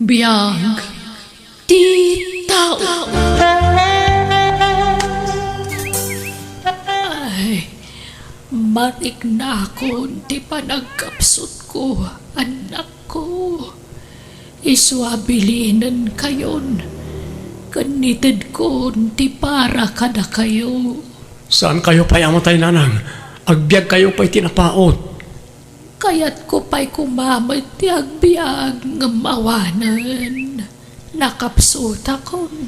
Biyag di tao. Ay, matik na ako di pa nagkapsot ko, anak ko. Iswabilinan kayon. Kanitid ko di para kada kayo. Saan kayo pa'y amatay, nanang? Agbyag kayo pa'y tinapaot. Kaya't ko pa'y kumamit ti agbiag ng mawanan. Nakapsot akon.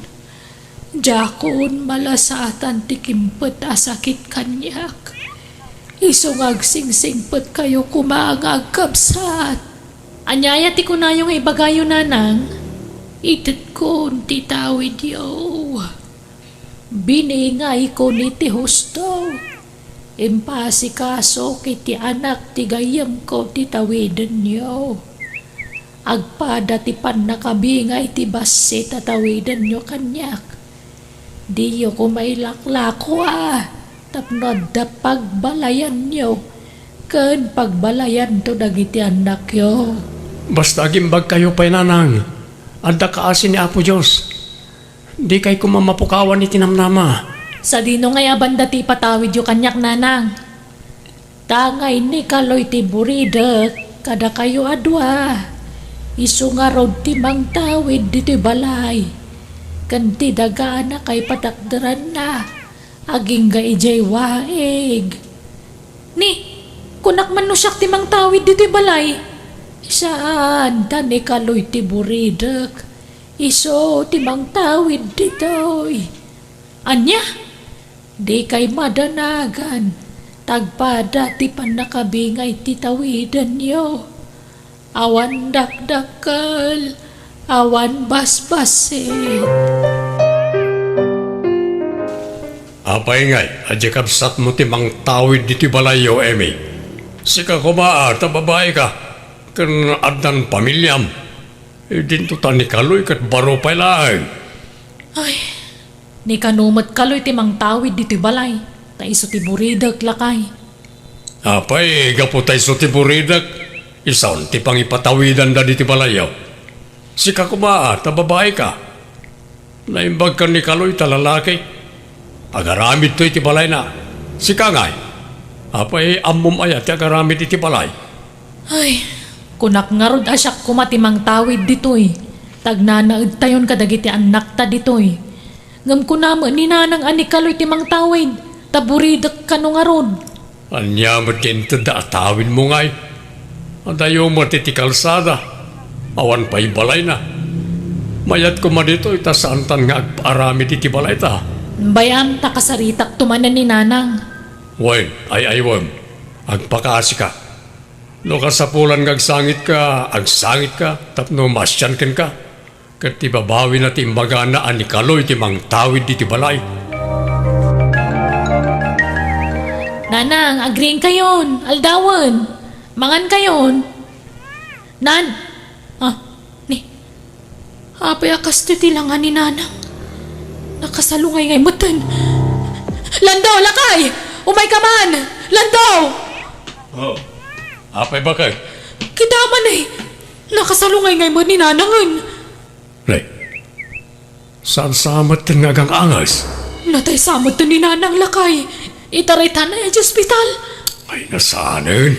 Jakon malasatan ti kimpet asakit kanyak. Isungag singsingpet kayo kumangag kapsat. Anyaya ti kunayong ibagayo nanang. Itit ko ti tawid yaw. Biningay ko ni ti husto. Impasikaso kiti anak ti gayam ko ti tawidan nyo. Agpada ti pan nakabingay ti base tatawidan nyo kanyak. Di yo ko mailaklako tapno da pagbalayan nyo. Ken pagbalayan to dagiti anak yo. Basta gimbag kayo pa'y nanang. Adda kaasin ni Apo Diyos. Di kay kumamapukawan ni tinamnama. Sa dino ngay abanda ti patawid yo kanyak nanang. Tangay ni kaloy ti burida kada kayo adwa. Isu nga rod ti mang tawid diti balay. Kanti dagaan na kay patakdaran na. Aging ga ijay waig. Ni, kunak man no siyak ti mang tawid diti balay. Saan tani kaloy ti buridak. Iso ti mang tawid ditoy. Anya? Di kay madanagan, tagpada ti panakabingay ti tawidan nyo. Awan dakdakal, awan basbasin. Apay ngay, adya kabsat mo ti mang tawid diti balayo, Emi. Sika kumaa, ta babae ka. Kan addan pamilyam. Dinto ta ni kaloy kat baro pa'y lahay. Ay, ni kanumat kaloy ti mang tawid diti balay. Ta iso ti buridag lakay. Apay, gaputay so ti buridak. Isaon ti pangipatawidan da diti balayo. Sika kumaa, ta babae ka. Naimbag ka ni kaloy ta lalaki. Agaramid to iti balay na. Sika ngay. Apay, ammom ayat ti agaramid iti balay. Ay, kunak nga rod asyak kumatimang tawid ditoy. Tagnanaad tayon kadagiti anak ta ditoy. Ngam ko naman ni nanang anikaloy timang tawid. Taburidak ka nung arod. Anya magkinto da atawin mo ngay. Adayo mo ti kalsada. Awan pa'y balay na. Mayat ko madito ita saan tan nga agparami ti balay ta. Bayam takasaritak tumanan ni nanang. Wen, ay wen. Agpakaasi ka. No kasapulan agsangit ka, tapno masyan ka. Kat ibabawi na timbaga na anikaloy timang tawid di balay. Nanang, agring kayon, aldawan. Mangan kayon. Nan, ni. Apay akas titilangan ni nanang. Nakasalungay ngay mutan. Lando, lakay! Umay ka man! Lando! Oh, apay bakay? Kita man eh. Nakasalungay ngay mo ni nanangan. Nay, saan samat ng agang angas? Natay samot to ni nanang lakay. Itaray tanay sa ospital. Ay nasaanin.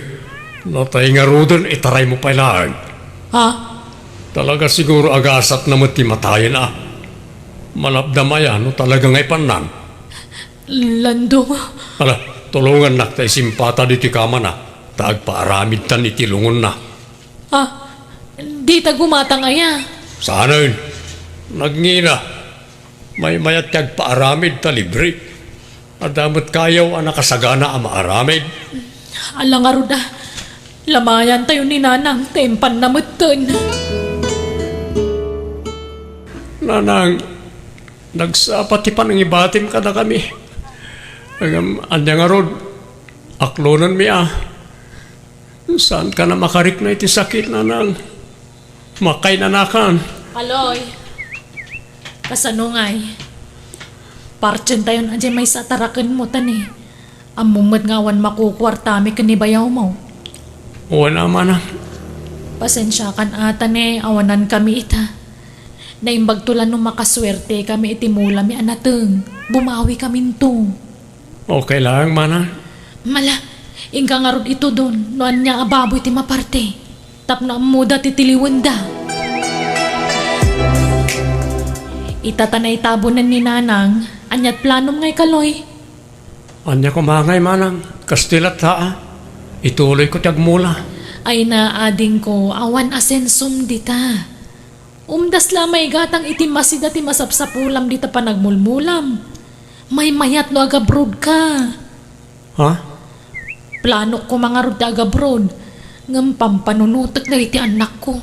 Natay nga rodon, itaray mo pailaan. Ha? Talaga siguro agasat na ti matayin Malabdamaya no talaga ngay panan. Lando. Ala, tulungan nak tay simpata diti kama na. Taagpaaramid tan itilungon na. Ha? Di ta gumatang aya. Sana yun. Nagngina. May mayat kag paaramid ta libre. Adamot kayaw ang nakasagana ang maaramid. Alang aruda. Lamayan tayo ni nanang. Tempan na mutan. Nanang, nagsapati pa ng ibatim ka na kami. Anya nga rod, aklonan mi Saan ka na makarik na iti sakit, nanang? Makay na nakan. Aloy. Kasanungay. Parchen tayo na dyan may satarakan mo tani. Amumad ngawan makukwartami kanibayaw mo. O naman Pasensya kan ata ne, awanan kami ita. Naimbag tulan nung makaswerte kami itimula mi anateng. Bumawi kami to. Okay lang, manang. Mala, ingka nga rod ito doon. Noan niya ababoy ti maparte. Tap na muda ti tiliwanda. Itatanay tabunan ni Nanang. Anyat planom ngay kaloy. Anya ko mangay, manang. Kastilat taa. Ituloy ko tiyagmula. Ay na ading ko awan asensum dita. Umdas lamay gatang iti masid at masapsapulam dita pa nagmulmulam. May mayat no agabrod ka. Ha? Plano ko mga rod agabrod. Ngam pampanunutok na iti anak ko.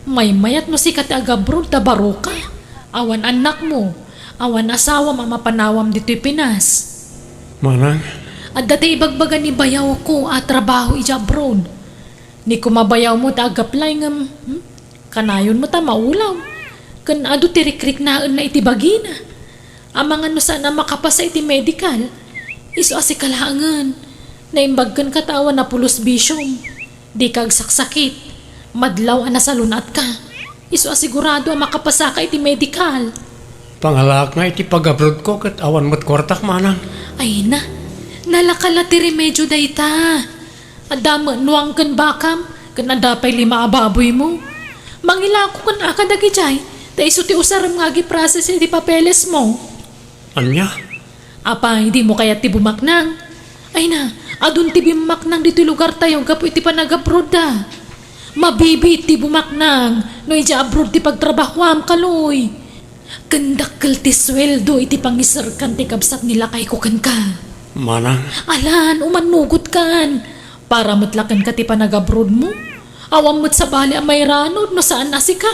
May mayat no sikat agabrod ta baro ka. Awan anak mo. Awan asawa mamapanawam dito'y Pinas. Manang, At dati ibagbagan ni bayaw ko at trabaho ija abroad. Ni kumabayaw mo ta agaplay ngam. Kanayon mo ta maulaw. Kan ado tirikrik naan na iti bagina. Amangan no sana makapasa iti medical. Iso asi kalaangan. Naimbagkan katawan na pulos bisyong. Di kag saksakit. Madlaw ana salunat ka. Iso asigurado ang makapasa ka iti medical. pangalak nga iti pag-abroad ko kat awan mo't kwartak, manang. Ay na. Nalakala ti remedyo dayta. Adama nuang kan bakam. Kan adapay 5 ababoy mo. Mangilako kan akadagi jay. Ta iso ti usaram nga gi-process iti papeles mo. Anya? Apa, hindi mo kaya ti bumaknang? Ay na, adun ti bumaknang dito lugar tayo, gapo iti panag-abroad da. Mabibi ti bumaknang, no ija abroad ti pagtrabahoam kaloy. Kandakkel ti sweldo iti pangisarkan ti kabsat nila kay kukan ka. Manang, Alan, umanugot kan. Para matlakan ka ti panag-abroad mo. Awam mo't sa bali ang may ranod, no saan nasi ka?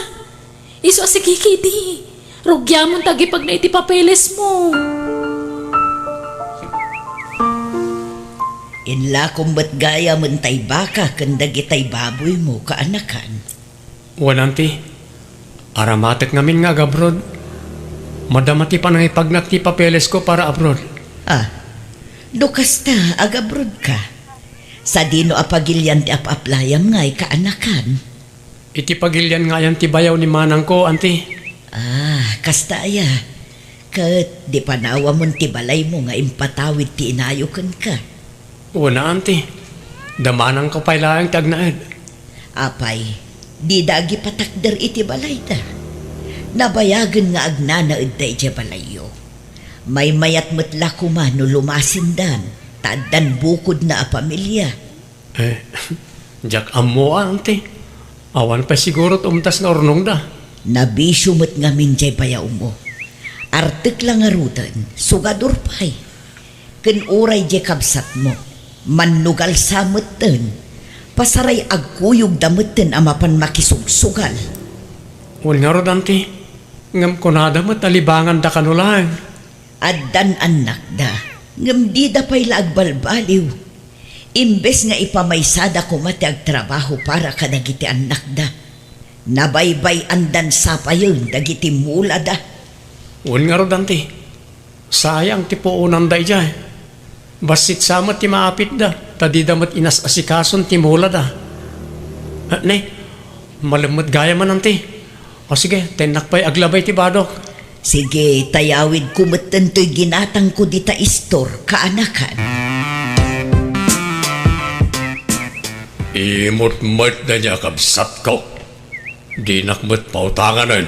Iso asikiki di. Rugyamon tagi pag na iti papeles mo. Inla kung ba't gaya man tay baka kandag itay baboy mo kaanakan. wananti. Aramatek ngamin nga abroad. Madamati pa nang ipagnat ti papeles ko para abroad. Ah, dukas ta agabrod ka. Sa dino apagilyan ti ap-aplayam ngay kaanakan. Iti pagilyan nga yan ti bayaw ni manang ko, anti. Ah, kasta aya. Kat di panawa mon ti balay mo nga impatawid ti inayokan ka. Una, anti. Damanang ko pailaang tagnaed. Apay, di dagi patakder iti balay da. Nabayagan nga agnanaed da iti balayo. May mayat matla kuma no lumasindan. Tadan bukod na a pamilya. Jak amo, anti. Awan pa siguro umtas na ornong da. Nabisyo mo't nga minjay bayaw mo. Artik lang nga rutan, sugador pa'y. Ken oray je kabsat mo, manugal samutten. Pasaray agkuyog damutten amapan makisugsugal. Wan nga rod, anti. Ngam ko na damat alibangan da kanulaan. Addan anak da, ngam di da pa'y laagbalbaliw. Imbes nga ipamaysada ko mati agtrabaho para kadagiti anak da. Nabaybay andan sapayon dagiti mula da. Wan nga rod, anti. Sayang ti po unang day dyan. Basit samat ti maapit da. Tadi damat inas asikason ti mula da. Ne, malamot gaya man, anti. O sige, tenak pa'y aglabay ti badok. Sige, tayawid kumatan to'y ginatang ko dita istor kaanakan. Imot-mot na niya kabsat ko. Di nakmat pautanganan.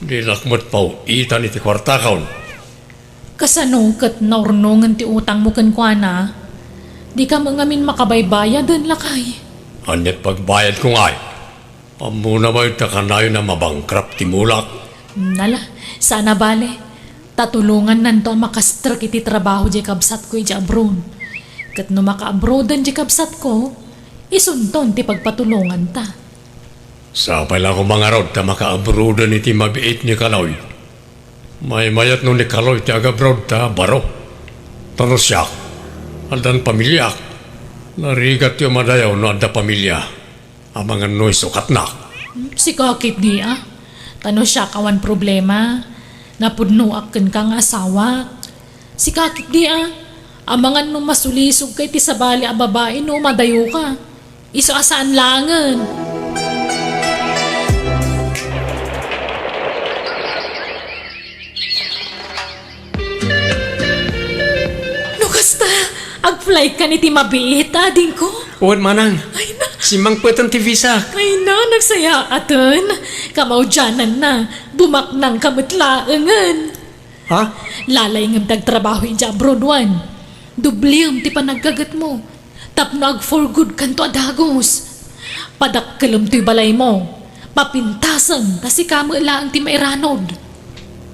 Di nakmat pauitan iti kwartakaon. Kasano kat naurnungan ti utang mo kan kwa na? Di ka mangamin makabaybaya din lakay. Anyat pagbayad ko ngay. Amo na ba yung takanayo na mabangkrap ti mulak? Nala, sana bale. Tatulungan nanto ang makastrak iti trabaho di kabsat ko iti abroad. Kat no maka-abroadan di kabsat ko, isunton ti pagpatulungan ta. Sapay lang ko mga rod na maka-abroadan iti mabiit ni Kaloy. May mayat no ni Kaloy ti agabroad ta baro. Tano siya. Aldan pamilya. Narigat yung madayaw no adda pamilya. Amangan no'y sukat na. Si kakit di ah. Tano siya kawan problema. Napudnuak kan kang asawa. Si kakit di ah. Amangan no masulisog kay ti sabali a babae no madayo ka. Iso asaan langan. Ag-fly ka ni Timabiit, ading ko. Uwan manang. Ay na, Si Mang Pwetang ti visa. ay na, nagsaya aton. Kamaudyanan na, bumaknang kamatlaangan. Ha? Lalay ngam tagtrabaho in abroad one. Dubliam ti panaggagat mo. Tapno ag for good kanto adagos. Padakkelam to'y balay mo. Papintasan, kasi kamo lang ti mairanod.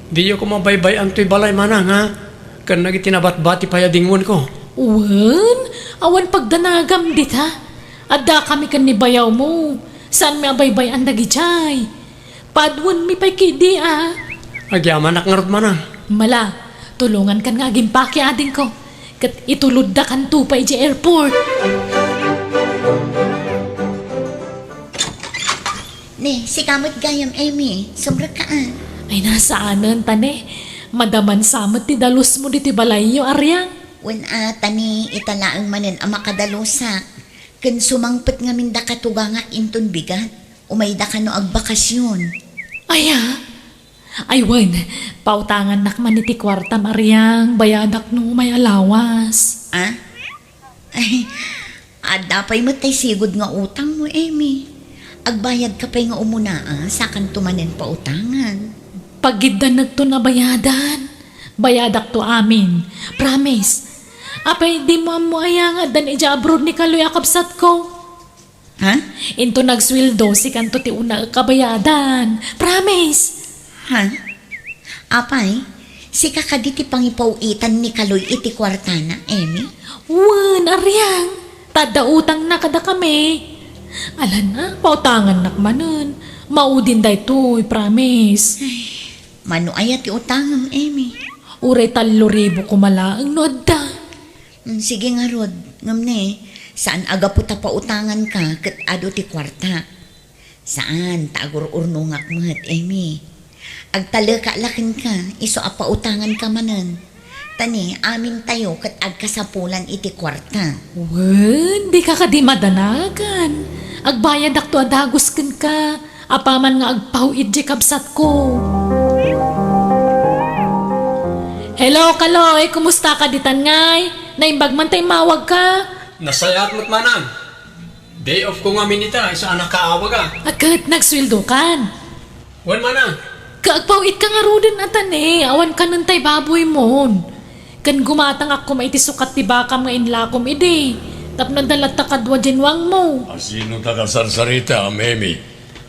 Di ko mabaybay ang tuy balay manang ha. Kan nagi tinabat-bati payadingon ko. Wan, awan pagdanagam dit ha. Adda kami kan ni bayaw mo. Saan mi abaybay ang dagijay? Padwan mi pay kidi ah. Agyaman ak ngarot manang. Mala, tulungan kan nga gimpaki ading ko. Kat itulod da kan tupay di airport. Ne, si kamot gayam, Amy. Sobra ka Ay nasaanan tane. Madaman samot ti dalus mo diti balayo aryang. Wen tani italaang manen ang makadalusak. Ken sumangpet nga minda katuga nga inton bigat. Umayda ka no agbakasyon. Aya. Ay wen, pautangan nakman iti kwarta maryang. Bayadak no may alawas. Ay, dapay mo tay sigod nga utang mo, Amy. Agbayad ka pa'y nga umuna sa kantumanen pa utangan. Pagiddan nagto na bayadan. Bayadak to amin. Promise. Apay di mo amo ayang dan ija abroad ni Kaloy akabsat ko. Ha? Into nagswildo si kanto ti una kabayadan. Promise. Ha? Apay, si kakaditi pangipawitan ni Kaloy iti kwartana, Amy? Wan, aryang. Tada utang na kada kami. Alan na, pautangan nakmanan. Maudin day to, promise. Mano ayat ti utangam, Amy? Uray 3,000 kumalaang nodda. Sige nga, Rod. Ngam ne, saan aga puta pa utangan ka kat ado ti kwarta? Saan? Tagur-urnungak mat, Amy. Agtala ka lakin ka, iso apa utangan ka manan. Tani, amin tayo kat agkasapulan iti kwarta. Wan, di ka di madanagan. Agbayad akto adagos ken ka. Apaman nga agpawid di kabsat ko. Hello, Kaloy. Kumusta ka ditan ngay? Naimbag man tay mawag ka. Nasayat mo't manang. Day off ko nga minita, isa anak kaawag ka. Agad nagswildo kan. Uwan manang. Kaagpawid ka nga rudin atan eh. Awan ka nun tay baboy mon. Kan gumatang ako maitisukat ti baka mga inlakom ide. Tapno dalat ta kadwa dinwang mo. Sino ta kasarsarita, Memi?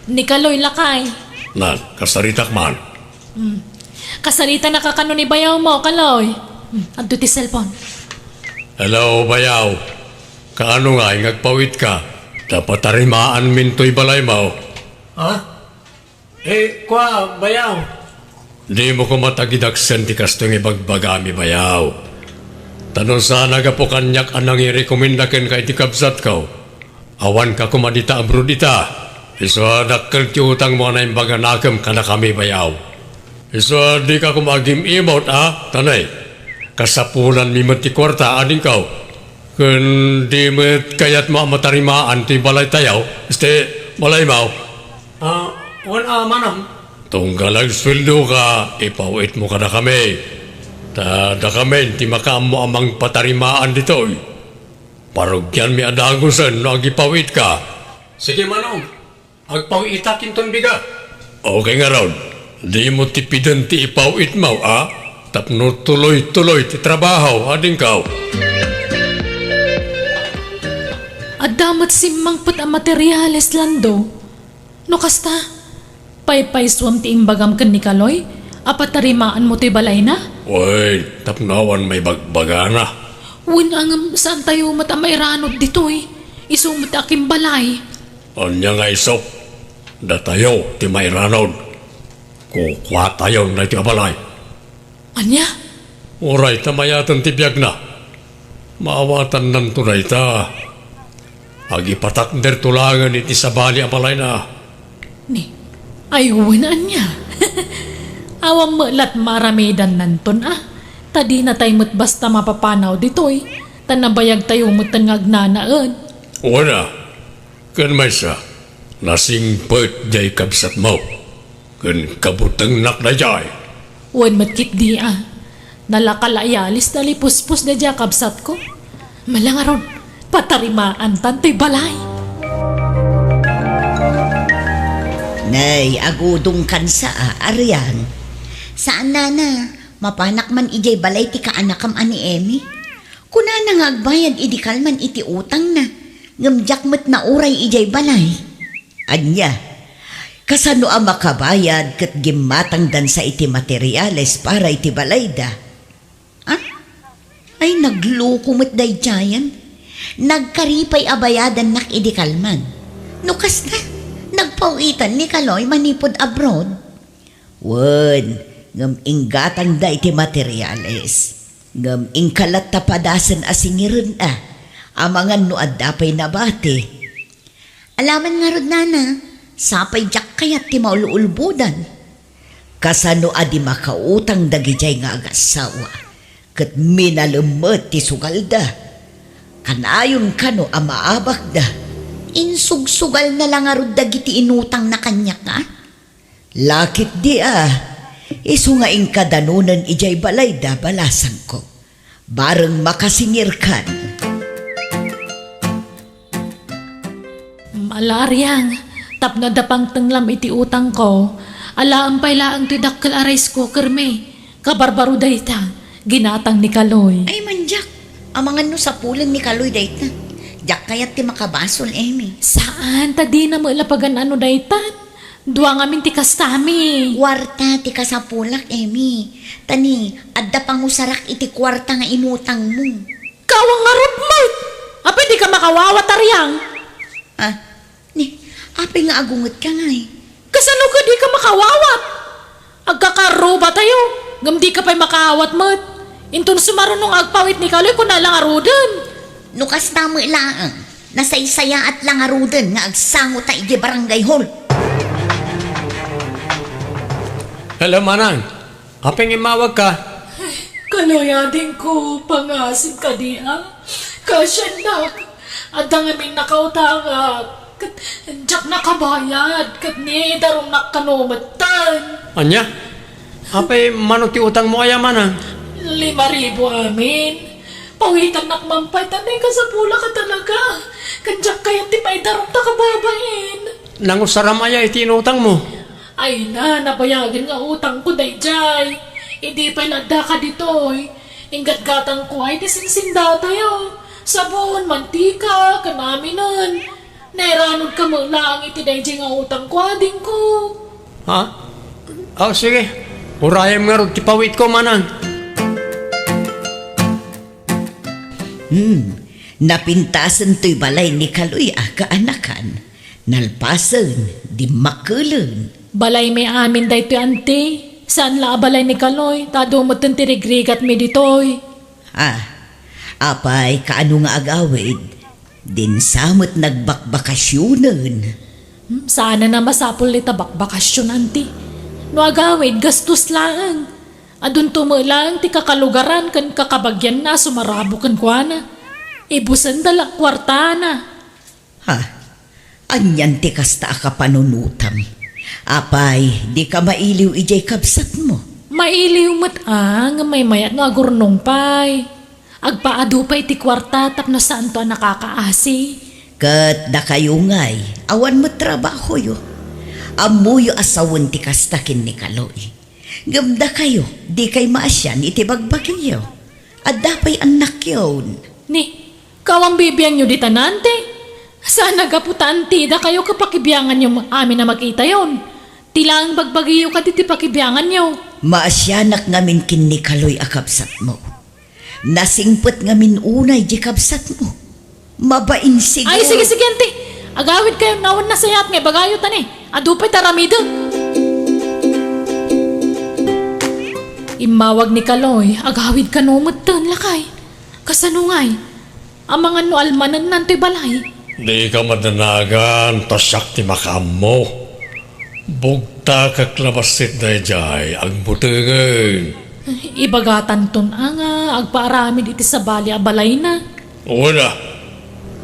Ni Kaloy lakay. Na, kasaritak man. Kasarita na kakano ni bayaw mo, Kaloy. Adto ti cellphone. Hello, bayaw. Kaano nga, ingagpawit ka? Dapat tarimaan minto'y balay mo. Ha? Kwa, bayaw. Di mo ko matagidaksen ti kastong ibagbagami, bayaw. Tanong sana ka po kanyak anang i-recomendaken kay ti kabsat ko. Awan ka kumadita abroad ita. Iso dakkel ti utang mo na imbaga nakam ka na kami, bayaw. Iso di ka kumagim imot, ha? Tanay, kasapulan mi ti kwarta, ading kau. Kun di met kayat mo matarimaan ti balay tayaw, balay mo. Manam. Tunggalag sweldo ka, ipawit mo ka na kami. Tada kami, ti makaam mo amang patarimaan dito'y. Parugyan mi adagusan no agipawit ka. Sige manong, agpawitakin ton biga. Okay nga raw, di mo tipidan ti ipawit mo, ha? Tapno tuloy-tuloy ti trabaho, ading kau. Adamat simmang put ang materyales lando. No kasta, paypayswam ti imbagam ken ni Kaloy, apatarimaan mo ti balay na? Uy, tapnawan may bagbagana. Uwin ang saan tayo matamairanod dito'y. Isumot aking balay. Anya nga isop, datayo ti may ranod. Kukwa tayo na ti abalay. Anya? Uray, tamayatan ti biyag na. Maawatan ng tunay ta. Agipatak der tulangan iti sabali abalay na. Ni, ay uwin anya. Awam melat maramidan nanton Tadi na tayo mo't basta mapapanaw dito'y. Tanabayag tayo mo't ngagnanaan. Wala. Kan may sa, nasing pet jay kabsat mo. Kan kabutang nak na jay. Uwan matkit di Nalakalayalis na lipuspos na dya kabsat ko. Malangaron, patarimaan tantoy balay. Nay, agudong kansa aryan. Saan nana? Mapanak man ijay balay ti kaanakam ani Emi. Kuna nang agbayad idikal man iti utang na. Ngamjak met na uray ijay balay. Anya, kasano ang makabayad kat gimatang dan sa iti materyales para iti balay da? Ah? Ay nagluko met day jayan. Nagkaripay abayadan nak idikal man. Nukas na. Nagpawitan ni Kaloy manipod abroad. Wen, ngam inggatang da iti materyales. Ngam ingkalat tapadasan asingiren amangan no addapay nabati. Alaman nga rod nana, sapay jak kayat ti maululbudan. Kasano adi makautang dagijay nga agasawa. Kat minalumet ti sugalda. Kanayon kano amaabak da. Insugsugal na lang arod dagiti inutang na kanya ka? Lakit di Isu nga inkadanunan ijay balay da balasan ko. Bareng makasingir kan. Malaryang, tapno da pang tenglam iti utang ko. Alaang pailaang ti dakkel arais ko kerme. Kabarbaro dayta, ginatang ni Kaloy. Ay manjak, amangan no sa pulan ni Kaloy dayta. Jak kayat ti makabasol, Emi. Saan? Tadi na mo ilapagan ano daytan? Dua ngamin ti kastami. Kwarta ti kasapulak, Emi. Tani, adda pangusarak iti kwarta nga inutang mo. Kawang ngarot mo! Apa di ka makawawat aryang? Apay nga agungot ka nga Kasano ka di ka makawawat? Agkakaruba tayo. Ngam di ka pa'y makawat mo. Intun sumarunong agpawit ni Kaloy kung nalang arudan. Nukas tamo ilaang, nasaysaya at lang arudan nga agsangot ta iti barangay hall. Hello, Manang. Apeng imawag ka? Kaloyadin ko, pangasin ka diya. Kasyanak, at ang aming nakautangag. Kat, jak nakabayad, kat ni darong nakanomatan. Anya? Apay manuti utang mo kaya, Manang? 5,000 amin. Pawitan nakmampay, tanay ka sa pula ka talaga. Kanjak kaya ti may darong takababain. Nangusaram aya iti inutang mo. Ay na, nabayagin nga utang ko dayjay. Hindi pa lada ka ditoy. Inggat-gatang ko ay disinsingda tayo. Sabon, mantika, kanaminan. Nairanod ka mo lang iti dayjay nga utang ko ading ko. Ha? Sige. Urayam nga rin tipawit ko, Manang. Napintasan to'y balay ni Kaloy kaanakan. Nalpasan, di makulan. Balay may amin daytoy ante. Saan la balay ni Kaloy? Tado mo tintirigrigat mi ditoy. Apay kaano nga agawid. Din samot nagbakbakasyonan. Sana na masapol ni tabak bakasyon ante. No agawid, gastos lang. Adun tumulang ti kakalugaran kan kakabagyan na sumarabo kan kwa na. Ibusan dalak kwarta na. Anyan ti kasta ka panunutam. Apay, di ka mailiw ijay kabsat mo. Mailiw mat ang may mayat nga gurnong pay. Agpaado pa'y ti kwarta tapno saan to nakakaasi. Kat da kayo ngay, awan mo trabaho yo. Amuyo asawan ti kastakin ni Kaloy. Gamda kayo, di kay maasyan iti bagbagyo. At dapay anak yun. Ni, kawang bibiyang nyo di tanante. Saan nagaputan da kayo kapakibiyangan nyo amin na makita yon. Tilang bagbagyo ka di pakibiyangan nyo. Maasyanak ngamin kin ni Kaloy akabsat mo. Nasingpot ngamin unay di kabsat mo. Mabain siguro. Ay, sige, ante. Agawid kayo nawan na sayat nga bagayo tani. Adupay taramida. Imawag ni Kaloy, agawid ka numatan lakay. Kasanungay, ang mga no almanan nanto'y balay. Di ka madanagan, tasyak ti makam mo. Bugta kaklabasit na jay, ang butingan. Ibagatan ton nga, agpaaramid iti sa bali a balay na. Una,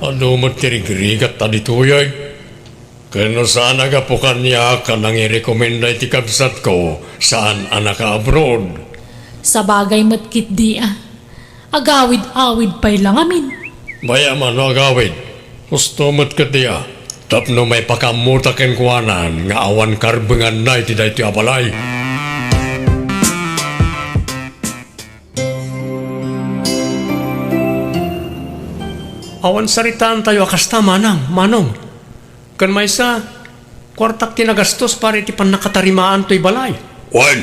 ano mo tirigrigat ta dito yay? Kano saan agapukan niya ka nang i-recommenda iti kabsat ko saan anak ka abroad? Sa bagay matkit di Agawid-awid pa'y lang amin. Bayaman no agawid. Gusto mo't katiya. Tapno may pakamutakin kuwanan nga awan karbengan na iti dahi ti abalay. Awan saritaan tayo akasta manong. Kan may sa kwartak tinagastos para iti panakatarimaan to'y balay. Wan!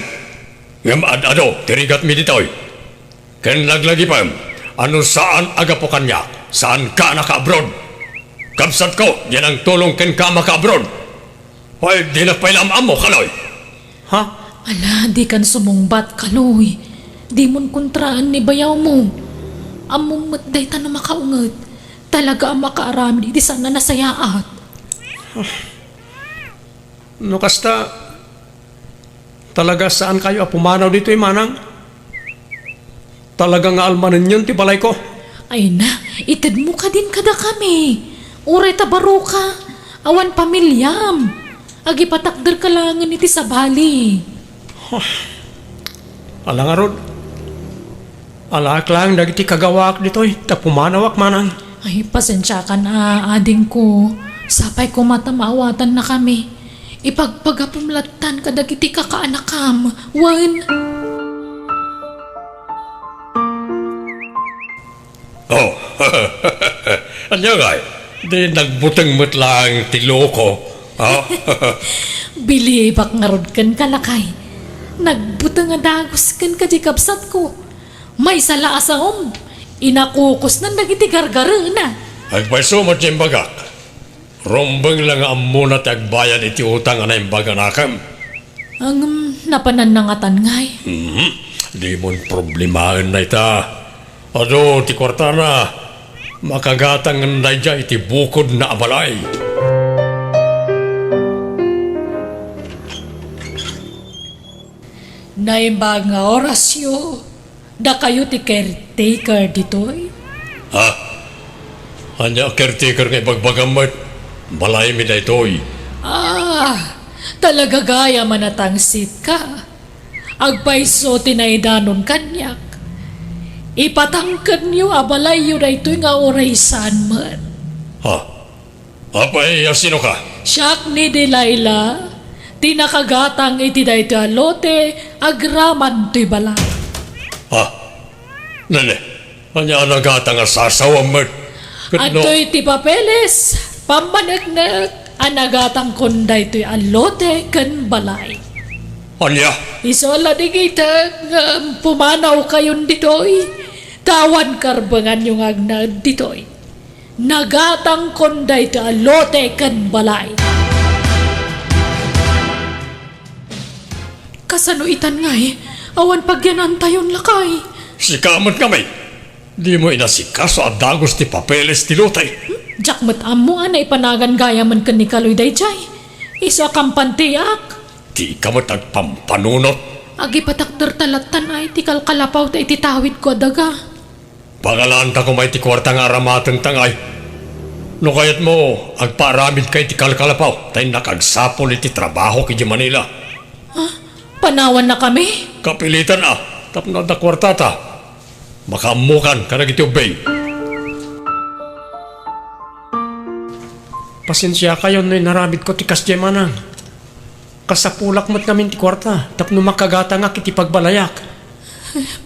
Ngam ado, tirigat mi ditoy. Ken laglagi pa, ano saan aga po kanya? Saan ka naka-abroad? Kabsat ko, yan ang tulong ken ka maka-abroad. Hoy, di na pailamam mo, Kaloy. Ha? Ala, di kan sumungbat, Kaloy. Di mon kontraan ni bayaw mo. Among matday ta na makaungat. Talaga ang makaarami di sana nasayaat. No kasta, talaga saan kayo apumanaw dito manang? Talaga nga almanan yun, ti balay ko. Ay na, itid mo ka din kada kami. Uray tabaro ka. Awan pamilyam. Agi patakder ka langan iti sa bali. Ala nga rod. Alak lang, dagiti kagawak dito'y. Tapumanawak manang. Ay, pasensya ka na, ading ko. Sapay ko matamawatan na kami. Ipagpagapumlatan ka dagiti kakaanakam. Wan. Oh, ano nga? Di nagbutang mo't lang tilo ko. Oh. Bilibak nga rod kan kalakay. Nagbutang nga dagos kan kadikapsat ko. May sala asahom. Inakukos na nagiti gargara na. Agpaiso mo timbagak. Rombeng lang ang muna tagbayan iti utang na imbaga nakam. Ang napananangatan ngay. Di mon problemahan na ita. Ado, ti kwarta na. Makagatang na dya iti bukod na abalay. Naimbag nga orasyo. Da kayo ti caretaker ditoy. Ha? Anya caretaker nga ibagbagamat. Balay mi na ito'y. Ah, talaga gaya manatangsit ka. Agpaiso tinaidanon kanyak. Ipatangkan niyo abalay yun na ito'y nga oraysan man. Ha? Apay, sino ka? Siyak ni Delilah, tinakagatang iti da ito alote, agraman to'y balay. Ha? Nene, anya anagatang asasawa mat. Ato'y ti papeles, pambanagnak, anagatang konday to'y alote kan balay. Anya? Isola di kita nga pumanaw kayon ditoy. Tawan karbangan yung agnad ditoy. Nagatang konday to alote kan balay. Kasanuitan nga awan pagyanan tayon lakay. Sikamat kami. Di mo inasikaso at dagos ti papeles ti lutay. Jakmat amo na ipanagan gaya man kan ni Kaloy dayjay. Isa kang pantiyak. Di ka mo tagpampanunot. Agi patakder talatan ay tikal kalapaw ta ititawid ko daga. Pangalaan ta ko may ti kwarta nga aramatang tangay. No kayat mo, agparamid kay ti kalkalapaw. Tay nakagsapol iti trabaho ki di Manila. Panawan na kami. Kapilitan tapno da kwarta ta. Makamukan ka na gitubay. Pasensya kayo na naramid ko ti kasjemanang. Kasapulak mo't namin ti kwarta. Tapno makagata nga kiti pagbalayak.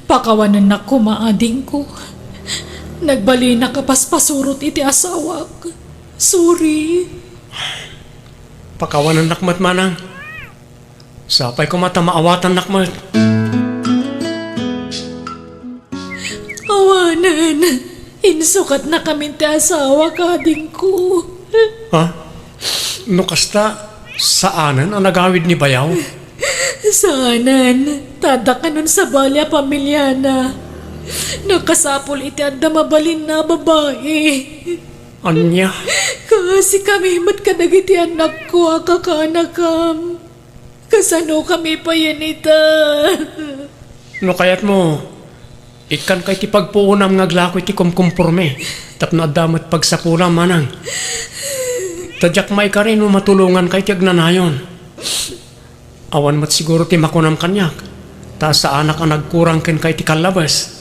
Pakawanan na kumaading ko. Nagbali na kapaspasurot iti asawak. Sorry. Pakawanan nakmat manang. Sapay ko mata maawatan nakmat. Awanan. Insukat na kami ti asawa kading ko. Ha? No kasta, saanan ang nagawid ni Bayaw? Saanan. Tada ka nun sa balya pamilya na. Nakasapol iti at mabalin na babae. Anya? Kasi kami mat kadagiti anak ko akakanakam. Kasano kami pa yan ita. No kayat mo, ikan kay ti pagpuunam nga glako iti kumkumporme. Tapno adamat pagsapulam manang. Tadyak may ka rin matulungan kay ti agnanayon. Awan mat siguro ti makunam kanyak. Ta sa anak ang nagkurang ken kay ti kalabas.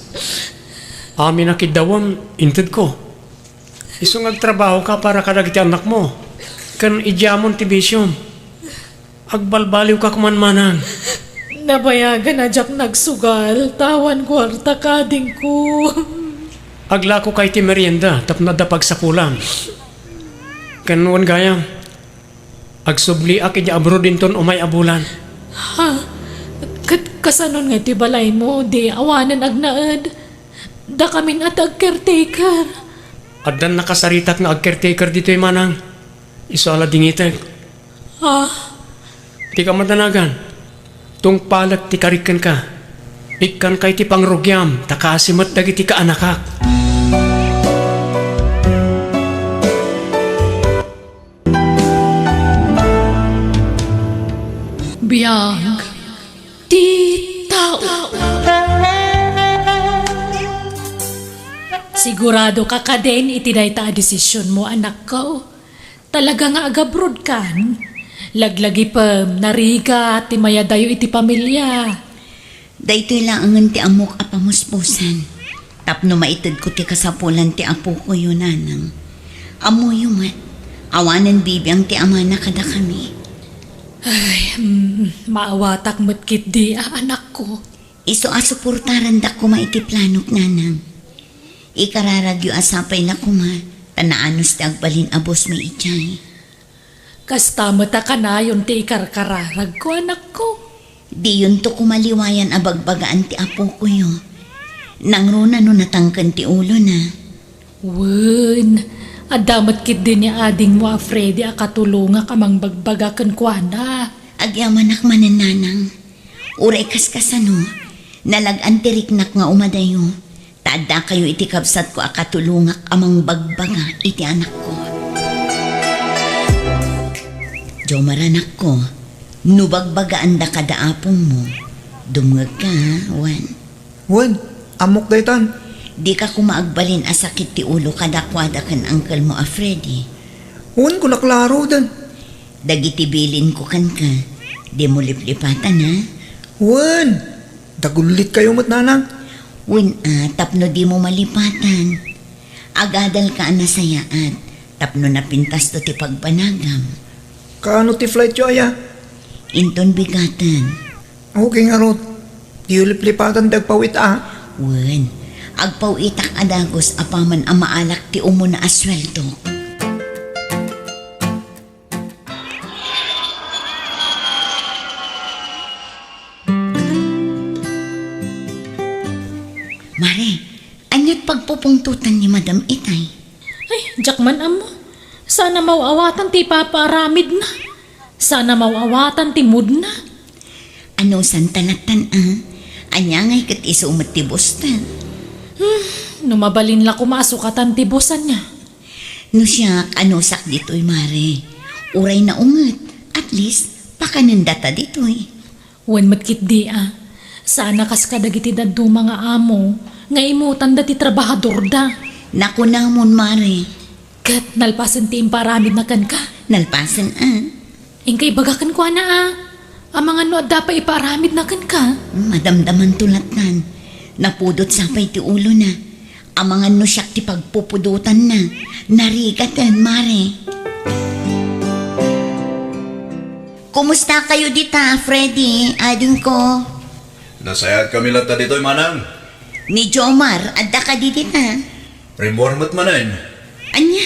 Amin na kidawam, inted ko. Iso ngagtrabaho ka para kadag iti anak mo. Kan idyamon ti bisyom. Agbalbaliw ka kuman manang. Nabayagan na jak nagsugal, tawan kwarta kading ko. Aglako kay ti merienda tapno dapag sa kulam. Kanuan gayam. Agsubli ak iti abro dinton umay abulan. Ha? Kasanon nga ti balay mo, di awanan agnaad. Da kamin at ag-caretaker. Addan nakasaritak nga ag-caretaker dito yung manang. Iso ala dingitek. Ha? Di ka madanagan. Tung palag ti karikan ka. Ikan kay ti pangrugyam, takasimat dagiti ka anakak. Biyag. Di tao. Sigurado ka ka din itinay ta desisyon mo, anak ko. Talaga nga agabrod kan. Laglagi pa nariga ti mayadayo iti pamilya. Daytoy lang ang ti amok apamuspusan. Tapno maitid ko ti kasapulan ti apo ko yun, nanang. Amo yumat. Awanan bibiyang ti ama na kada kami. Ay, maawatak matkit di anak ko. Iso asuportaran da kuma iti planok, nanang. Ikararagyo asapay na kuma. Tanaanos ti agbalin abos mi itay. Kasta mata ka na yun ti ikarkararag ko, anak ko. Di yun to kumaliwayan abagbagaan ti apo ko yun. Nangruna no natangkan ti ulo na. Wen, adamat kit din ni ading mo a Freddy a katulunga kamang bagbagakan kwa na. Agyaman akmanan, nanang. Uray kaskasano. Nalagan ti riknak nga umadayo. Tada kayo iti kabsat ko akatulungak amang bagbaga iti anak ko. Jomar, anak ko, nubagbagaan da kada apong mo. Dumag ka, Wan. Wan, amok daytan. Di ka kumaagbalin asakit ti ulo kadakwada kan angkel mo a Freddy. Wan ko naklaro dan. Dagiti bilin ko kan ka. Di mo liplipatan, ha? Wan, dagulit kayo mat, nanang. Wan, tapno di mo malipatan. Agadal ka anasayaan. Tapno napintas to ti pagbanagam. Kaano ti flight yo, aya? Inton bigatan. Okay nga rot. Di ulip-lipatan dagpawit, Wen, agpaw itak adagos apaman ang maalak ti umo na aswelto. Mare, anyat pagpupungtutan ni Madam Itay. Ay, jakman amo. Sana mauawatan ti paparamid na. Sana mauawatan ti mood na. Ano santalatan, Anya ngay kat isumat ti bostan. Numabalin la kumasukatan ti bosan niya. No siya, ano sak dito'y, Mare. Uray na unget. At least, pakanandata dito'y. Wen matkit di Sana kas kadagiti daddo mga amo. Nga imutan da ti trabahador da. Naku namon, Mare. Kat nalpasan ti imparamid na kan ka. Nalpasan, Ingkay bagakan ko na Ang mga no pa iparamid na kan ka. Madamdaman tulatan. Napudot sapay ti ulo na. Ang mga no siyak ti pagpupudutan na. Narigatan, Mare. Kumusta kayo dita, Freddy? Ading ko. Nasayat kami lang dito, manang. Ni Jomar, adda ka di dita. Remormat manan. Anya,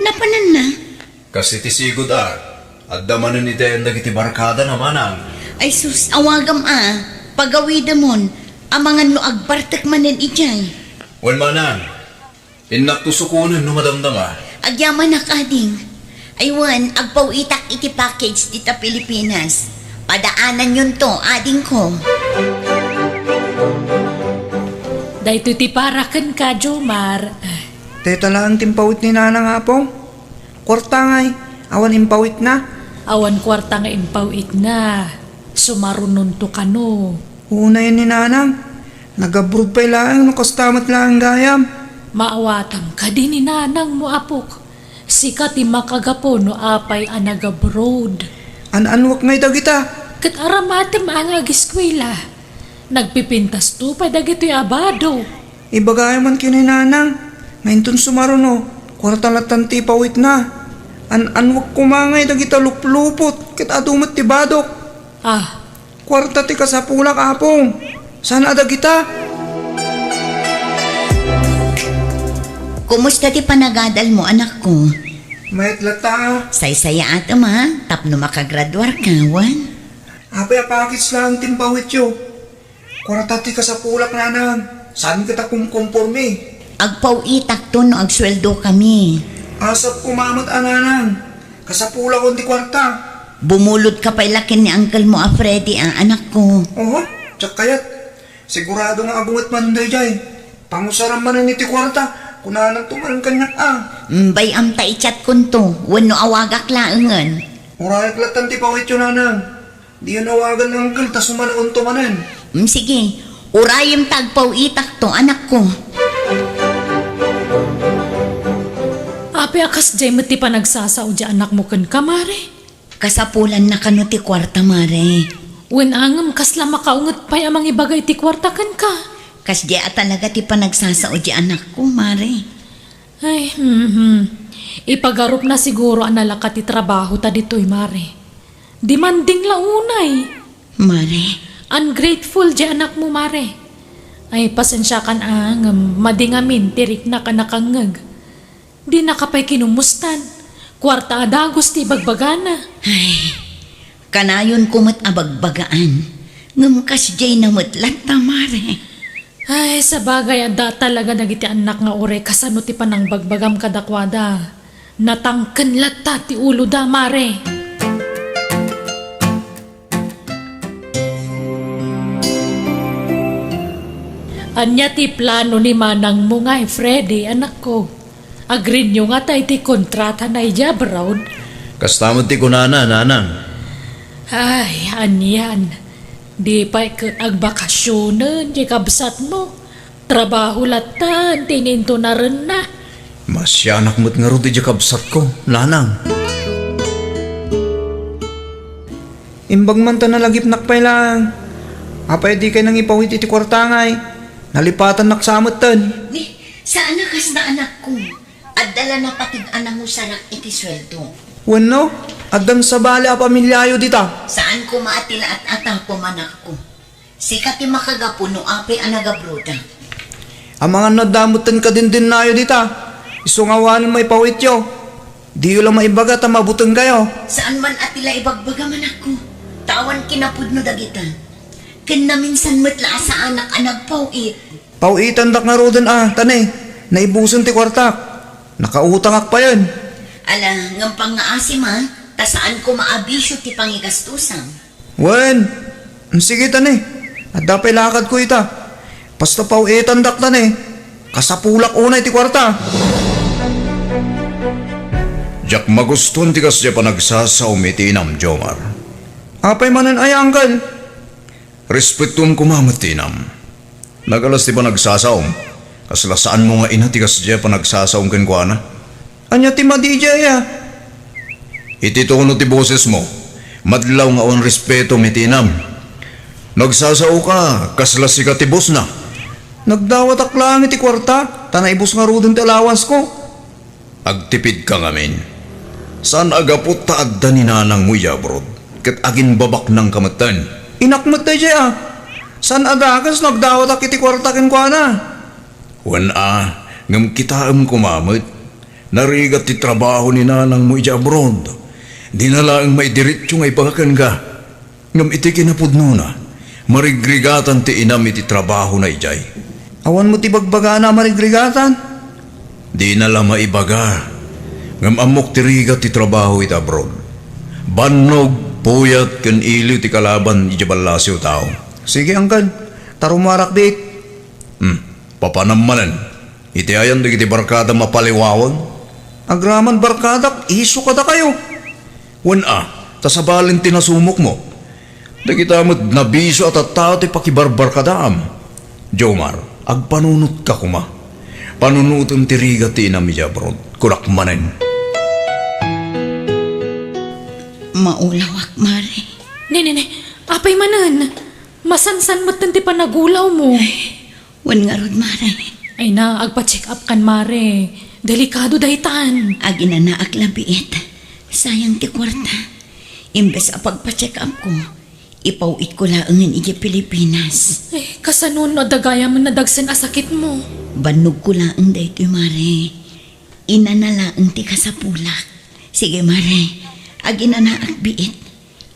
napanan na. Kasi ti sigod at damanan ni Dayan dagiti barkada na manang. Ay sus, awagam pagawida mon, amangan no agbartak manen ijay. Wan manang, inaktusukunan no madamdama. Agyaman na kading. Aywan, agpaw itak iti package dita Pilipinas. Padaanan yun to, ading ko. Dahito ti parakan ka, Jomar. Teta lang timpawit ni nanang apong. Kwarta ngay, awan impawit na. Awan kwarta nga impawit na. Sumarunon to kano. Una yun ni nanang. Nagabrod pa lang, nakastamat lang gayam. Maawatam ka din ni nanang mo apok. Sikat ti makagapo no apay anagabroad. Anwak ngay dagita. Kat aramatem ang agiskwila. Nagpipintas to pa dagito'y abado. Ibagay man kininanang. Ngayon sumaruno. kwarta latan ti pawit na. Wag kumangay dagita luplupot, ket adumat ti badok. Ah, Kwarta ti kasapulak apong. Sana dagita? Kumusta ti panagadal mo, anak ko? Mayat lata. Say-saya ato ma, tapno makagraduar kawan. Apay apakits lang timpawit yo. Kwarta ti kasapulak nanang. Saan kita kumkonforme? Agpaw itak to no agsweldo kami. Asap kumamot ananang. Kasapulak ko ti kwarta. Bumulot ka pa ilakin ni uncle mo a Freddy ang anak ko. Oo, tsak kayat. Sigurado nga abungat man jay. Pangusaran man ni ti kwarta. Kunanang tumalang kanyak Bay am ta ichat kunto, wano awagak laengan. Urayak latan ti pawit yo nanang. Di yun awagan ng uncle, tas umanaon to manan. Sige, urayim tagpaw itak to anak ko. api akas jay mati pa nagsasao di anak mo kan ka, Mare. Kasapulan na kano ti kwarta mare. Wen angam kasla makaungot pa'y amang ibagay ti kwarta kan ka. Kas di talaga ti panagsasao di anak ko mare. Ay, ipagarup na siguro ang nalaka ti trabaho ta dito'y, Mare. Demanding launay. Mare, Ungrateful di anak mo, Mare. Ay, pasensya kan angam, madingamin, tirik na ka nakangag. Di na ka pa'y kinumustan. Kwarta adagos ti bagbagana. kanayon kumot abagbagaan. Ngam kas jay namot lata mare. Ay, sa bagay, ada talaga nagiti anak nga ore kasano ti panang bagbagam kadakwada. Natangken lata ti ulo da, Mare. Anya ti plano ni manang mo nga, Freddy, anak ko. Agrin nyo nga tayo ti kontrata na ijabrawn. Kastamot ti kunana, nanang. Ay, anyan. Di pa agbakasyonan, di kabsat mo. Trabaho latan, tininto na rin na. Masyanak mo't nga ro ti kabsat ko, nanang. Imbag man ta nalagip nakpay lang. Apay di kay nang ipawit iti kwartangay. Nalipatan naksamot tan. Ni, saan na kas na anak ko? At dala na patid anang usarak iti sweldo. Wano? Addan sa bali a pamilyayo dita. Saan ko maatila at atang pumanak ko? Sikat ti makagapuno api anagabroda. Ang mga nadamutan ka din nayo dita. Isungawanan may pawit yo. Di yo lang maibaga ta mabutang kayo. Saan man atila ibagbaga man ako? Tawan kinapudno dagita. Ken na minsan matla sa anak-anak pauit. Pawitan dak nga rodan tane. Naibusan ti kwartak. Nakautangak pa yan. Ala, ngampang nga asim ha, ta saan ko maabisyo ti pangigastusan. Wen, sige tane. At dapay lakad ko ita. Basta pawitan dak tane. Kasapulak unay ti kwarta. Jak maguston ti kas di pa nagsasaw mitinam, Jomar. Apay manan ay anggal. Respetum kumamot tinam. Nagalas ti pa nagsasaw. Kasla saan mo nga ina ti kas di pa nagsasaw ken kuana? Anya ti madijaya. Iti tono ti boses mo. Madlaw nga on respeto mitinam. Nagsasaw ka, kasla si katibos na. Nagdawat aklang iti kwarta. Tanaibos nga rodan ti allowance ko. Agtipid ka ngamin. Saan agapot taadda ni nanang mo yabrod? Kat agin babak ng kamatan. Inakmat tayo dya San adakas nagdawat ak iti kwarta ken kuana. Wan ngam kitaam kumamot. Narigat ti trabaho ni nanang mo yabrod. Di na lang maidiritso nga ipagakan ka. Ngam iti kinapudno na. Marigrigatan ti inam iti trabaho na ijay. Awan mo ti bagbaga na marigrigatan. Di na lang maibaga. Ngam amok ti rigat ti trabaho iti abroad. Bannog, puyat, ken iliw ti kalaban ijabalasyo tao. Sige angkan, tarumarak dit. Papanamanan. Iti ayan iti barkada mapaliwawon. Agraman barkadak, iso kada kayo. Wan tasabalin tinasumok mo. Dagitamot nabiso at tao ti pakibarbar kadaam. Jomar, agpanunot ka kuma. Panunutom ti rigat ti inamijabrod. Kurak manen. Maulawak, Mare. Nene, apay manan. Masansan mo't ti panagulaw mo. Wan nga rod, Mare. Ay na, agpa-check up kan, Mare. delikado daytan. Agi na naak labiit. Sayang ti kwarta. Imbes a pagpa-check up ko, ipauit ko laangan iti Pilipinas. Kasanon no dagaya man nadagsan asakit mo. Banog ko laang daytoy mare. Ina na laang ti kasapulak. Sige mare, agi na naak biit.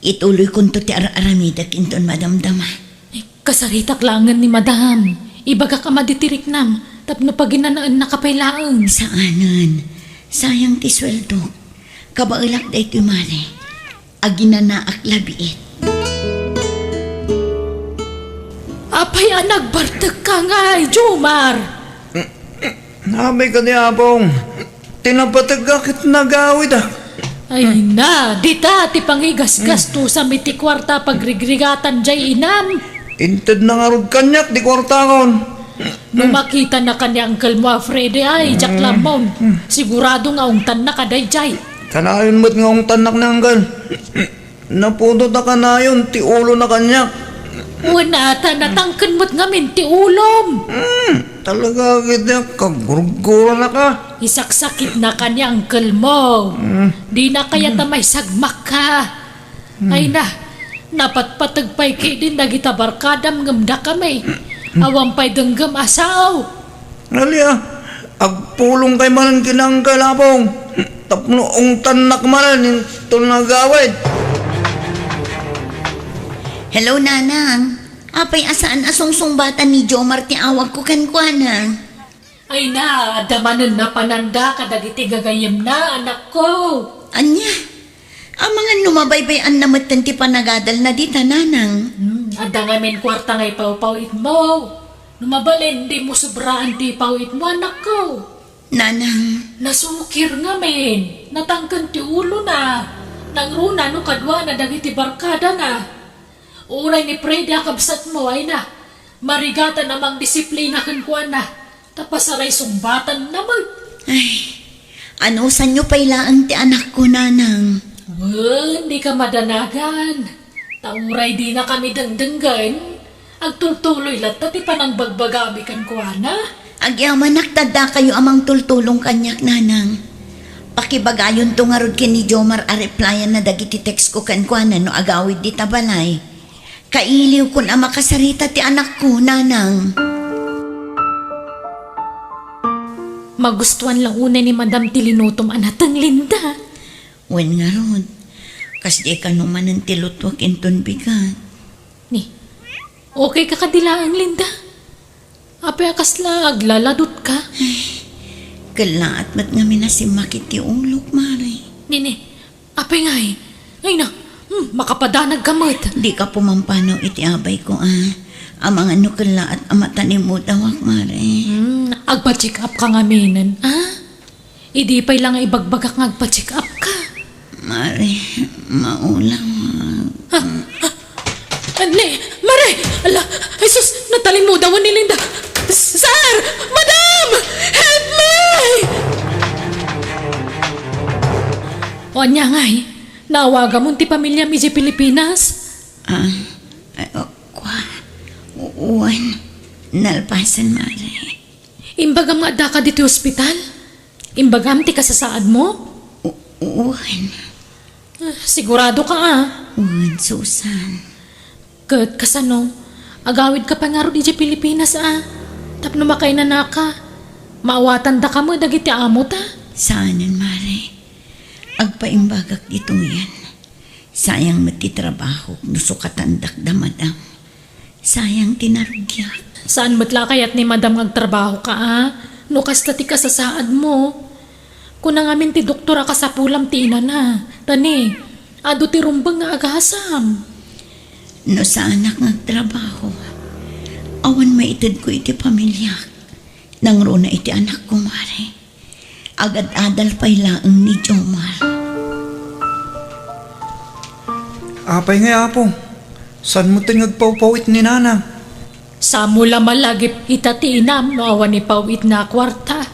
Ituloy ko to ti aramida kinton madamdama. Kasaritak langan ni madam. Ibaga ka maditirik nam. Tapno paginanaan nakapailaan. Saanan? Sayang ti sweldo. Kabailak daytoy mare. Agi na naak labiit. Apay nagbartag ka nga, Jomar. Nabay ka ni Apong. Tinapatag akit nagawid ah. Ay na, dita ti panghigas-gas to sa miti kwarta pagrigrigatan jay inam. Inted na nga rod kanyak, di kwarta kon. Nung makita na kanya Uncle mo, Freddy ay, Jack Lamon. Sigurado nga ungtan na kaday jay. Kanayon mo't nga ang tanak na hanggan. Naputo na kanayon, ti ulo na kanyak. Wala ta natangkan mo't nga minti ulom. Talaga kita, kagurugura na ka. Isaksakit na kanya Uncle mo. Di na kaya ta may sagmak ka. Ay na, napatpatagpay kay din na kita barkadam ngamda kami. Awampay denggam asaw. Nalia, agpulong kay manan kinang kalapong. Tapno ang tanak manan, ito nagawid. Hello, Nanang. Apay asaan asong batan ni Jomar ti awag ko kankwana. Ay na, damanan na pananda kadagiti gagayem na anak ko. Anya? Ang mga numabaybayan na matan ti panagadal na di Nanang. Ada nga men kwarta ngay pawpawit mo. Numabalin di mo sobraan ti pawit mo anak ko. Nanang, Nasukir nga men, natangkan ti ulo na. Nangruna no kadwa na dagiti barkada na. Unay ni Freddy akabsat mo ay na. Marigata namang disiplina kan kuan na. Tapasaray sumbatan naman. ay, ano sa nyo pailaan ti anak ko, Nanang? Hindi ka madanagan. Tauray di na kami dangdanggan. Agtultuloy latta ti panang bagbagabi kan kuan na. Agyaman naktada kayo amang tultulong kanyak, Nanang. Pakibagayon to nga rod kini Jomar a replyan na dagiti text ko kankwana no agawid di tabalay. Kailiw kun ang makasarita ti anak ko, Nanang. Magustuhan lang una ni Madam Tilinutom anatang Linda. Wen nga rod, kasi ka naman ang tilutwak inton bigat. Ni, okay ka kadilaang Linda? Apay akasla aglaladot ka? Kalaat mat nga minasimakit ti ulok, Mari. Nini, apay nga eh. Ay na, makapadanag kamot. Di ka pumampanaw iti abay ko, Ang mga nukala at amatanim mo dawak, Mari. Agpa-check up ka nga minan, Idi pa'y lang ibagbagak nga agpa-check up ka. Mari, maulang. Ani, Mare! Ala, Jesus, natalimudawan ni Linda. Sir! Madam! Help me! O niya nga nawaga mo ti pamilya mi sa Pilipinas. Uwan, nalpasan, Mari. Imbagam nga da ka dito ospital? Imbagam ti kasasaad mo? Uwan, Sigurado ka uwan, Susan. Kat kasano, agawid ka pa nga ro di sa Pilipinas Tapno makay na naka. Maawatan da ka mo dagiti amo ta. Saanan, Mari. Agpaimbagak dito yan. Sayang matitrabaho, nusukatandak da, Madam. Sayang tinarugyak. Saan matla kayat ni Madam agtrabaho ka No kasta ti kasasaad mo. Kunang amin ti doktora ka sa pulam ti ina na. Tani, ado ti rumbang nga agasam. No sa anak ng trabaho, awan maitid ko iti pamilya. Nangro na iti anak ko, Mari. Agad-adal pa'y laang ni Jomar. Apay nga, Apong. San mo tingagpawpawit ni Nanang? Sa mula malagip itati inam no awan ni pawit na kwarta.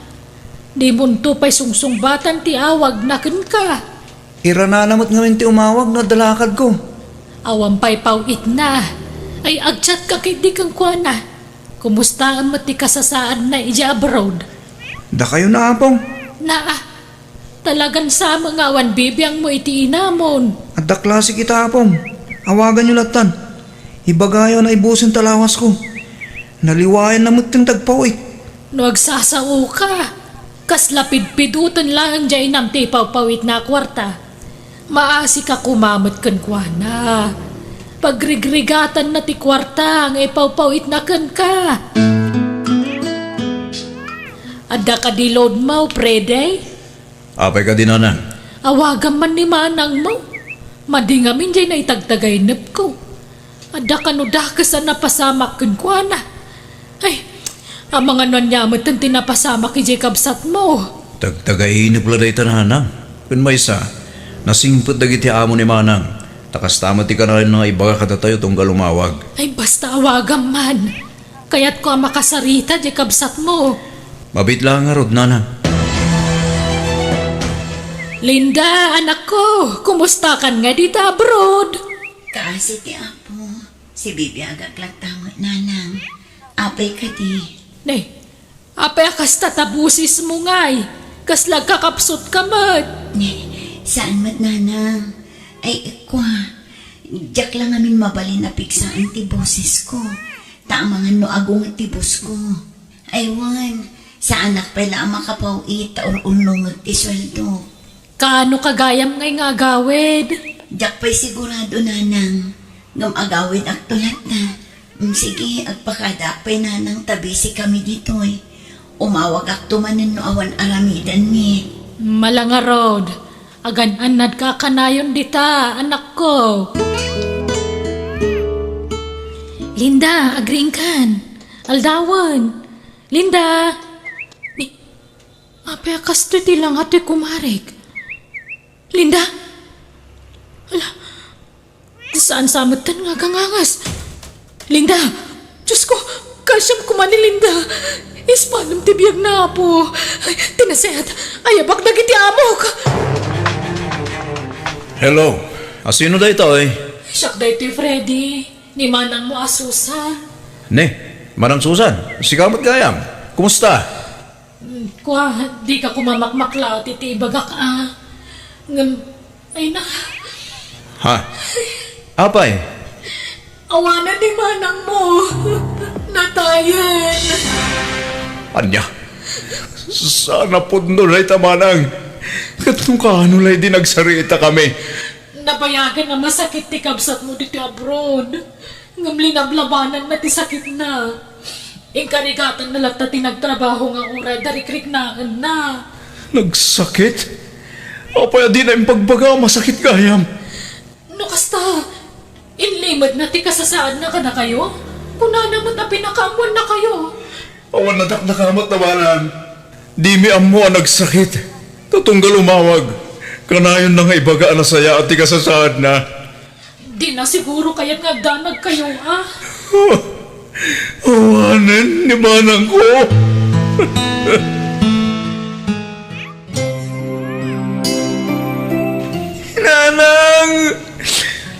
Di munto pa'y sungsungbatan ti awag na ken ka. Irananamot nga ti umawag na dalakad ko. Awan pa'y pawit na. Ay agchat ka kay di kang kuana. Kumusta ang mati kasasaan na ija abroad? Da kayo na, Apong. Na, talagan sa mga awan bibiyang mo iti inamon. At da klase kita apong. Awagan nyo latan. Ibagayo na ibusin talawas ko. Naliwayan na muting tagpawit. No agsasao ka. Kas lapid-pidutan lang dyan nam ti pawpawit na kwarta. Maasi ka kumamot kan kwa na. Pagrigregatan na ti kwarta ang ipawpawit na kan ka. Adda ka di load mo, prede? Apay ka din, Nanang. Awagan man ni manang mo. Madingamin dyan na itagtagay nep ko. Adda ka no dakasan na pasamak kan kwa na. Ay, ang mga nanyamot ang tinapasamak ki Jacob sat mo. Tagtagainip la day Nanang. Kun may isa, nasingpot dagiti amo ni Manang. Takas tama ti ka na rin nga ibaga katatayo tunggal umawag. Ay, basta awagan man. Kaya't ko ang makasarita Jacob sat mo. Mabit lang nga rod, Nanang. Linda, anak ko, kumusta kan nga dito abroad? Kaasi ti apo, si Bibi agak latamot nanang. Apay ka di. Nay, apay akas tatabusis mo ngay. Kaslag kakapsot ka mat. Saan mat nanang? Ay, kwa. Diyak lang amin mabalin na piksaan ti boses ko. Taamangan no agong ti bus ko. Aywan, sa anak pala ang makapawit or unlungag ti sweldo. Kaano kagayam ngay nga agawid? Diyak pa'y sigurado nanang. Ngam agawid ak tulat na. Sige, agpakadak pa'y nanang tabisi kami dito eh. Umawag ak tumanin no awan aramidan ni. Malanga road. Agan-anad ka kanayon dita, anak ko. Linda, agring kan. Aldawan. Linda. Ni, apay akas to tilang ate kumarik. Linda. Ala, saan samutan nga kangangas? Linda, Diyos ko, kasyam kumani Linda. Ispanam tibiyag na po. Tinaset, ayabak na giti amok. Hello, asino da ito eh? Siyak da ito Freddy. Ni manang mo asusan. Ne, Manang Susan, sikamot gayam. Kumusta? Kwa, di ka kumamakmakla at itibagak Ngam, ay na. Ha? Apay? Awanan ni manang mo. Natayan. Anya? Sana pundo na ita, Manang. Katong kaano lay di nagsarita kami. Nabayagan na masakit ti kabsat mo dito abroad. Ngam linablabanan na ti sakit na. Inkarigatan na lang ta tinagtrabaho nga uray darikrik na. Nagsakit? Apay di na yung pagbaga, masakit gayam. No kasta, inlimad na ti kasasaan na ka na kayo? Kuna naman na pinakamuan na kayo. Awan na nakamat na Manang. Di mi amo ang nagsakit. Tutunggal umawag. Kanayon na nga ibaga na saya at di kasasaan na. Di na siguro kaya't nagdanag kayo, Awanan ni Manang ko. Nanang!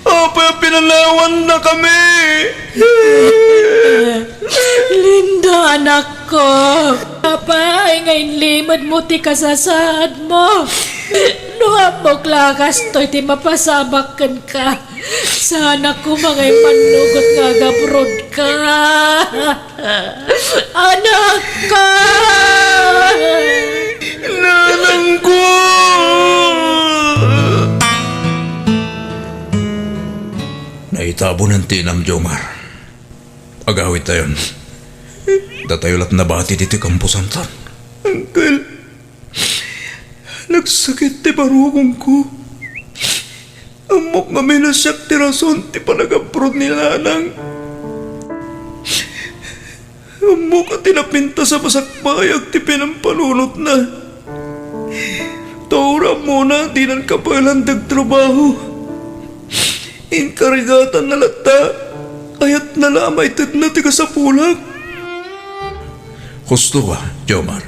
Apa pinalawan na kami? Linda, anak ko. Papa, ay ngayon limad mo ti kasasad mo. Nuhap mo klakas to'y ti mapasabakan ka. Sana ko mga manugot nga gabrod ka. Anak ka! Nanang ko! Naitabo ng tinam, Jomar. Agawit tayon. Datayolat na bati dito kampusantan. Uncle, nagsakit ti barugong ko. Amok kami na siyak ti rason ti panagaprod ni Nanang. Amok at tinapinta sa pasakbayag ti pinampalunot na. Taura muna di nan kapalandag trabaho. Inkarigatan na lata, ayat na lamay tit na tiga sa pulag. Gusto ka, Jomar.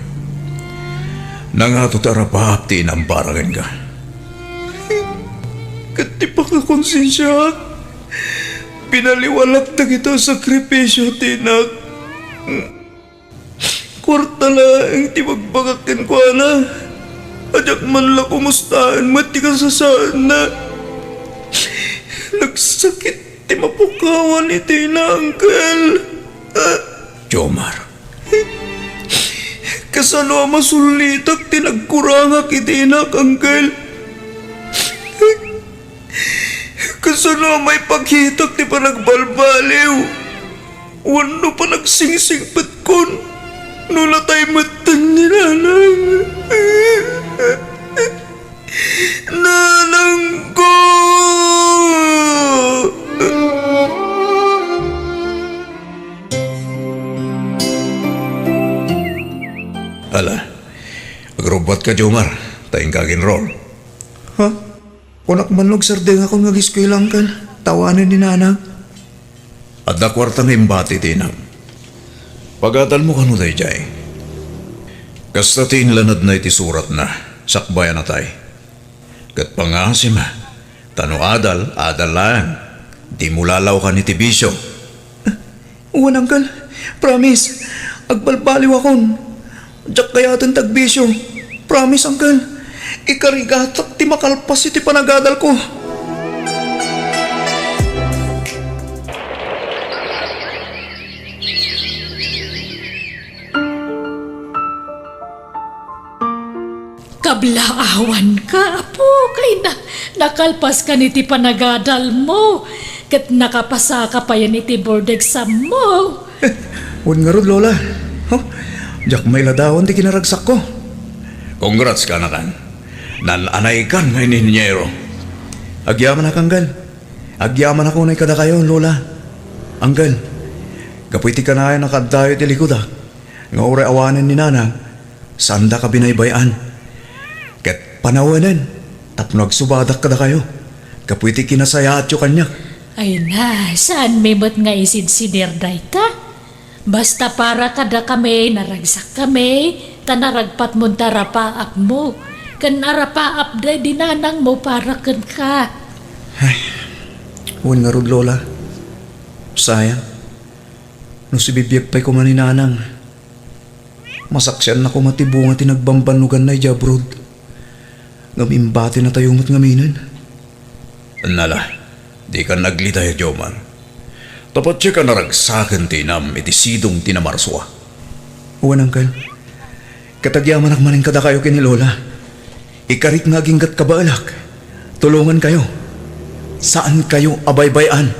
Nangato tarapahap ti ng paragan ka. Katipak na konsensya, pinaliwalat na kita sakripisyo, tinak. Kwarta lang ti magbagakin ko na. Ajak man la kumustahan mati ka sa sana. Nagsakit ti mapukawan iti na, Uncle. Jomar, Kasano masulitak ti nagkurangak iti na, Uncle. Kasano may paghitak ti panagbalbaliw. Wano pa nagsingsingpat kon. Nulatay matan ni nanang. Nanang ko! ala, agrobot ka, Jomar. Tayong kagin roll. Ha? Kunak manlog sardeng ako nga giskwil, Uncle. Tawanan ni nanang. At na kwarta nga imbati tinam. Pagatal mo kanu tayo jay. Kasta tinlanad na iti surat na, sakbayan na tayo. Kat pangasim ha, tano adal lang. Di mo lalaw ka ni Tibisyo. Uwan, Uncle. Promise. Agbalbaliw akon. Diyak kaya itong tagbisyo. Promise, Uncle. Ikarigatak ti makalpas iti panagadal ko. Kablaawan ka, apo, kay nakalpas ka niti panagadal mo. Kat nakapasa ka pa yan iti board exam mo. Uwan nga rod, Lola. Oh, diyak may ladawan ti kinaragsak ko. Congrats ka na kan. Nananay kan ngay ninyero. Agyaman na, Uncle. Agyaman ako na ikada kayo, Lola. Uncle, kapoy ti kanaya nakadayo ti likuda. Nga oray awanan ni nanang. Sanda ka binaybayan. Ket panawanan, tapno agsubadak kada kayo. Kapoy ti kinasaya at yung kanya. Ay na, saan may ba't nga isidsider dayta? Basta para kada kami, naragsak kami, tanaragpat mo tarapaap mo. Kan arapaap day dinanang mo para kan ka. Uwan nga rod, Lola. Sayang. Nung si bibiyag pa'y kumaninanang. Masaksyan na ko matibunga tinagbambanugan na ijabrod. Ngamimbati na tayo mo't ngaminan. Nala, di ka naglitay, Jomar. Tapat siya ka naragsakan tinam iti sidong tinamarswa. Uwan, Uncle. Katagyaman ak maning kada kayo kini Lola. Ikarik nga ginggat kabaalak. Tulungan kayo. Saan kayo abaybayan?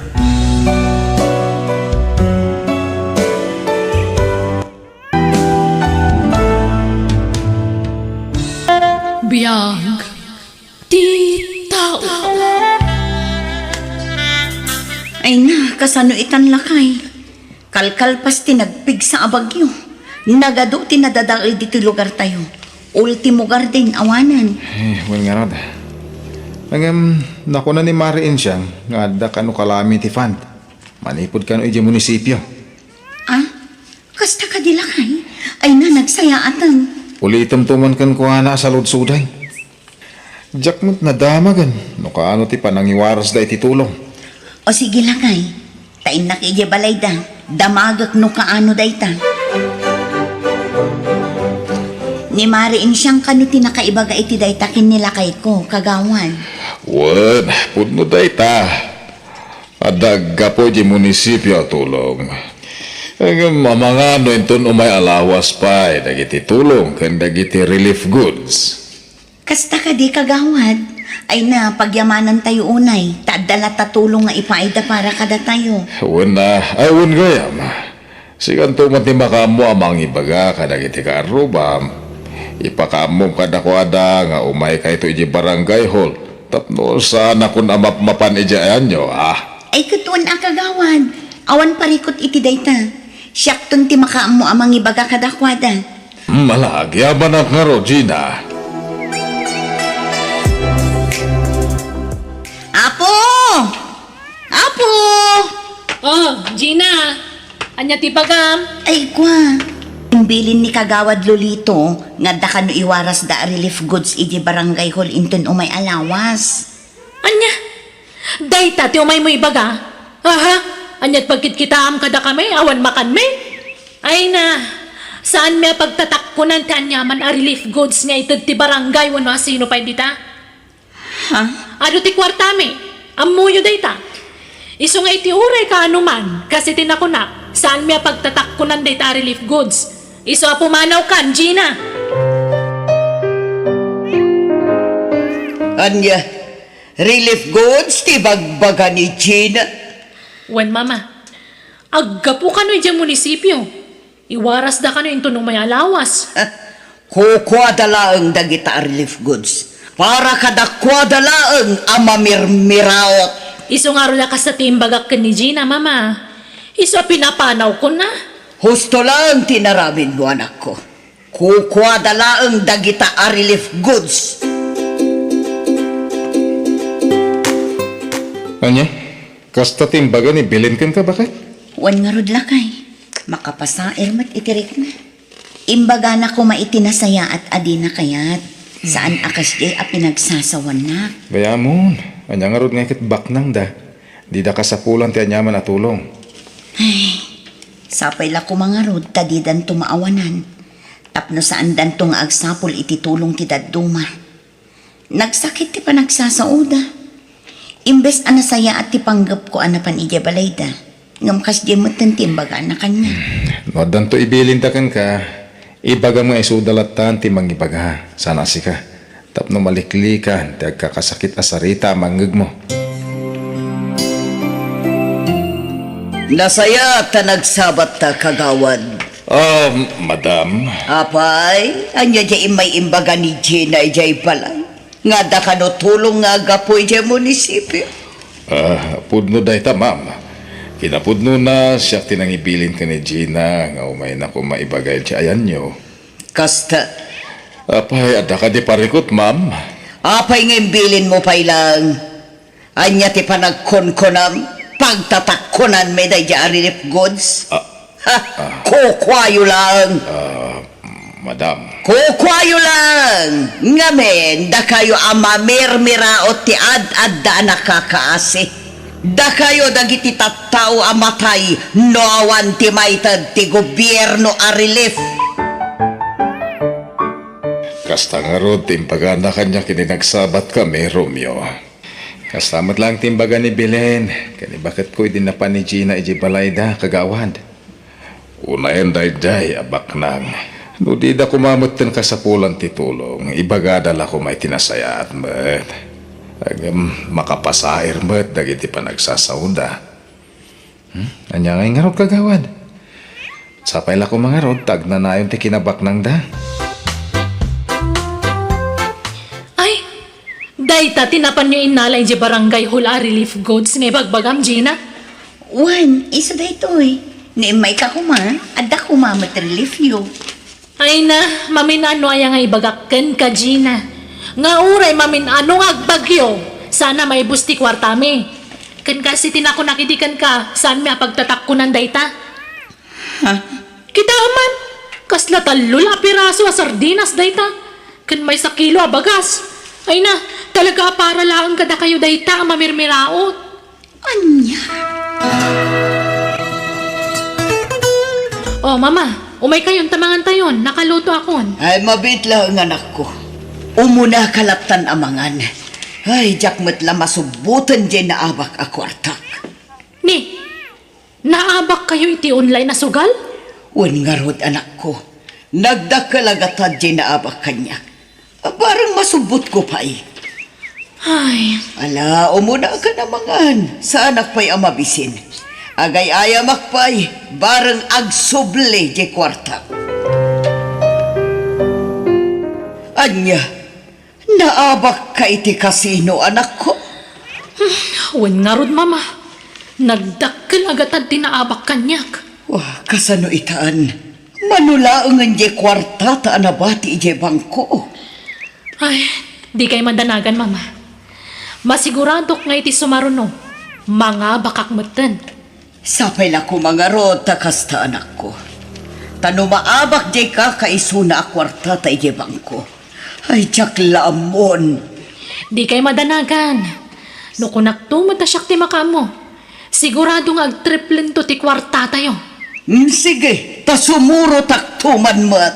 Biyang, di tao. Ay na, kasano itan lakay. Kalkalpas tinagpig sa abagyo. Nagado tinadadaoy dito lugar tayo. Ultimo garden awanan. Well nga rod. Nakuha ni Mariin siyang nga da kanu calamity fund. Manipod kanu iji munisipyo. Ah, kasta ka di lakay. Ay na, nagsayaatan. Ulitom tuman kan kuha na sa lodsuday. Jakmut na damagan. No kaano ti panangiwaras da iti tulong. O sige lakay. Tain na kaya balay da. Damagak no kaano da ita. Ni Mariin siyang kanu tinakaibaga iti daytakin nila kay ko, kagawan. Wan, pudno da ita. Adagga po iji munisipyo tulong. Ang mga ano inton umay alawas pa, dagiti tulong, kan dagiti relief goods. Kasta ka di kagawad. Ay na, pagyamanan tayo unay. Tadala tatulong nga ipaida para kada tayo. Wan na, ay wan gayam. Sigan tumat ni makamo amang ibaga kadagiti kaarubam. Ipakamo kada ko ada nga umay kay ito iji barangay hall. Tapno sana kun amap-mapan iji anyo, Ay katuan akagawad. Awan parikot iti dayta. Siyaktun ti makaamo amang ibaga kadakwada. Malag, yaman ang nga Regina. Apo! Apo! Oh, Gina, anya ti bagam? Ay kwa. Imbilin ni kagawad Lolito nga da kanu iwaras da relief goods iti barangay hall inton umay alawas. Anya, dayta ti umay mo ibaga? Aha, anyat pagkit kita am kada kami, awan makan me? Ay na, Saan may pagtatakkunan kanyaman a relief goods nga itad ti barangay wano sino pa dita? Ha? Ado ti kwartami, amuyo dayta. Iso nga iti uray ka anuman, kasi tinakunak, saan may pagtatakkunan dayta relief goods. Iso a pumanaw kan, Gina. Anya, relief goods ti bagbaga ni Gina. Wen mama, agga po kano dyan munisipyo. Iwaras da kano into nung may alawas. Kukwadalaang dagita relief goods. Para kadakwadalaang amamirmiraot. Iso nga rin ka sa timbagak ka ni Gina, mama. Iso pinapanaw ko na. Husto lang tinaramin mo, anak ko. Kukwadalaang dagita relief goods. Anya? Kasta timbaga ni bilin kan ka bakit? Wan nga rod lakay. Makapasair mat itirik na. Imbaga na ko maitinasaya at adi na kayat. Saan akas di a pinagsasawan na. Bayamon. Anya nga rod nga kit baknang da. Di da kasapulan ti anyaman at tulong. Sapay la ko mga rod tadidan tumaawanan. Tapno saan dan tong agsapol iti tulong ti dadduma. Nagsakit ti panagsasauda. Imbes anasaya at ti panggap ko anapan ija balayda. Ngam kas di mo timbaga na kanya. No, danto ibilintakan ka, ibaga mo isudalatan ti mangibaga. Sana si ka. Tapno maliklikan, ti agkakasakit asarita manggag mo. Nasaya ta nagsabat ta kagawad. Madam. Apay, anya di may imbaga ni Gina ijay balay. Nga da kano tulong nga gapoy ijay munisipyo. Pudno day ta, ma'am. Kinapudno na siya tinangibilin ka ni Gina nga umay na ko maibagay siya ayan nyo. Kasta, Apay, ada ka di parikot, ma'am. apay ngimbilin mo pay lang. Anya ti panagkonkonam, pagtatakkonan may day di relief goods. Kukwayo lang. Madam. Kukwayo lang. Ngamen, da kayo amamirmiraot ti ad-ad da nakakaasi. Da kayo dagiti tattao amatay no awan ti maitad ti gobyerno a relief. Kasta nga ro, timbaga na kanya kininagsabat kami, Romeo. Kastamat lang timbaga ni Belen. Kani bakit ko'y dinapan ni Gina iji balayda, kagawad. Unayan day abak nang. No di da kumamot ten kasapulan ti tulong. Ibagadala ko may tinasaya at met. Makapasair met dagiti panagsasauda. Anya nga rod kagawad. Sapay la ko mga rod, tag na nayon ti kinabak nang da. Ay, dayta tinapan nyo inalay di barangay hula relief goods ni bagbagam, Gina. Wan, isa da ito eh. Ni may kakuman, adda kumamat relief yo. Ay na, maminano ay nga ibagakkan ka, Gina. Nga uray maminano nga agbagyo. Sana may busti kwartami. Kan kasi tinako nakitikan ka, saan may pagtatakkunan dayta? Ha? Kita man, kasla talula piraso a sardinas dayta. Kan may sa kilo a bagas. Ay na, talaga para lang kada kayo dayta mamirmiraot. Anya? Oh, mama, umay kayon tamangan tayon, nakaluto akon. Ay mabit lang anak ko. Umuna kalaptan amangan. Ay, jakmet la masubutan dyan na abak a kwartak. Ni, naabak kayo iti online na sugal? Wan nga rod anak ko. Nagdakalagatan dyan na abak kanya. Parang masubot ko pa eh. Ay, Ala, umuna ka namangan. Sa anak pa'y amabisin. Agay ayamak pa'y barang agsuble dyan kwartak. Anya, naabak ka iti kasino, anak ko. wen nga rod, mama. Nagdakkel agad tinaabak kanyak. Wah, kasano itaan. Manulaangan di kwarta ta anabati ije bangko. Ay, di kay mandanagan, mama. Masiguradok nga iti sumaruno. Mga bakakmeten. Sapay la ko mga rod ta kasta anak ko. Tano maabak di ka kaisuna a kwarta ta ije bangko. Ay, jakla amon. Di kay madanagan. No kunak to matasyak ti makamo. Sigurado nga agtriplen to ti kwarta tayo. Sige, ta sumuro taktuman mo't.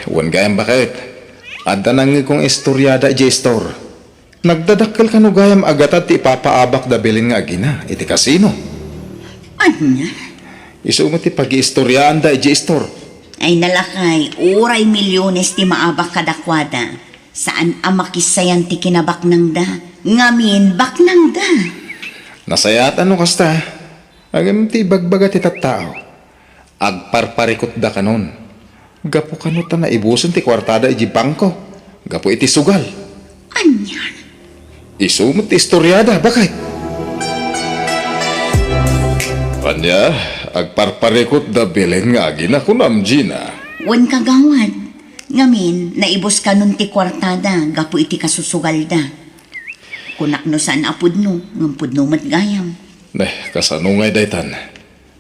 Wan gayam bakit? Adda nang kong istoryada iti store. Nagdadakkel ka no gayam agat at ipapaabak da bilin nga agina iti kasino. Anya? Isu mo ti pag-iistoryaan da iti store. Ay nalakay, uray milyones ti maabak kadakwada. Saan amakisayan ti kinabaknang da? Ngamin, baknang da. Nasayat ano kasta? Agam ti bagbaga ti tattao. Agparparikot da kanon. Gapo kanuta na ibuson ti kwartada iti bangko. Gapo iti sugal. Anya? Isu mo ti istoryada, bakit? Anya, agparparikot da bilin nga agina kunam Gina. Wan kagawad. Ngamin, naibos ka nun ti kwartada, gapo iti kasusugal da. Kunak no saan apud no, ngampud no matgayam. Kasano ngay daytan.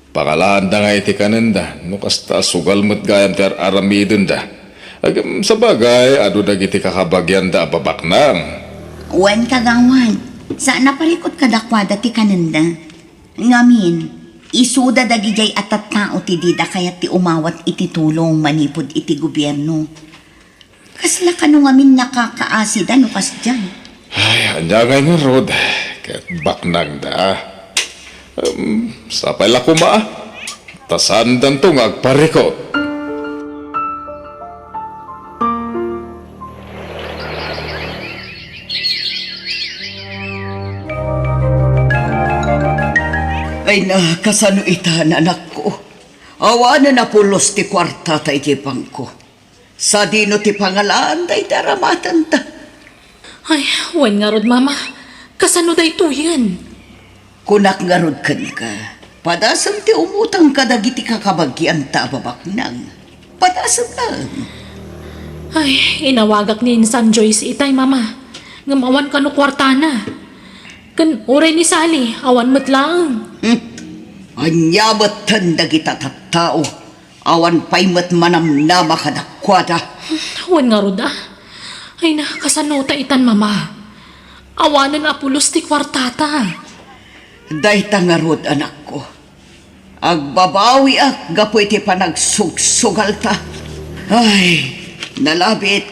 Pangalaan da nga iti kanenda, no kasta sugal mo't gayam ti aramidon da. Agam sa bagay, ado dagiti kakabagyan da babaknang. Wan kagawad, saan naparikot kadakwada ti kananda? Ngamin, isuda dagijay atat tao ti dida kayat ti umawat iti tulong manipod iti gobyerno. Kasla ka no ngamin nakakaasida no kas dyan. Ay, anya ngay nga rod. Kaya't baknang da. Sapay la kuma. Tasandan to nga agparikot. Ay na, kasano itan anak ko. Awa na napulos ti kwarta ta iti bangko. Sa dino ti pangalaan tay daramatan ta. Ay, wan nga rod, mama. Kasano da ito yan? Kunak nga rod kan ka. Padasam ti umutang ka dagiti kakabagyan ta babaknang. Padasam lang. Ay, inawagak ni Insan Joyce itay, mama. Ngamawan ka no kwartana. Kan uray ni Sally, awan mo't lang. Anyamat tanda kita tattao. Awan pa'y mat manamnama kadakwada. Wan nga rod, Ay na, kasanota itan, mama. Awanan apulos ti kwartata. Dahita nga rod, anak ko. Agbabawi ak gapoy ti panagsugsugal ta. Ay, nalabit.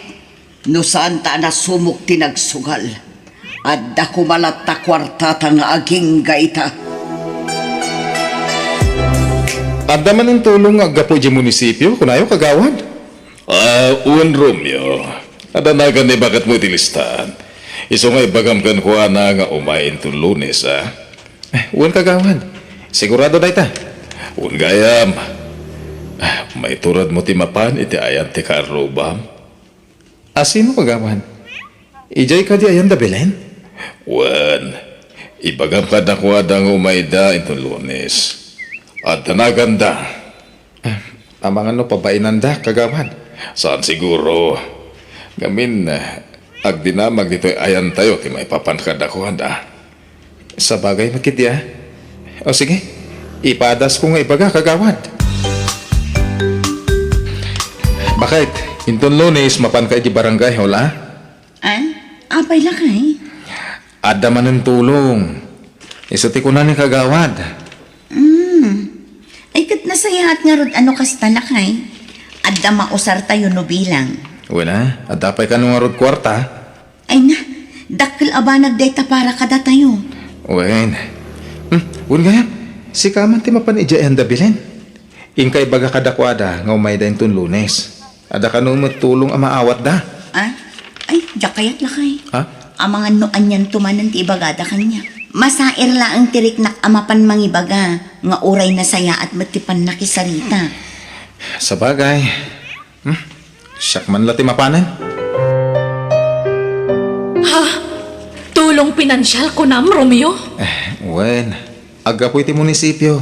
No saan ta na sumuk ti nagsugal. Adda kumalat ta kwartata nga aging gaita. Adda man ang tulong nga gapo di munisipyo, kunayo kagawad. Un Romeo. Adanagan ni bakit mo itilistaan. Iso nga ibagam kan ko na nga umain to Lunes, un kagawad. Sigurado day ta. Un gayam. May turad mo ti mapan iti ayan ti karubam. Sino kagawad? Ijay ka di ayan da Belen? Wan. Ibagam ka na ko nga umayda ito Lunes. At tanaganda. Amang ano pabainan da, kagawad? Saan siguro? Gamin, agdinamag dito'y ayan tayo, ti may papankad ako handa. Sa bagay makitya. O sige, ipadas ko nga ibaga, kagawad. Bakit? Inton Lunes, mapan ka di barangay, hola? Apay lakay? Ada man ang tulong. Isuti ko na ni kagawad. Ay kat nasayahat nga rod ano kasta lakay? Adda mausar tayo no bilang. Wala, adapay ka nung arod kwarta. Ay na, dakkel abanag dayta para kada tayo. Wen. Gaya, si kaman ti mapan ija enda bilin. Ingkay baga kadakwada nga umay da inton Lunes. Ada ka nung matulong ang maawat da. Ay, jakayat lakay. Ha? Amangan no anyan tumanan ti ibagada kanya. Masair la ang tirik nak amapan mangibaga nga uray na saya at matipan nakisarita. Sa bagay. Siyak man lati mapanan. Tulong pinansyal ko nam, Romeo. Wen. Aga po iti munisipyo.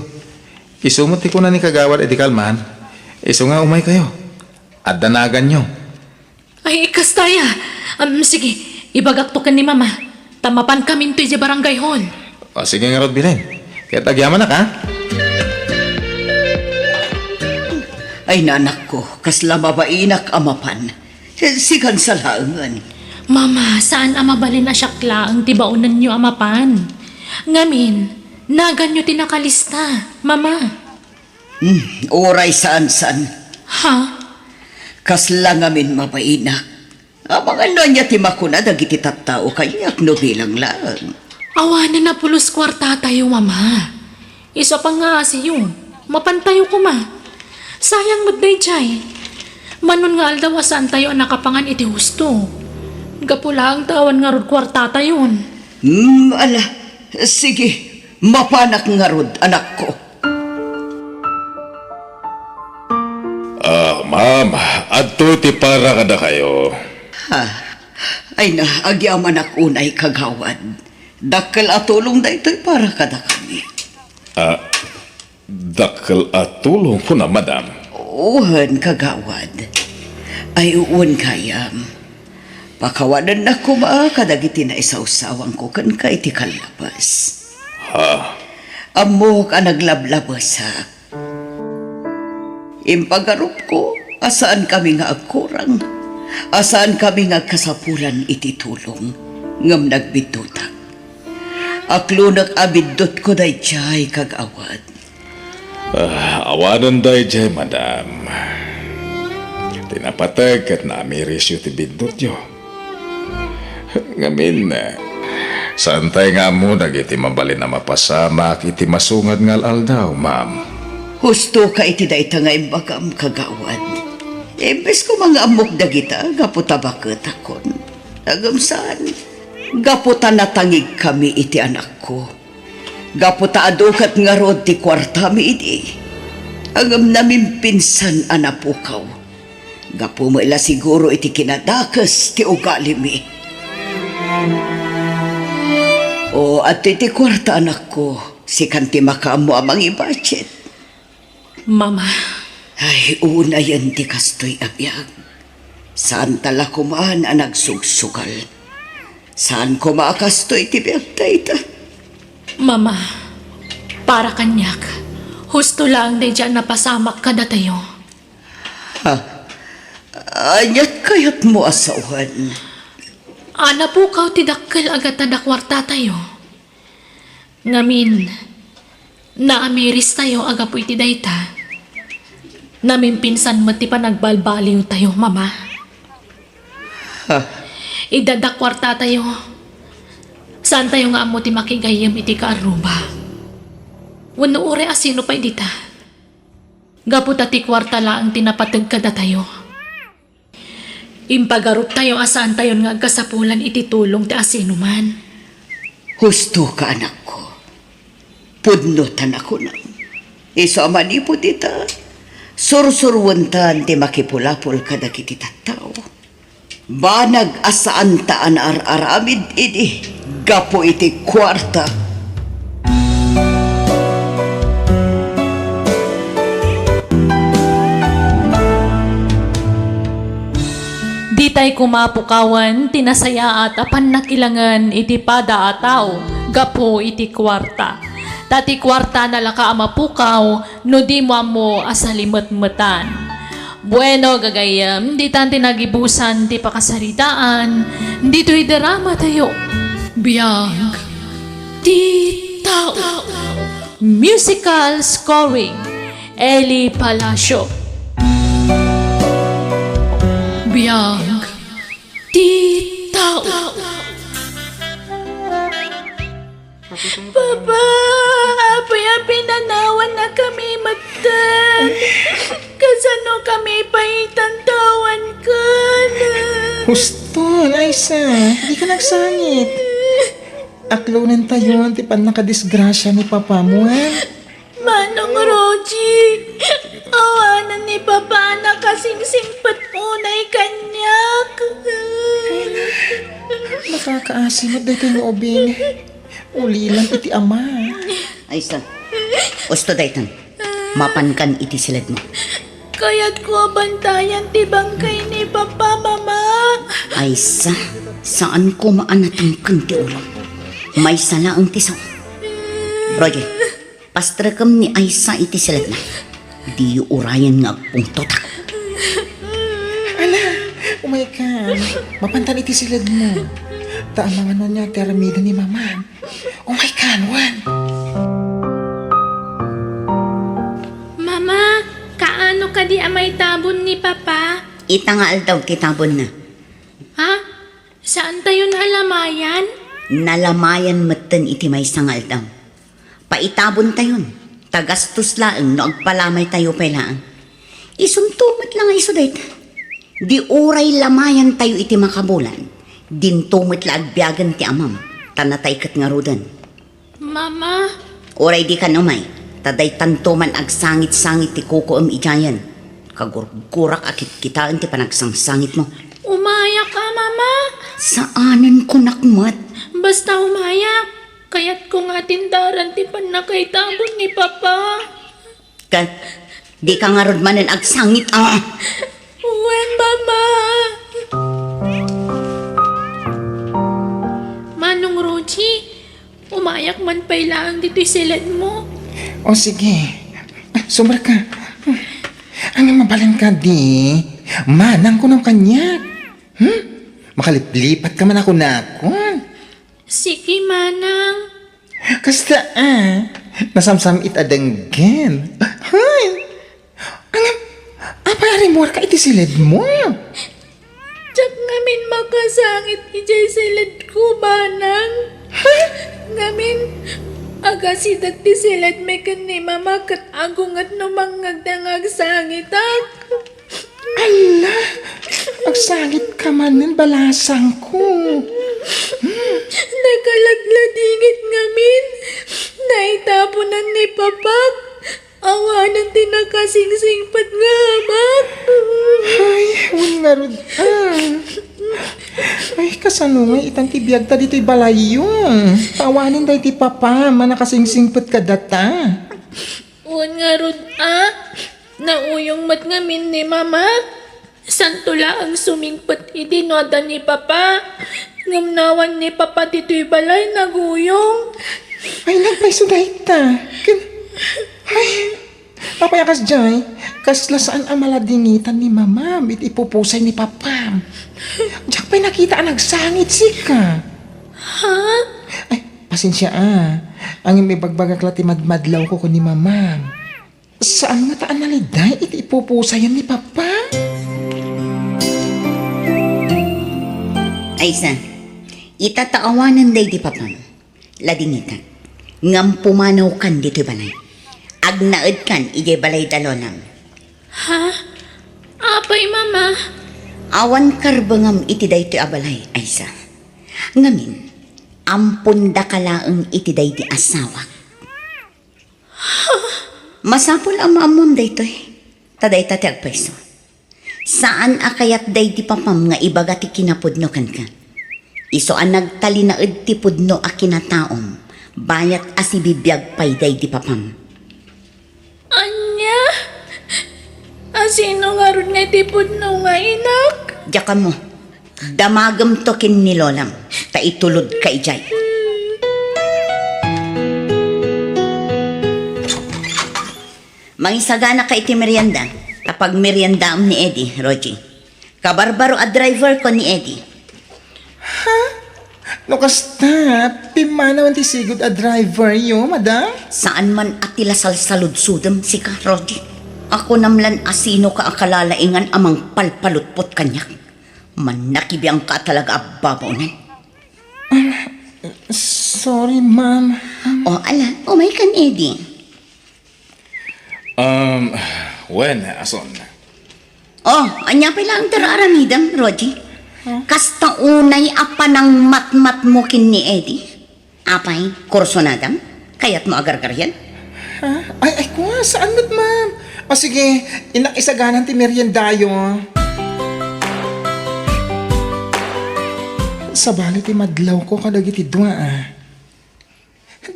Isumuti ko na ni kagawad edi kalman. Iso nga umay kayo. At danagan nyo. Ay, kastaya. Sige, ibagak to ka ni mama. Tamapan kami ito sa barangay hall. O sige nga rod bilin. Kaya tagyaman na ka. Ay nanak ko, kasla mabainak amapan. Sikan sa laangan. Mama, saan amabalin na siyakla ang tibaunan niyo amapan? Ngamin, Naganyo tinakalista, mama. Oray saan-san. Ha? Kaslangamin mapainak. Amang ano niya timakuna dagiti tattao kayak no bilang lang. Awanan na pulos kwarta tayo, mama. Isa pa nga siyo. Mapantayo ko, ma. Sayang magday chay. Manon nga aldaw saan tayo ang nakapangan iti husto. Gapula ang tawan nga rod kwarta tayon. Ala, sige. Mapanak nga rod, anak ko. Ma'am, adto ti para kada kayo. Ay na, agyaman ako unay kagawad. Dakkel atulong da ito'y para kada kami. Dakkel at tulong ko na, madam. Uhan kagawad. Ay uwan kayam. Pakawanan na kuma kadagiti na isaw-sawang ko kan ka iti kalabas. Amo ka naglablabas ha. Impagarup ko, asaan kami nga agkurang. Asaan kami nga kasapulan iti tulong. Ngam nagbidutak. Aklunak abidot ko day chay kagawad. Awanan day jay, madam. Tinapatag at naamiris yu ti bindot yo. Ngamin, santay nga mo nagiti mabalin na mapasamak iti masungad ngal aldaw, ma'am. Husto ka iti da ita nga imbagam kagawad. Imbes ko mga amok dagita, gaputa bakit akon. Nagamsaan, gaputa natangig kami iti anak ko. Gaputa adukat nga rod ti kwarta mi iti. Agam namin pinsan anapukaw. Gapu mo ila siguro iti kinadakas ti ugali mi. O at iti kwarta anak ko, si kanti makaamo amang i-budget. Mama, Ay, una yan ti kastoy abiyag. Saan tala kumaan ang nagsugsugal? Saan kumakastoy ti biyag tayta? mama, para kanyak. Husto lang day dyan napasamak kada tayo. Anyat kayat mo asawan. Ana po kaw ti dakkel agat na dakwarta tayo. Ngamin, naamiris tayo aga po iti dayta. Namin pinsan mo ti panagbalbaliw tayo, mama. Idadakwarta tayo. Saan tayo nga amo ti makigayam iti kaaruba? Wano ure asino pa idita. Gaputa ti kwarta lang tinapatag kada tayo. Impagarup tayo asaan tayo nga agkasapulan iti tulong ti asino man. Husto ka anak ko. Pudnotan ako na. Iso amanipod ita. Sursurwuntan ti makipulapol kada kiti tattao. Banag asaan taan ar-aramid idi. Gapo iti kwarta. Di tay kumapukawan, tinasaya at apan nakilangan iti pada ataw, gapo iti kwarta. Tati kwarta na laka amapukaw, no di mo asalimot-mutan. Bueno gagayam, di tan tinagibusan ti pakasaritaan, dito'y drama tayo. Biyag, di tao. Musical scoring, Eli Palacio. Biyag, di tao. Papa, apay pinanawan na kami mata. Kasano kami paitantawan ka na. Husto, Liza. Hindi ka nagsangit. Aklunan tayo ang tipan nakadisgrasya ni Papa mo, ha? Manong Roji, awanan ni Papa na kasingsingpat unay kanyak. Nakakaasimot dahil kayo obing. Uli lang iti ama. Ay, sa. Usto daytan. Mapankan iti silad mo. Kaya't ko bantayan ti bangkay ni Papa, Mama. Ay, saan ko maanatangkan ti ulo? May sala ang tisaw. Roger, pastrakam ni Aisa iti silad na. Di urayan nga pong totak. Ala, oh my God. Mapantan iti silad mo. Taan mga niya teramida ni Mama. Oh my God, Juan. maitabon ni Papa? Itangal daw kitabon na. Ha? Saan tayo nalamayan? Nalamayan matan iti may sangal daw. Paitabon tayon. Tagastos laeng no agpalamay tayo pailaan. Isumtumot lang ay sudayt. Di oray lamayan tayo iti makabulan. Dintumot la agbiagan ti amam. Tanatay kat nga rudan. Mama, Oray di ka numay. Taday tantuman agsangit-sangit ti kuko ijayan. Kagurgurak akit kitaan ti panagsangsangit mo. umayak ka, Mama. Saanan ko nakmat? Basta umayak. Kaya't ko nga tindaran ti panakaitabon ni Papa. Di ka nga rod manan agsangit When, Mama? Manong Roji, umayak man pailaan dito'y silid mo. O sige, sumar ka. Ang mabalan ka di, manang ko ng kanya. Makaliplipat ka man ako na ako. Sige, Manang. Kasta nasamsam itadanggan. Hay! Apayari mo ka iti silid mo. Tsak ngamin makasangit ijay silid ko, Manang. Ngamin, agasidat ti silid may ni Mama kat agungat no mangagdangag sangit ak. Ala, agsangit ka man ng balasang ko. Nakalagladingit ngamin. Naitapunan ni Papak. Awanan tinakasingsingpat nga hamak. Ay, nga rod. Ay, kasano nga itang tibiyag ta dito'y balayo. Tawanin dahi ti Papa, manakasingsingpet ka data. Nga rod nauyong mat ngamin ni Mama. Santula ang sumingpat idinoda ni Papa. Ngamnawan ni Papa dito'y balay naguyong. Ay, nagpaiso ta. Ay, papayakas jay, kasla saan ang maladingitan ni Mama, ipupusay ni Papa. Diyak pa'y nakita ang nagsangit sika. Ha? Ay, pasensya ang imibagbagak lati madmadlaw ko ni Mama. Saan nga taan naliday, ipupusayan ni Papa? Aysa, itataawanan day di Papa. Ladingitan. Ngam pumanaw kan dito'y balay. Agnaed kan ijay balay dalonam. Ha? Apay, Mama. Awan karbangam iti daytoy abalay, Aysa. Ngamin, ampun da kalaeng iti day ti asawa. Masapol ang maamom daytoy. Taday tati agpaiso. Saan akayat day ti Papam nga ibaga ti kinapudno kan ka? Iso ang nagtalinaed ti pudno a kinataom. Bayat asibibiyag pay day ti Papam. Anya? Asino nga ron nga tipod no nga inak? Diyan mo, damagam to kin ni Lolam, ta itulod ka ijay. Mangisagana ka iti merienda, kapag merienda ni Eddie, Roji. Kabarbaro a driver ko ni Eddie. No kasta, pimanawan ti sigod a driver yo, madam? Saan man atila salsaludsudam si ka, Roji. Ako namlan asino ka akalalaingan amang palpalutpot kanyak. Manakibiyang ka talaga ababonan. Sorry, ma'am. O ala, umay kan Eddie. When, ason? Oh, anya pala ang tararamidam, Roji. Kasta unay apa ng matmat mo kin ni Eddie. Apay, kurso na dam? Kaya't mo agar-garyan? Ha? Ay, kuha, saan mat, ma'am? O sige, isaganan ti meriendayo. Sa bali ti madlaw ko kadagiti dua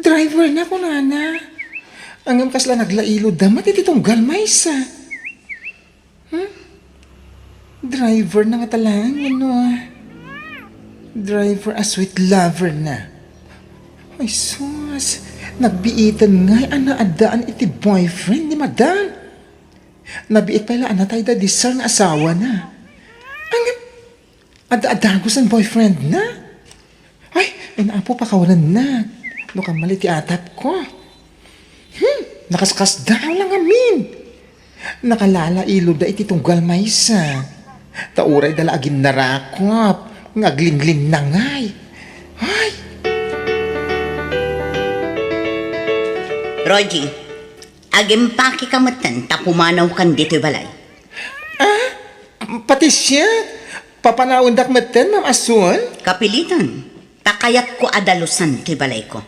Driver na ko nana. Angam kasla naglailo damat iti tunggal maysa. Driver na nga talang Driver a sweet lover na. Ay sus, nagbiitan nga anaadaan iti boyfriend ni madam. Nabiit pala anatay da disar nga asawa na. Angam, ada-adagos ang boyfriend na. Ay, inaapo pa kawalan na. No kamali ti atap ko. Nakaskas daw lang amin. Nakalala ilo da iti tunggal maysa. Tauray dala agin narakop. Ngaglingling na ngay. Ay! Rogie, agimpaki kamatan tapumanaw kan dito'y balay. Pati siya. Papanaundak matan, Ma'am Asun? Kapilitan, takayat ko adalusan to'y balay ko.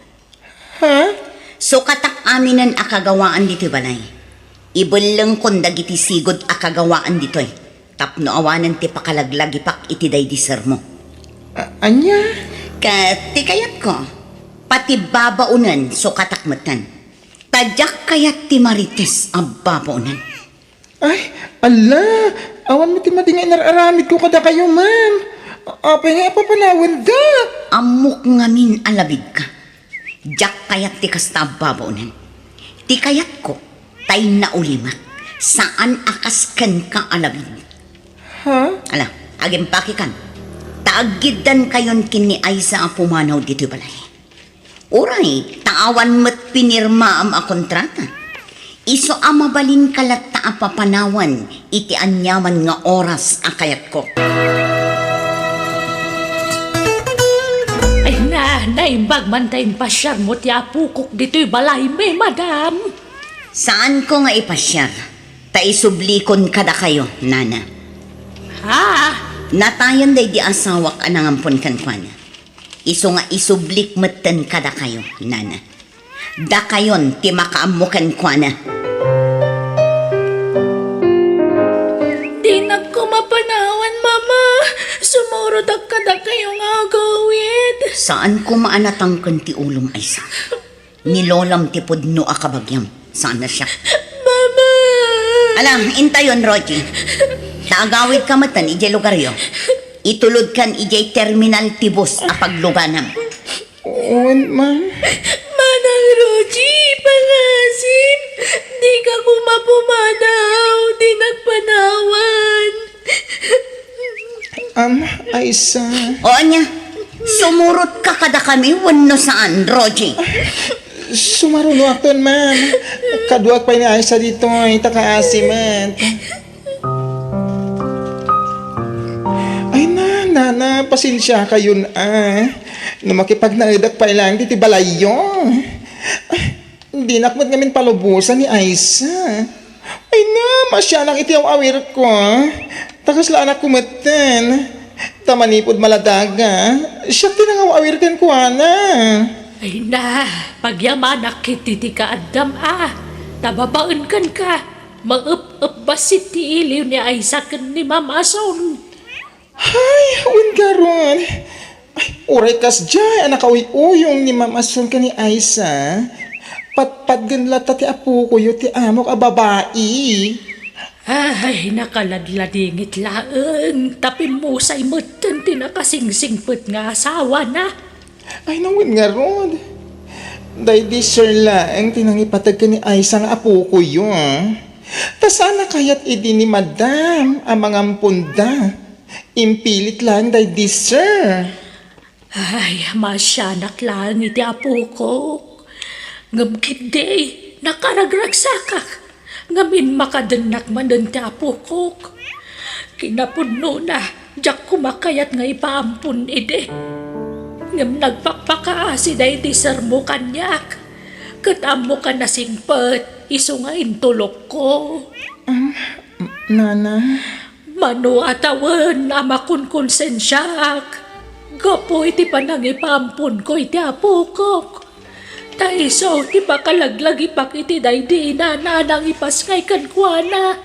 Ha? So katak aminan akagawaan dito'y balay. Ibalang kon dagiti sigod akagawaan dito'y. Tapno awanan ti pakalaglag ipak iti day diser mo. Anya? Kati kayat ko, pati babaunan so katakmatan. Tadyak kayat ti marites ang babaunan. Ay, ala! Awan mo ti madingay nararamid ko kada kayo, ma'am. Apay nga papanawan da. Amok ngamin alabig ka. Diyak kayat ti kasta babaunan. Ti kayat ko, tay naulimak. Saan akaskan ka alabig? Ha? Ala, agimpaki kan. Taagidan kayon kini ay sa pumanaw dito balay. Uray, taawan mo't pinirma ang akontrata. Iso amabalin kalat ta apapanawan, iti anyaman nga oras akayat ko. Ay na, naimbag man tayong pasyar mo ti apukok dito'y balay me, madam. Saan ko nga ipasyar? Ta isublikon kada kayo, nana. Ha? Natayan day di asawak anangampon kan kwa na. Iso nga isublik matan kada kayo, nana. Da kayon ti makaamukan kwa na. Di nagkumapanawan, mama. Sumurod ang kada kayong agawid. Saan ko maanatang ti ulom ay sa? Nilolam ti pudno akabagyam. Saan na siya? Mama! Alam, intayon, Rogie. Taagawid ka matan, ijay lugaryo. Itulod kan ijay terminal tibos apagluganam. On, ma'am. Manang Rogie, pangasim. Di ka kumapumanaw. Di nagpanawan. Aisa. O anya, sumurot ka kada kami, wano saan, Rogie? Sumaruno akton, ma'am. Kaduak pa ni Aisa dito, itakaasiman. Ay na, nana, pasensya kayo na. Na makipagnaidak pa ilang diti balayo. Hindi nakmat ngamin palubusan ni Aisa. Ay na, masya nang iti ang awir ko. Takas laan ako matan. Tamanipod maladaga. Siya tinangaw awir kan ko, ana. Ay na, pagyamanak kititi ka Adam Tababaan kan ka. Maup-up basit ti iliw ni Aisa kan ni Mama Son. Ay, awin karon. Ay, uray kas dyan. Anak uyong ni Mama Son ka ni Aisa. Patpat ganla ti apo ko yu ti amok a babae. Ay, nakaladladingit laeng. Tapi musay mutan tinakasingsingput nga asawa na. Ay, nawin nga ron. Day di sir lang, tinangipatag ka ni Aisa nga apo ko yun. Ta sana kaya't idi ni madam, ang mga punda. Impilit lang day di sir. Ay, masyanak lang iti apo ko. Ngamkid day, nakaragragsakak. Ngamin makadanak man din ti apo ko. Kinapuno na, diyak kumakayat nga ipaampun ide. Ngam nagpakpakaasi day di sermo kanyak. Katamo ka na singpet, iso nga intulok ko. Nana, Mano atawan ama kun konsensyak. Gapo iti panangipampun ko iti apo ko. Taiso ti pakalaglag ipak iti daydi na nanang ipasngay kan kuana.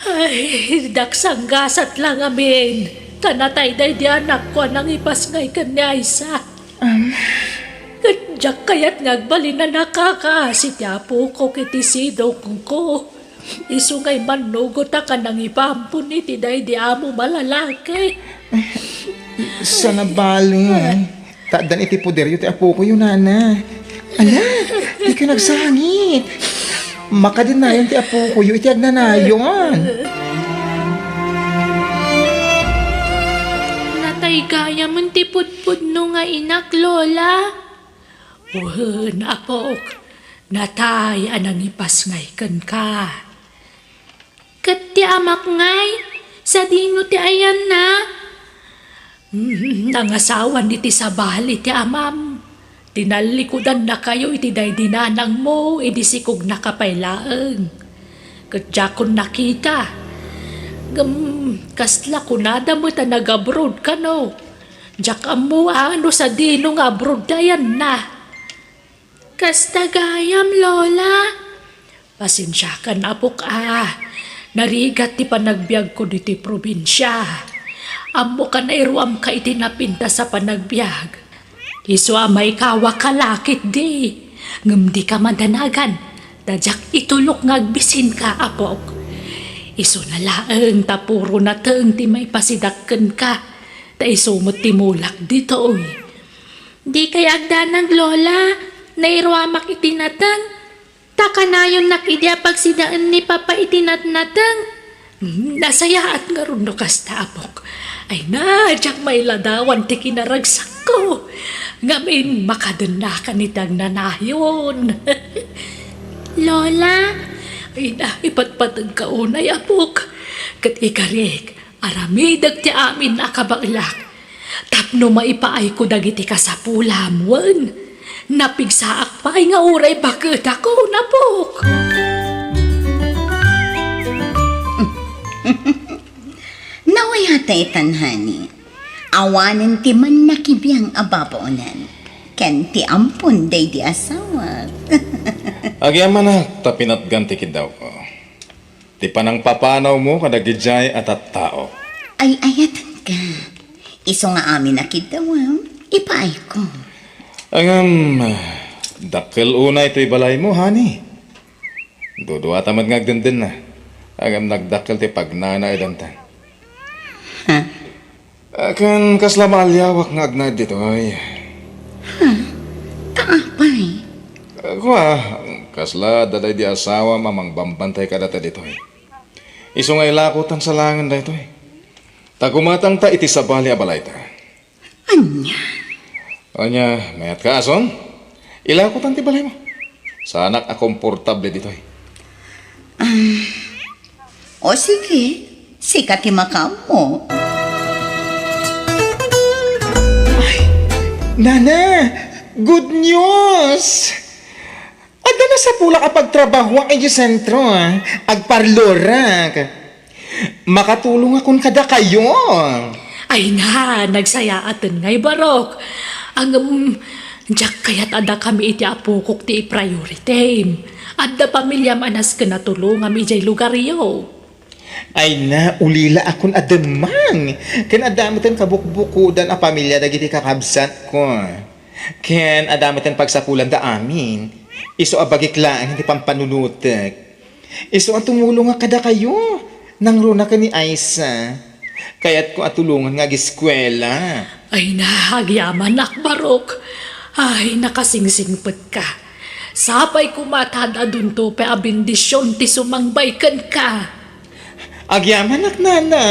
Ay, daksanggasat lang amin. Kanatay daydi anak ko nang ipasngay kan ni Aisa. Kadyak kayat ngagbalin na nakakaasi ti apo ko kiti sidok ko. Isungay manugot ka nang ipampun iti daydi amo malalaki. sana bali. Tadaan iti poder yu ti apo ko yun, nana. Ala, di ka nagsangit. Makadinayon ti apo ko yu iti agnanayon. Natay gaya man ti pudpud no nga inak, Lola. Wen, apok. Natay anang ipasngay kan ka. Kat ti amak ngay, sa dino ti ayan na. Nangasawan iti sabali ti amam. Tinalikudan na kayo iti day dinanang mo, iti sikog nakapailaeng. Kadya kon nakita. Kasla kunada mo ta nag-abroad ka no. Diyak mo ano sa dino nga abroad dayan na. Kasta gayam, Lola. Pasensya ka na po ka. Narigat ti panagbiag ko diti probinsya. Amo ka na iruam ka itinapinta sa panagbiag. Iso amay kawa kalakit di. Ngam di ka madanagan. Dadyak itulok ngagbisin ka, apok. Iso na laeng tapuro na teeng ti may pasidakken ka. Ta iso mo timulak dito, oy. Di kay agdanang, Lola. Nairuamak itinatang. Taka na yun nakidya pagsidaan ni Papa itinatnatang. Nasaya at nga rin no kasta, apok. Ay na, diyak may ladawan ti kinaragsak ko. Ngamin makadana ka nitang nanayon. Lola, ay na, ipatpatag ka unay, apok. Kat ikarik, aramidag ti amin nakabaglak. Tapno maipaay ko dagiti ka sa pulamwan. Napigsaak pa nga uray bakit ako, napok. Naway hatay tanhani. Awanan ti man nakibiyang ababoonan. Ken ti ampun day di asawa. Agyaman na, tapinat ganti daw ko. Ti panang papanaw mo kadagijay at tao. Ay ayatan ka. Iso nga amin nakidawam. Ipaay ko. Dakkel una ito'y balay mo, honey. Dudua tamad ngagdendin na. Agam nagdakkel ti pagnana idanta. Ha? Akan kasla maalyawak ngagnad dito ay. Taapay. Kasla daday di asawa mamang bambantay ka data dito ay. Iso ngay lakutan sa langan da ito ay. Tagumatang ta iti sabali abalay ta. Anya? Anya, mayat ka ason? Ilakutan ti balay mo. Sanak a komportable dito ay. O sige. Sikat ti makam mo. Nana, good news! Ada na sa pula kapag trabaho ang inyo sentro, agparlora. Makatulong akong kada kayo. Ay na, nagsaya atin ngay barok. Ang diyak kaya't ada kami iti apukok ti priority. Adda pamilya manas ka natulungan ijay lugaryo. Ay na, ulila akong adamang. Ken adamitan kabukbukudan a pamilya dagiti kakabsat ko. Ken adamitan pagsapulan da amin. Iso abagiklaan hindi pampanunutek. Iso ang tumulong nga kada kayo. Nang runa ka ni Aisa. Kaya't ko atulungan nga giskwela. Ay na, agyaman akbarok. Ay, nakasingsingpet ka. Sapay kumatada dun to pe abindisyon ti sumangbaykan ka. Agyaman ak nana.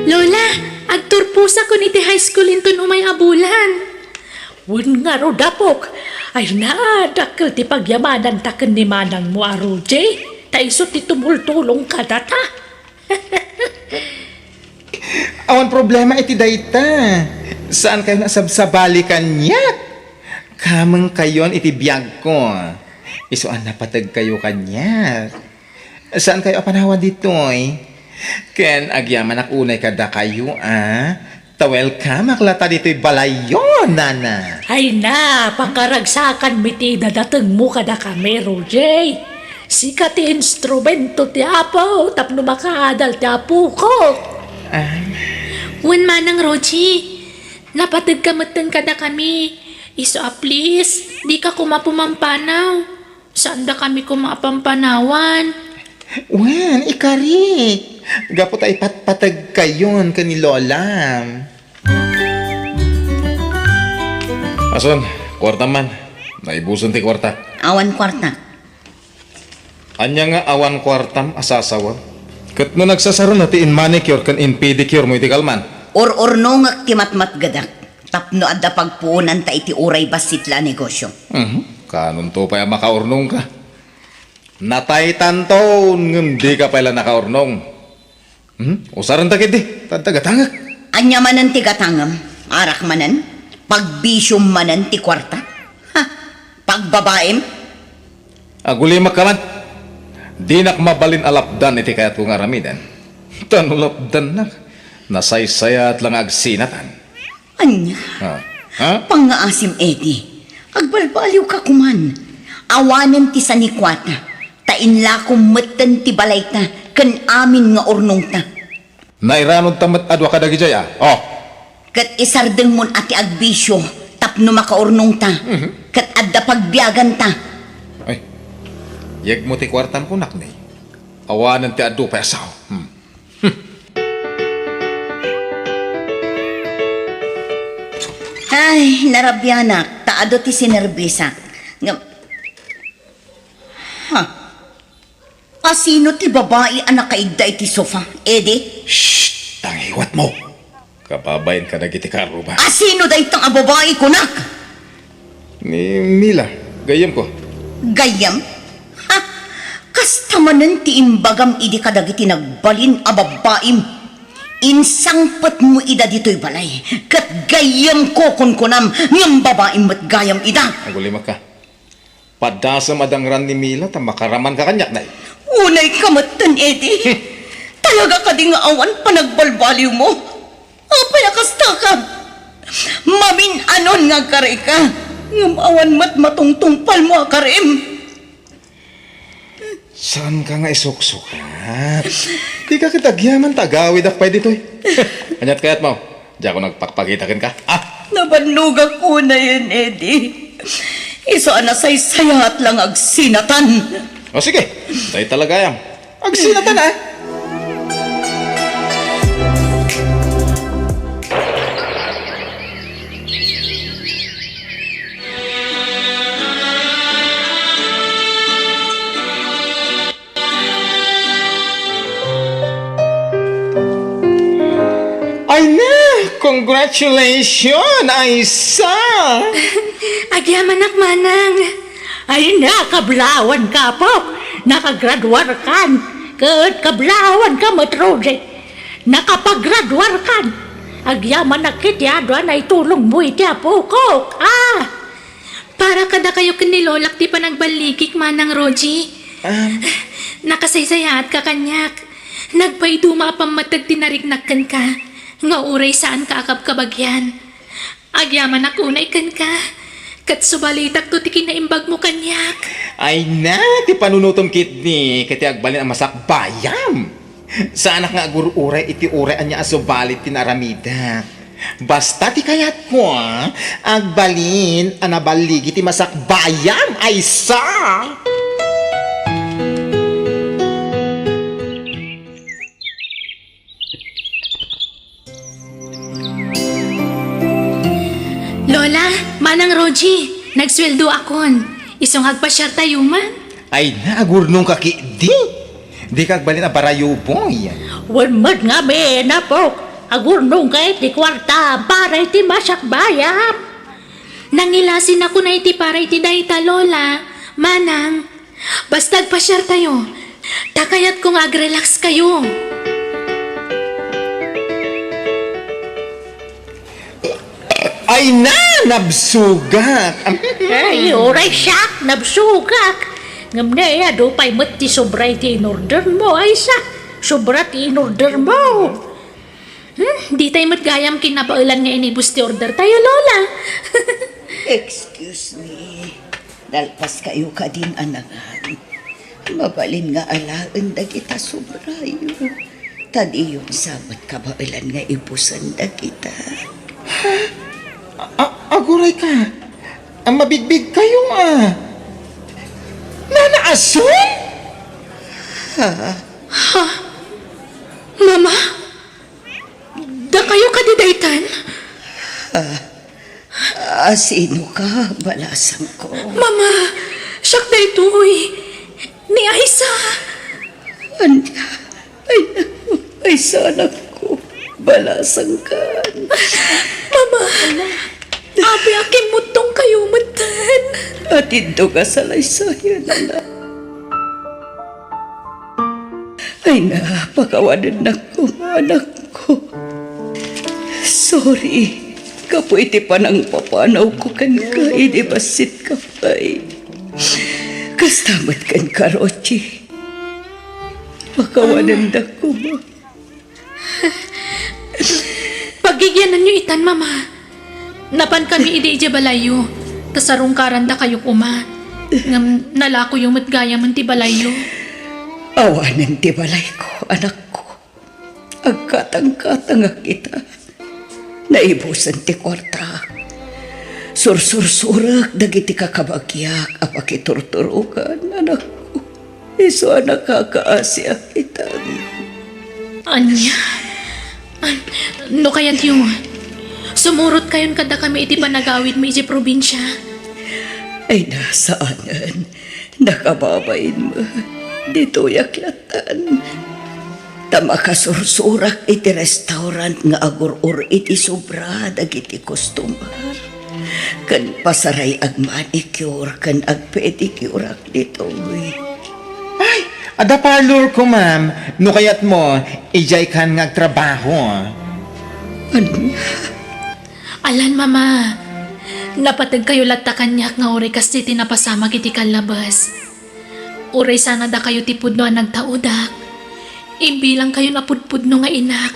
Lola, agturpusa ko ni ti high school intun umay abulan. Wun nga ro dapok. Ay na, dakkel ti pagyamanan taken ni manang mo aro, Jay. Taiso ti tumultulong ka data. Awan problema iti dayta. Saan kayo nasabsabali kanyak? Kamang kayon iti biyag ko. Isuan napatag kayo kanyak. Saan kayo apanawa ditoy? Ken agyaman ak unay kada kayo, Tawel ka, maklata dito'y balayon, nana. Ay na, pakaragsakan miti dadateng mo kada kami, Roger. Sika ti instrumento ti apo, tapno makaadal ti apo ko. Wen manang Roji, napatid ka mateng kada kami. Iso please, di ka kumapumampanaw. Saan da kami kumapampanawan? Wen, ikarik. Gapot ay patpatag kayon kani Lola. Ason, kwarta man. Naibuson ti kwarta. Awan kwarta. Anya nga awan kwartam asasawa. Kat no nagsasaro na ti in manicure kan in pedicure mo iti kalman. Or-orno nga ti matmatgadak. Tapno adda pagpuunan ta iti uray basitla negosyo. Kanon to pa makaurnong ka. Natay tanto ngem di ka pala nakaurnong. Usaran ta kiti, tatagatangak. Anya manan ti gatangam, arak manan, pagbisyum manan ti kwarta. Ha, pagbabaem, Agulimak ka man. Di nak mabalin alapdan iti kayat kong aramidan. Tanulapdan na. Nasaysayat lang agsinatan. anya, Ha? pangaasim edi, agbalbaliw ka kuman, awanan ti sanikwata, tainla kumatan ti balay ta, kan amin nga urnong ta. Nairanod tamat adwa ka dagi jaya. Oh, Kat isardeng mon ati agbisyo, tapno makaurnong ta, kat adda pagbiagan ta. ay. Yeg mo ti kwartan ko nak ni. Awanan ti adu pa asaw. Ay, narabyanak, taado ti sinerbisak. Nga... Ha? Asino ti babae anak kaigda iti sofa, edi? Shh! Tangiwat mo. Kababayin ka dagi ti karo ba? Asino da itang ababae ko nak? Ni Mila, gayam ko. Gayam? Ha? Kastamanan ti imbagam idi kadagiti nagbalin a babaim. Insangpat mo ida dito'y balay. Kat gayam ko kunkunam ngam babaim mat gayam ida. Agulimak ka. Padasa madangran ni Mila ta makaraman ka kanyak na. Unay kamatan, edi. Talaga ka di nga awan panagbalbaliw mo. Apay akasta ka. Mamin anon nga kare ka. Ngam awan mat matungtungpal mo akarim. Saan ka nga isuksukat? Di ka kitagyaman tagawid ak pwede to'y. Anyat kayat mo. Di ako nagpakpagitakin ka. Ah! Nabanluga ko na yan, edi. Isa na say sayat lang agsinatan. O sige, tayo talaga yan. Agsinatan ah! Ay na! Congratulations, Aisa! Agyaman ak manang. Ay nakablawan ka po. Nakagraduar kan. Kat kablawan ka matroje. Nakapaggraduar kan. Agyaman na kityadwa na itulong mo itya po ko. Ah! Para kada kayo kinilolak ti panagbaligik manang Roji. Nakasaysayat ka kanyak. Nagpaiduma pamatag tinarignakan ka. Nga uray saan ka akab kabagyan. Agyaman akunay kan ka. Kat subalitak to ti kinaimbag mo kanyak. Ay na, ti panunutom kit ni kiti agbalin ang masak bayam. Sa anak nga agururay iti uray anya asubalit tinaramida. Basta ti kayat mo, agbalin anabaligi ti masak bayam ay sa. Lola, manang Roji, nagsweldo akon. Isong agpasyar tayo man. Ay na, agurnong kaki di. Di ka agbalin a barayo boy. Wanmad nga be na po. Agurnong kay ti kwarta para iti masak bayam. Nangilasin ako na iti para iti dayta, Lola. Manang, basta agpasyar tayo. Takayat kong agrelax kayo. Ay na, nabsugak. Ay, oray siya, nabsugak. Ngam na ya, do pa'y mat ti sobra iti in-order mo, ay sa. Sobra ti in-order mo. Di tayo matgayam kinapaulan nga inibus ti order tayo, Lola. Excuse me. Dalpas kayo ka din, anangan. Mabalin nga alaan dagita sobrayo. Tadi yung sabat kabailan nga ibusan dagita. Aguray ka. Ang mabigbig kayo Nanaason? Mama, da kayo kadidaytan? Sino ka, balasang ko? Mama, siyak da ito'y. Ni Aisa. Anya, ay Ay, sana ko. Balasang kan. Mama, abi aking mutong kayo matan. At ito ka sa laysayan, anak. Ay, napakawanan ako, anak ko. Sorry. Kapuiti pa ng papanaw ko kan ka. Idibasit ka pa eh. Kastamat kan ka, Rochi. Pakawanan ko mo. Pagigyanan nyo itan, Mama. Napan kami ide balayo. Tasarong karanda kayo kuma. Ngam nalako yung matgaya man ti balayo. Awanan ti balay ko, anak ko. Agkatang-katang kita. Naibusan ti kwarta. Sursur-surak dagiti kakabagyak apakiturturukan, anak ko. Iso anak kakaasya kita. Anya? No kayat yung sumurot kayon kada kami iti panagawid mo iti probinsya. Ay nasaanan, nakababain mo. Dito yaklatan. Tamakasursurak iti restaurant nga agur-ur iti sobra dagiti customer. Kan pasaray ag manicure, kan ag pedicure ak dito. Ay, ada parlor ko, ma'am. No kayat mo, ijay kan nga trabaho. Alan, Mama. Napatag kayo latta kanyak nga uri kasi tinapasama kiti kalabas. Uray sana da kayo tipudno ang nagtaudak. Imbilang kayo napudpudno nga inak.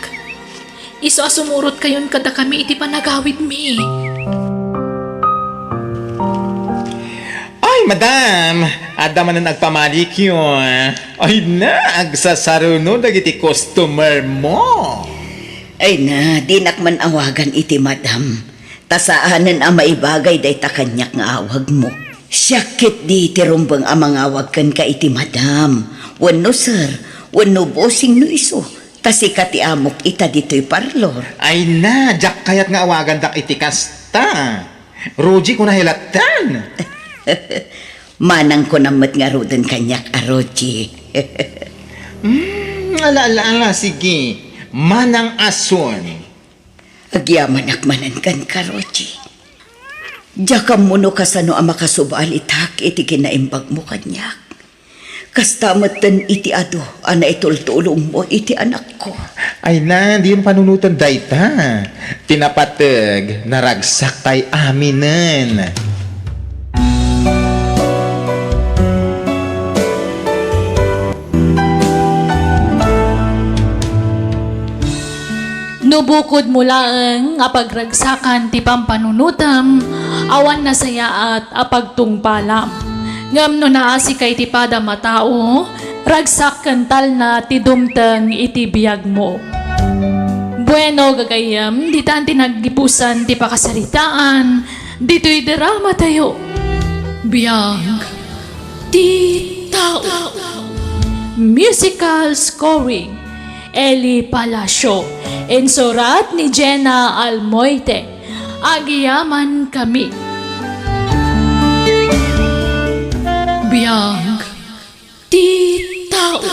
Iso asumurot kayon kada kami iti panagawid mi. Ay, madam, ada man na nagpamalik yun. Ay na, agsasaruno dagiti customer mo. Ay na, dinak man awagan iti madam. Tasaanan ang maibagay day takanyak nga awag mo. Syakit di tirumbang ang mga awag kan ka iti madam. Wano sir, wano bossing no iso. Tasikati amok ita dito'y parlor. Ay na, jak kayat nga awagan dak iti kasta. Roji ko nahilatan. Manang ko namat nga rodan kanyak aroji. Ala, sige. Manang ason. Agyaman akmanan kan karoji. Jakam mo no kasano ang makasubalitak iti kinaimbag mo kanyak. Kastamatan iti ado, ana itultulong mo iti anak ko. Ay na, di yung panunutan dayta. Tinapatag, naragsak tay aminan. Nubukod mula ang apagragsakan ti pampanunutam, awan na saya at apagtungpalam. Ngam no naasi kay ti pada matao, ragsak kantal na ti dumtang iti biyag mo. Bueno gagayam, di tan tinagipusan ti pakasaritaan, dito'y drama tayo. Biyag ti tao. Musical scoring, Eli Palacio. Insurat ni Jenna Almoite. Agyaman kami. Biyag ti tao.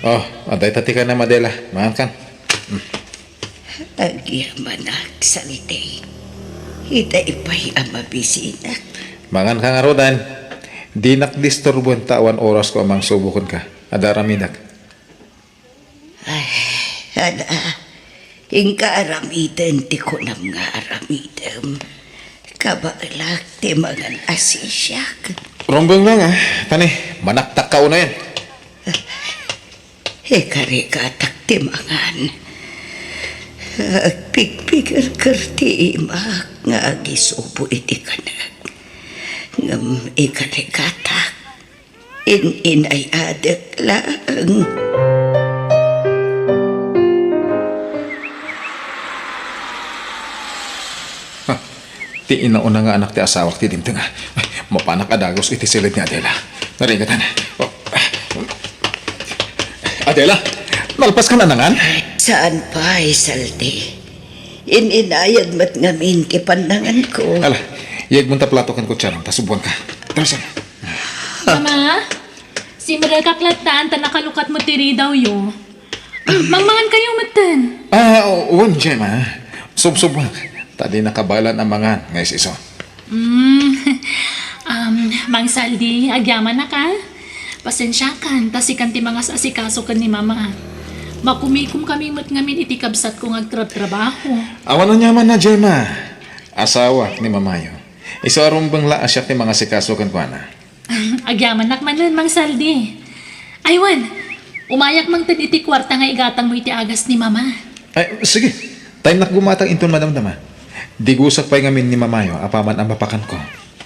Oh, aday tati ka na, Madela. Mahan kan. Agyaman salite. Ita ipay ang mabisinak. Mangan ka nga, Rodan. Di nakdisturbo ang tawan oras ko amang subukon ka. Ada ramidak. Ada, ingka aramidan ti kunam nga aramidam. Kabalak ti mga asisyak. Rombong lang Tani, manaktak ka una yan. Karikatak ti mangan. Agpigpigar ti imak nga agisubo iti kanag. Ngam ikarikatak. Inay adak lang. Ti inauna nga anak ti asawak ti dimteng Ay, mapanak adagos iti silid ni Adela. Naringatan. Oh. Adela, nalpas ka na nangan? Saan pa, Saldi? Ininayad mat ngamin ti pandangan ko. Ala, yag mo ta plato kan kutsarang, tasubuan ka. Tara sana. Mama, Si Maragaklatan, ta nakalukat mo tiri daw yo. Mangmangan kayo matan. Uwan, Gemma. Sub-sub. Tadi nakabalan ang mga ngayos iso. Mang Saldi, agyaman na ka. Pasensya kan, tasikan ti mga asikaso kan ni mama. Makumikum kami ngamin iti kabsat kong agtrabaho. Awan na nyaman na, Gemma. Asawa ni Mamayo. Iso arong bangla asyak ni mga sikaso kan kwa na. Agyaman nakmanan, Mang Saldi. Aywan, umayak mang tad iti kwarta nga igatang mo iti agas ni mama. Ay, sige. Time nak gumatang inton madamdama. Digusak pa'y ngamin ni Mamayo, apaman ang mapakan ko.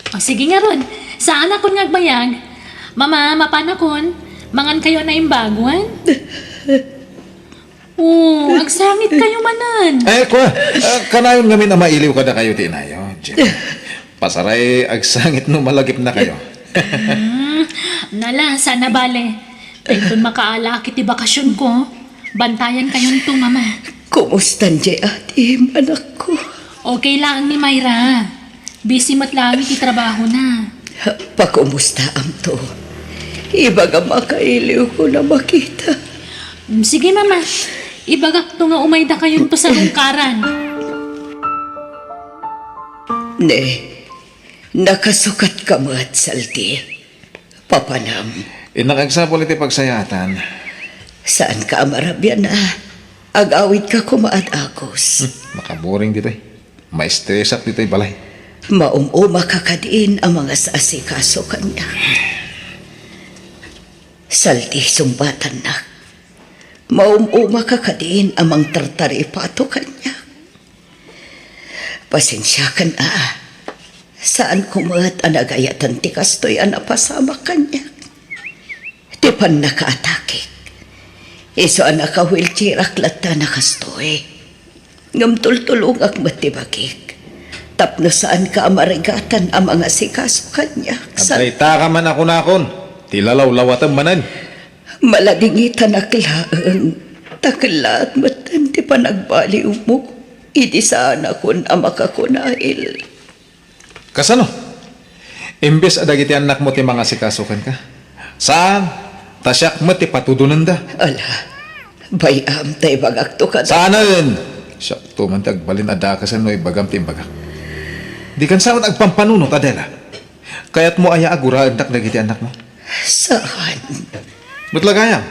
O sige nga ron, saan akon ngagbayag? Mama, mapanakon, mangan kayo na imbaguan? Agsangit kayo manan. Kwa, kanayon ngamin na mailiw ka na kayo tinayo, Jim. Pasaray, agsangit no malagip na kayo. Nala, sana bale. Tayton makaala kiti bakasyon ko. Bantayan kayo nito, mama. Kumusta niya atim, anak ko? Okay lang ni Myra. Busy mat lang iti trabaho na. Pakumusta am to? Ibaga makailiw ko na makita. Sige, mama. Ibagak to nga umayda kayo to sa lungkaran. Ne, nakasukat ka mo at salti. Papanam, Inakagsapol iti pagsayatan. saan ka amarabyan na? Agawid ka kumaat akos. Makaboring dito eh. Ma-stress up dito eh balay. Maumuma kakadiin ang mga saasikaso kanya. Salti sumbatan na. Maumuma kakadiin ang mga tartaripato kanya. Pasensya ka na. Saan kumat ang nagayatan ti kastoy ang napasama kanya. Di pa nakaatakik. Iso ang naka-wheelchair aklata na kastoy. Ngamtultulong ak matibagik. Tapno saan ka amarigatan ang mga sikaso kanya. Abdayta ka man ako nakon. Tilalaw-lawatan manan. Maladingitan aklaan. Taklat matan di pa nagbaliw mo. Idi sana kun ang makakunahil. Kasano? Imbes adagiti anak mo ti mga sikasukan ka. Saan? Tasyak mo ti patudunan da. Ala, bayam tay bagak to ka. Saanan? Siya, tumantag balin adakasan no ibagam ti imbagak. Di kan saan agpampanunot Adela. Kaya't mo aya agura andak dagiti anak mo. Saan? Butlagayam.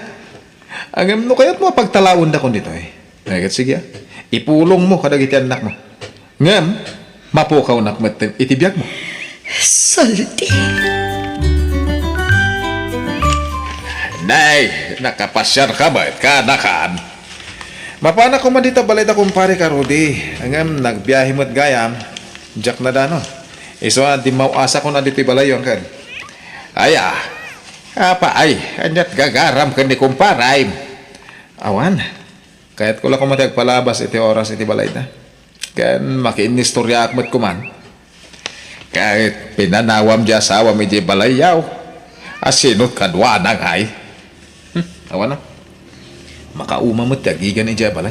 Agam no kaya't mo pagtalawon da kon dito eh. Ngagat sige ipulong mo kadagiti anak mo. Ngam, mapukaw nak maten itibiyag mo. Saldi. Nay, nakapasyar ka ba? Kanakaan. Mapana ko man dito balay da kumpare ka, Rudy. Angam, nagbiyahe mo't gayam. Jack na dano. Iso, di mauasa ko na dito balay yung kan. Aya, apa ay, anyat gagaram ka ni kumparay. Awan, kaya't ko lang kumatag palabas iti oras iti balay na. Kan makinistorya akmat kuman. Kahit pinanawam di asawa mi di balayaw. Asinot kadwa na ngay. Awan na. Makauma mo't tagigan ni di balay.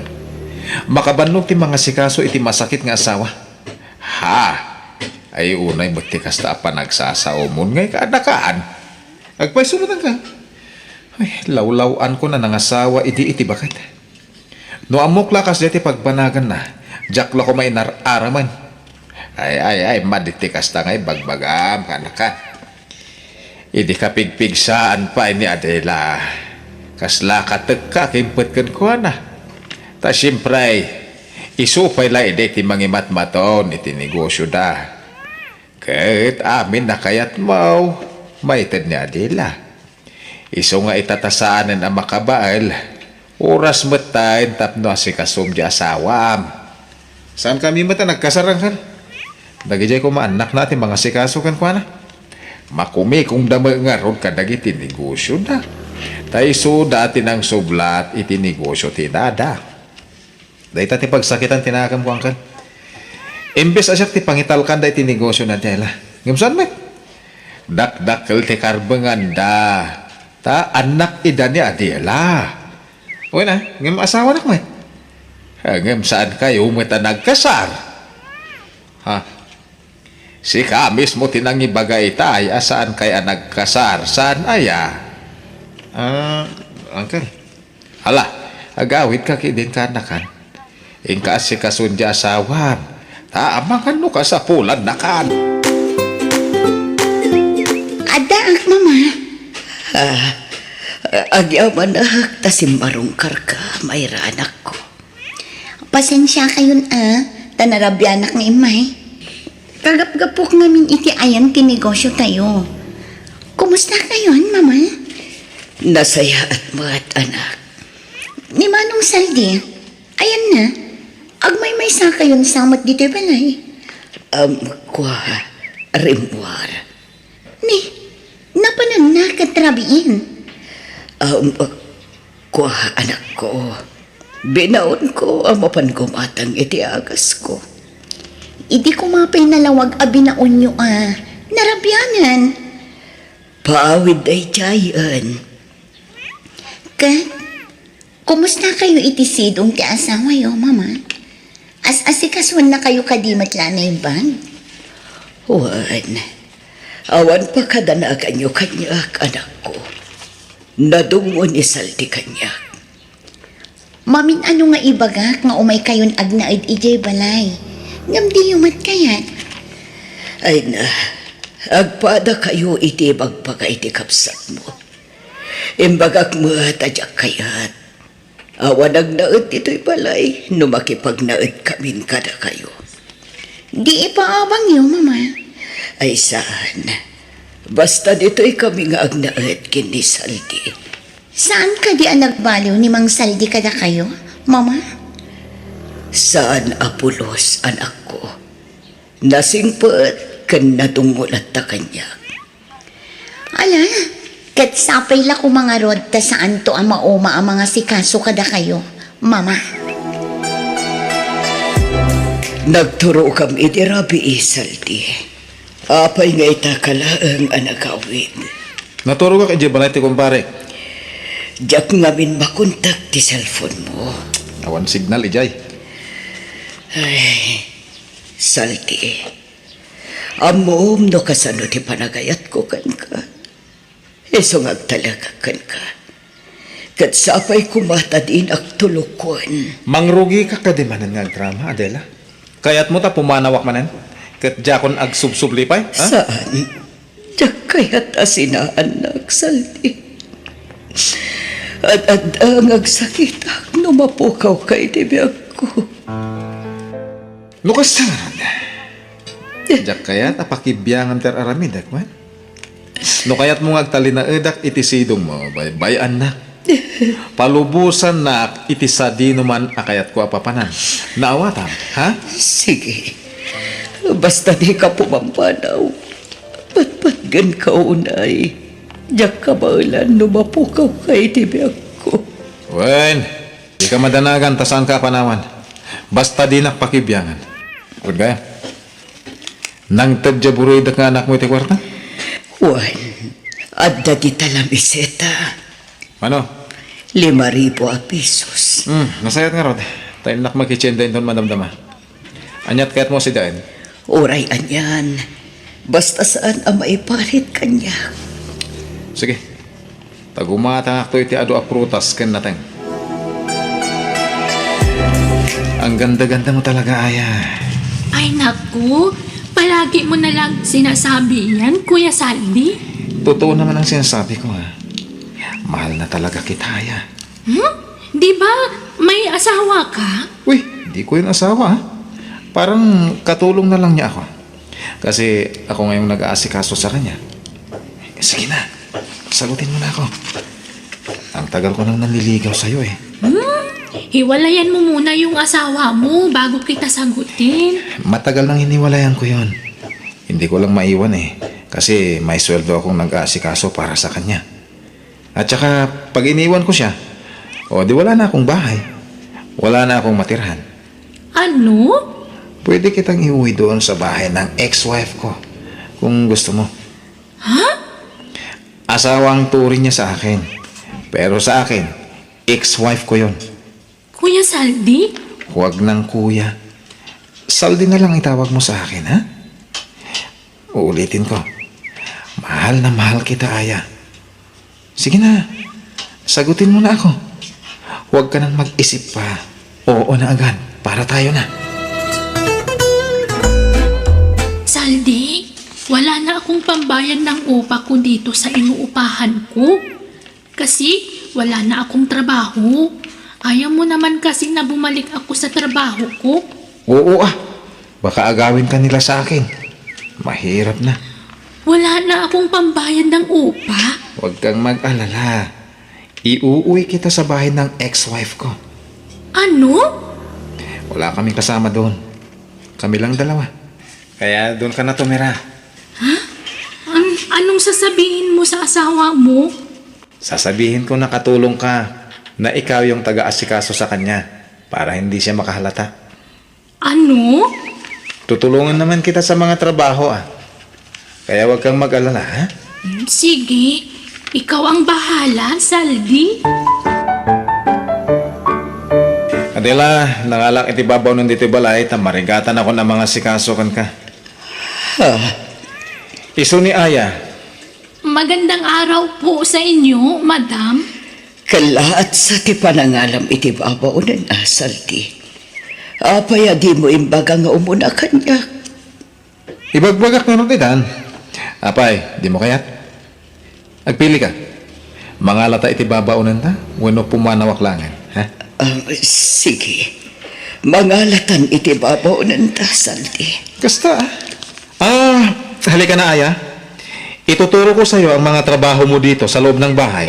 Makabannog ti mga sikaso iti masakit nga asawa. Ha! Ay unay buti kasta pa nagsasaomon ngay kaadakaan. Agpaisunod ka. Ay, lawlawan ko na nangasawa iti bakat. No amok lakas diti pagbanagan na. Jack la ko may nararaman. Ay, maditi kasta ngay bagbagam kanakan. Idi ka pigpigsaan pa ni Adela. Kasla katag ka kimpet kan ko na. Ta siyempre, isupay la ide ti mangimat-maton iti negosyo da. Kahit amin na kayat mo, maitad ni Adela. Iso nga itatasaanan ang makabaal, oras matayin tapno si kasum di asawam. Saan kami mata nagkasarang kan? Nagijay ko maanak natin mga sikasukan ko na. Makumi kung dama nga ron kadagiti negosyo na. Taiso dati ng sublat iti negosyo tinada. Dahil tati pagsakitan tinakam ko ang kan. Imbes asyak ti pangitalkan da iti negosyo na tela. Ngimsan met? Dak-dakil ti karbangan da. Ta anak ida ni Adela. Uy na, ngim asawa nak met. Ngim saan kayo meta nagkasar? Ha? Si kamis mo tinangi bagay tay asaan kaya nagkasar? Saan aya? Uncle. Hala, agawit ka kidin ka na kan. Ingka si kasundya asawa. Taamangan mo ka sa pulad na kan. Ada, mama. Agyaman na tasimbarong karka, mayra anak ko. Pasensya kayon tanarabyanak ng imay. Kagap-gapok namin iti ayan tinegosyo tayo. Kumusta kayon, mama? Nasaya at mga anak. Ni Manong Saldi, ayan na. Agmay-may sa kayon samot dito balay. Kwa, rimwar. Ni, napanan na katrabiin. Kwa, anak ko. Binaon ko ang mapangumatang iti agas ko. Idi ko mapay nalawag abinaon nyo narabyanan. Paawid ay tiyayan. Kat, kumusta kayo itisidong ti asawa yo, mama? As-asikaswan na kayo kadimat lanay bang? Juan, awan pa kadanagan nyo kanyak, anak ko. Nadungo ni Saldi kanyak. Mamin ano nga ibagak nga umay kayon agnaid ijay balay. Ngam di yumat kayat. Ay na, agpada kayo iti bagpaga iti kapsat mo. Imbagak mo tadyak kayat. Awan agnaid ito'y balay, numakipagnaid kamin kada kayo. Di ipaabang yo, mama. Ay saan? Basta dito'y kami nga agnaid kini Saldi. Saan ka di nagbaliw ni Mang Saldi kada kayo, mama? Saan Apulos, anak ko? Nasingpet kan nadungulat ta kanya. Ala, kat sapay la ko mga rod ta saan to ang mauma ang mga sikaso kada kayo, mama. Nagturo kami di Rabi Saldi. Apay nga itakalaang anagawin. Naturo ka kay Jebalay ti kumpare. Diyak ngamin makontak ti cellphone mo. Awan signal ijay. Ay, Saldi. Amom no kasano ti panagayat ko kan ka. Isungag talaga kan ka. Kat sapay kumata din ak tulukon. Mangrugi ka kadimanan nga drama, Adela. Kaya't mo ta pumanawak manan. Kat jakon ag subsublipay, ha? Saan? Diyak kaya't asinaanak, Saldi. At ang agsakit ak numapukaw kay tibiyag ko. Lukas na ron. Jak kaya't apakibyangan ter aramidak, man. No kaya't mo ngagtalinaedak itisidong mo, bayan na. Palubusan na itisadino man akayat ko apapanan. Naawatan, ha? Sige. Basta di ka pumampanaw. Patpatgan ka unay. Diyak ka baulan numapukaw kay tibiyag ko. Wen, di ka madanagan tasan ka panawan. Basta di nakpakibyangan. Good kaya? Nang tadjaburoy da nga anak mo iti kwarta? Juan, adda di talamiseta. Ano? 5,000 pesos. Nasayat nga rod. Tayo nak magkichinda inton madamdama. Anyat kayat mo si Daen. Oray anyan. Basta saan ang maiparit kanya. Sige. Tagumata nga iti ado a prutas ken nateng. Ang ganda-ganda mo talaga, Aya. Ay naku, palagi mo na lang sinasabi yan, Kuya Saldi. Totoo naman ang sinasabi ko, ha. Mahal na talaga kita, Aya. Di ba may asawa ka? Uy, di ko yung asawa, ha. Parang katulong na lang niya ako. Kasi ako ngayong nag-aasikaso sa kanya. Sige na, sagutin mo na ako. Ang tagal ko nang nanliligaw sa'yo, eh. Hiwalayan mo muna yung asawa mo bago kita sagutin. Matagal nang hiniwalayan ko yon. Hindi ko lang maiwan, eh. Kasi may sweldo akong nag-aasikaso para sa kanya. At saka, pag iniwan ko siya, di wala na akong bahay. Wala na akong matirhan. Ano? Pwede kitang iuwi doon sa bahay ng ex-wife ko, kung gusto mo. Ha? Asawang turing niya sa akin. Pero sa akin, ex-wife ko yon. Kuya Saldi? Huwag ng kuya. Saldi na lang itawag mo sa akin, ha? Uulitin ko. Mahal na mahal kita, Aya. Sige na. Sagutin mo na ako. Huwag ka nang mag-isip pa. Oo na agad, para tayo na. Saldi, wala na akong pambayad ng upa ko dito sa inuupahan ko. Kasi wala na akong trabaho. Ayaw mo naman kasi na bumalik ako sa trabaho ko. Oo baka agawin ka nila sa akin. Mahirap na. Wala na akong pambayad ng upa. Huwag kang mag-alala. Iuuwi kita sa bahay ng ex-wife ko. Ano? Wala kaming kasama doon. Kami lang dalawa. Kaya doon ka na tumira. Anong sasabihin mo sa asawa mo? Sasabihin ko na katulong ka na ikaw yung taga-asikaso sa kanya para hindi siya makahalata. Ano? Tutulungan naman kita sa mga trabaho Kaya huwag kang mag-alala ha? Sige, ikaw ang bahala, Saldi. Adela, nangalang itibabaw ng dito balay, tamarigatan ako ng mga sikaso kan ka. Iso ni Aya. Magandang araw po sa inyo, madam. Kalaat sa ti panangalam iti babaw ng asal ti. Apaya di mo imbaga nga umuna kanya. Ibagbagak nga nung tidan. Apay, di mo kayat? Agpili ka. Mga lata iti babaunan ta, wano pumanawaklangan. Ha? Sige. Mangalatan iti babaw ng tasal ti. Kasta halika na Aya. Ituturo ko sa iyo ang mga trabaho mo dito sa loob ng bahay.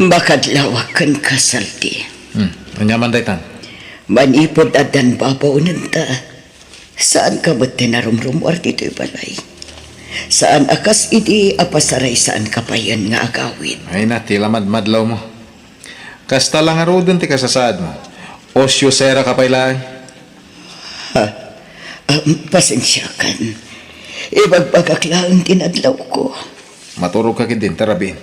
Makadlawakan kasal ti. Anyaman daytan. Manipod adan babaw ng ta. Saan ka ba't tinarumrumwar dito'y balay? Saan akas iti apasaray saan kapayan nga agawin? Ay na, tila madlaw mo. Kasta lang arudon ti kasasaad mo. Osyo sera kapailaan. Pasensya kan. Ibagbagaklaan tinadlaw ko. Maturog ka din, tarabin.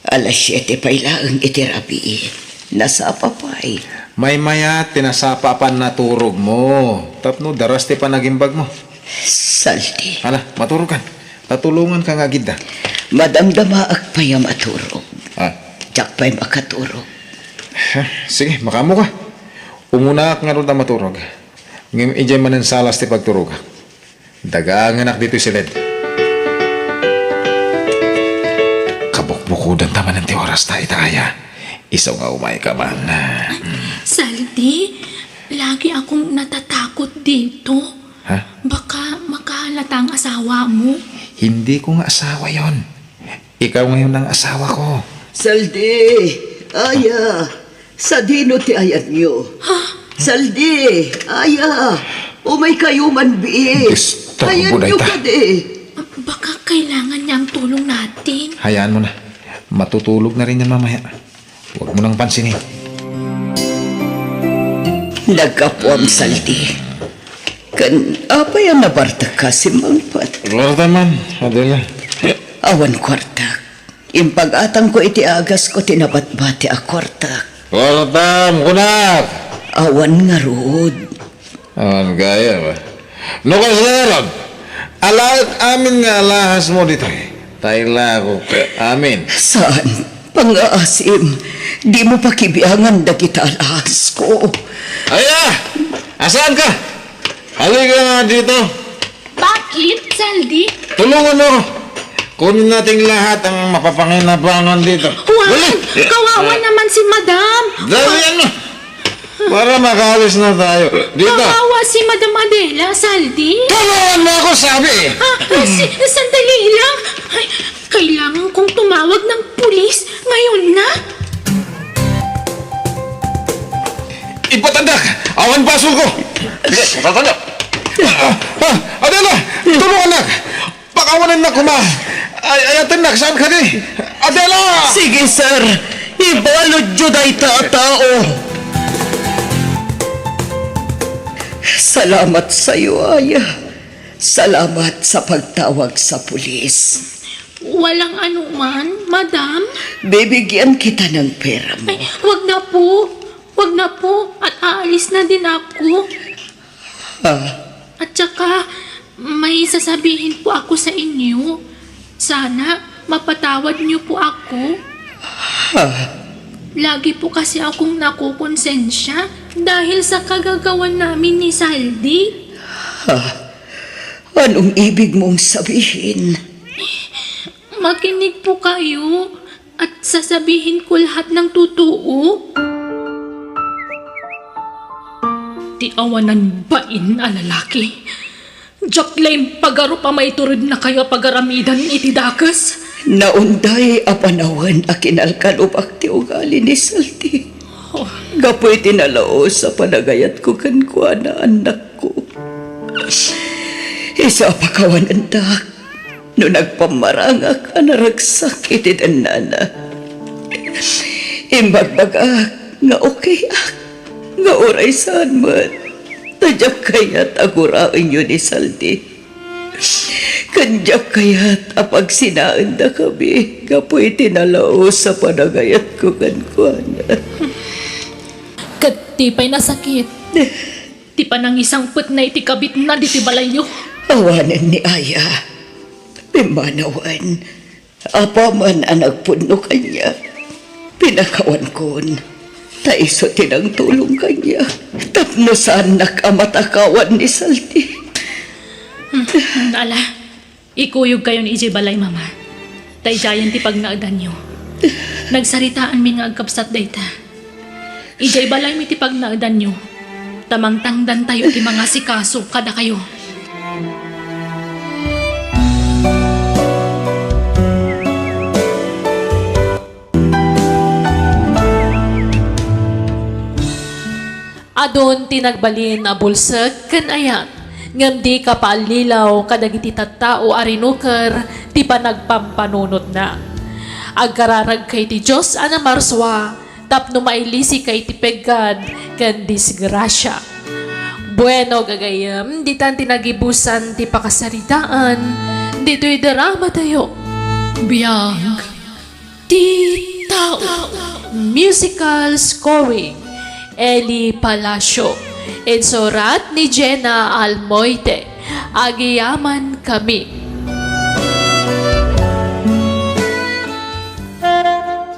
Alas 7 pa ilaang itirabi. Nasa papay. May maya, tinasapa pa naturog mo. Tapno, daras ti pa nagimbag mo. Saldi. Hala, maturog ka. Tatulungan ka nga gida. Madamdamaak pa yung maturog. Tiyak pa'y makaturog. Sige, makamo ka. Umuna ka nga rin na maturog. Ngayon, ijay manan salas ti pagturog. Daganganak dito si Led. Kabukbukudan taman ng ti oras tayo Aya. Isaw nga umay ka man. Saldi, lagi akong natatakot dito. Ha? Baka makahalata ang asawa mo. Hindi ko nga asawa yon. Ikaw ngayon ang asawa ko. Saldi! Aya! Sa dino ti ayan nyo. Saldi! Aya! Umay kayo man biit. Gusto ko Ayan buday nyo ta. ka di. Baka kailangan niya ang tulong natin. Hayaan mo na. Matutulog na rin yan mamaya. Huwag mo nang pansinin. Nagkapuam saldi. Kan apa yan nabarta ka si Mangpat? Lorda man, Adela. Awan kwartak. Impag-atang ko iti agas ko tinabat-bati a kwartak. Lorda, mukunak! Awan nga rod. Awan gaya ba? No kasarap! Alaat amin nga alahas mo dito eh. Tayla ko amin. Saan? Pang-aasim. Di mo pa kibiangan da kita alahas ko. Aya! Asaan ka? Halika nga dito. Bakit, Saldi? Tulungan mo ako. Kunin natin lahat ang mapapanginabangan dito. Wow! Kawawa naman si Madam! Dalian mo! Para makalis na tayo. Dito! Kawawa si Madam Adela, Saldi! Tulungan mo ako, sabi! Sandali lang! Ay, kailangan kong tumawag ng pulis ngayon na! Ipatandak! Awan basol ko! Ipatandak! Adela! Tulungan nak! Pakawanan na ko ma! Ayatin nak! Saan ka di? Adela! Sige, sir. Ibalod yun ay tao. Salamat sa iyo, Aya. Salamat sa pagtawag sa pulis. Walang anuman, Madam. Bibigyan kita ng pera mo. Ay, wag na po. Wag na po. At aalis na din ako. At saka, may sasabihin po ako sa inyo. Sana mapatawad Ipatawad niyo po ako. Lagi po kasi akong nakukonsensya dahil sa kagagawan namin ni Saldi. Anong ibig mong sabihin? Makinig po kayo at sasabihin ko lahat ng totoo. Ti awanan bain a lalaki. Jaklaim pagaro pa may turod na kayo pagaramidan iti dakas. Naunday a panawan a kinalkalubak ti ugali ni Saldi. Gapoy tinalaos sa panagayat ko kan kuha na anak ko. Isa pa kawanan dak, no nagpamarangak ka naragsak iti danana. Imbagbagak nga okay nga oray saan man. Tadyak kaya't agurain yun ni Saldi. Kandyak kaya't apag sinaan na kami, gapoy tinalaos sa panagayat ko kankwana. Kat di pa'y nasakit. Ti pa nang isang put na itikabit na di ti balayo. Awanan ni Aya. Pimanawan. Apa man ang nagpuno kanya. Pinakawan kon. Taiso tinang tulong kanya. Tapno saan nakamatakawan ni Saldi. Ala, ikuyog kayo ni Ije Balay, mama. Tayjayan ti pagnaadan nyo. Nagsaritaan mi nga agkapsat dayta. Ije Balay mi ti pagnaadan nyo. Tamang tangdan tayo ti mga sikaso kada kayo. Adon tinagbalin a bulsag ken ayat. Ngam di ka paalilaw kadagiti tattao arinuker ti panagpampanunot na. Agkararag kay ti Diyos ana marswa tapno mailisi kay ti peggad ken disgrasya. Bueno gagayam, di tan tinagibusan ti pakasaritaan, dito'y drama tayo. Biyag, ti tao. Musical scoring, Eli Palacio. Insurat ni Jenna Almoite. Agiyaman kami.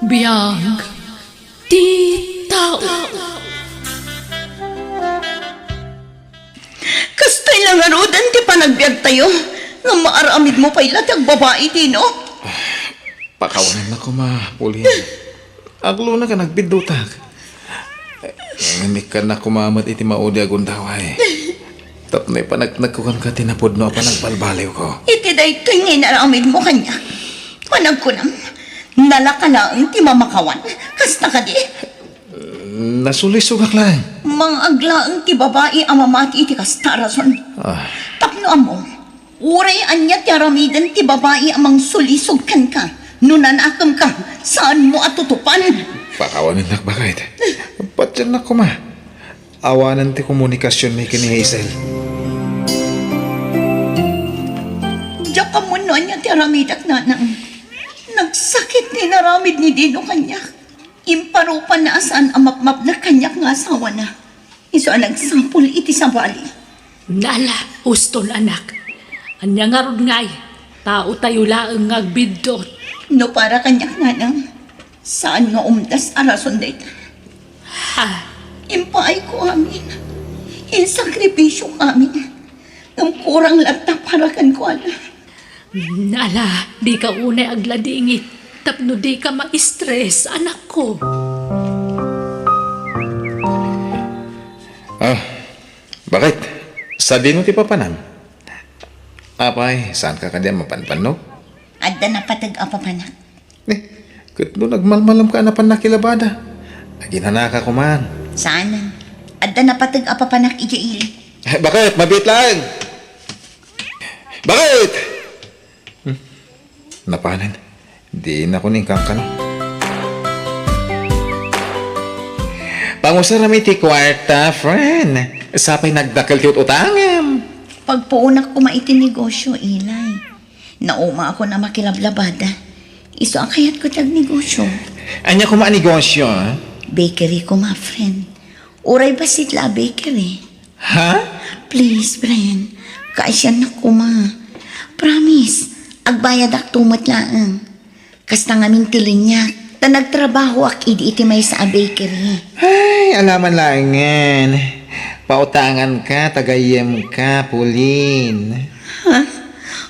Biyag, ti tao. Kastay lang arudan ti panagbiag tayo. Nga maaramid mo pa ilatag babae din, no? Pakawanan na ko mapulin. Aglo na ka nagbidutag. Nganik ka na kumamat iti maudi agon daway. Tapnoy panagkukan ka tinapod no pa nagbalbaliw ko. Iti day ito yung inaramid mo kanya. Panag ko nang nalakalaang ti mamakawan. Kasta ka di. Nasulisugak lang. Mga aglaang ti babae ang mamati iti kastarason. Tapno amo, uray anya ti aramidan ti babae amang sulisog kan ka. Nunanakam ka, saan mo atutupan? Pakawanan na bakit. Ba't yan na kuma? Awanan ti komunikasyon may kini Hazel. Diyak ka mo anya ti aramidak nanang. Nagsakit ni naramid ni Dino kanya. Imparupan na asaan ang mapmap na kanyak nga asawa na. Iso ang nagsampul iti sa bali. Nala, hustol anak. Anya nga rod ngay, tao tayo laang ngagbidot. No para kanyak nanang. Saan nga umdas arason dayta? Ha, Impaay ko amin. Insakripisyo amin. Ang kurang lagta para kan ko ala. nala, di ka unay agladingit. Tapno di ka ma-stress, anak ko. Bakit? Sa dino ti papanam? Apay, saan ka kanya mapanpan no? Adda na patag-apapanak. Kat doon nagmalmalam ka na panakilabada. Ginanaka ko man. Saanan? Adda na patag-apapanak ijaili. Bakit? Mabit lang! Bakit? Napanan. Di na ko ningkang ka no. Pangusarami ti kwarta, friend. Sapay nagdakal ti utangam. Pagpuunak ko maitinegosyo, Ilay. Nauma ako na makilablabada. Iso ang kayat ko tagnegosyo. Anya ko maanegosyo, ha? Bakery ko, ma, friend. Uray ba sitla bakery? Ha? Please, friend. Kaasyan na ko, ma. Promise. Agbayad ak tumat laang. Kasta ngamin tilinya, ta nagtrabaho ak iti may sa bakery. Ay, alaman lang yan. Pautangan ka, tagayem ka, Pauline.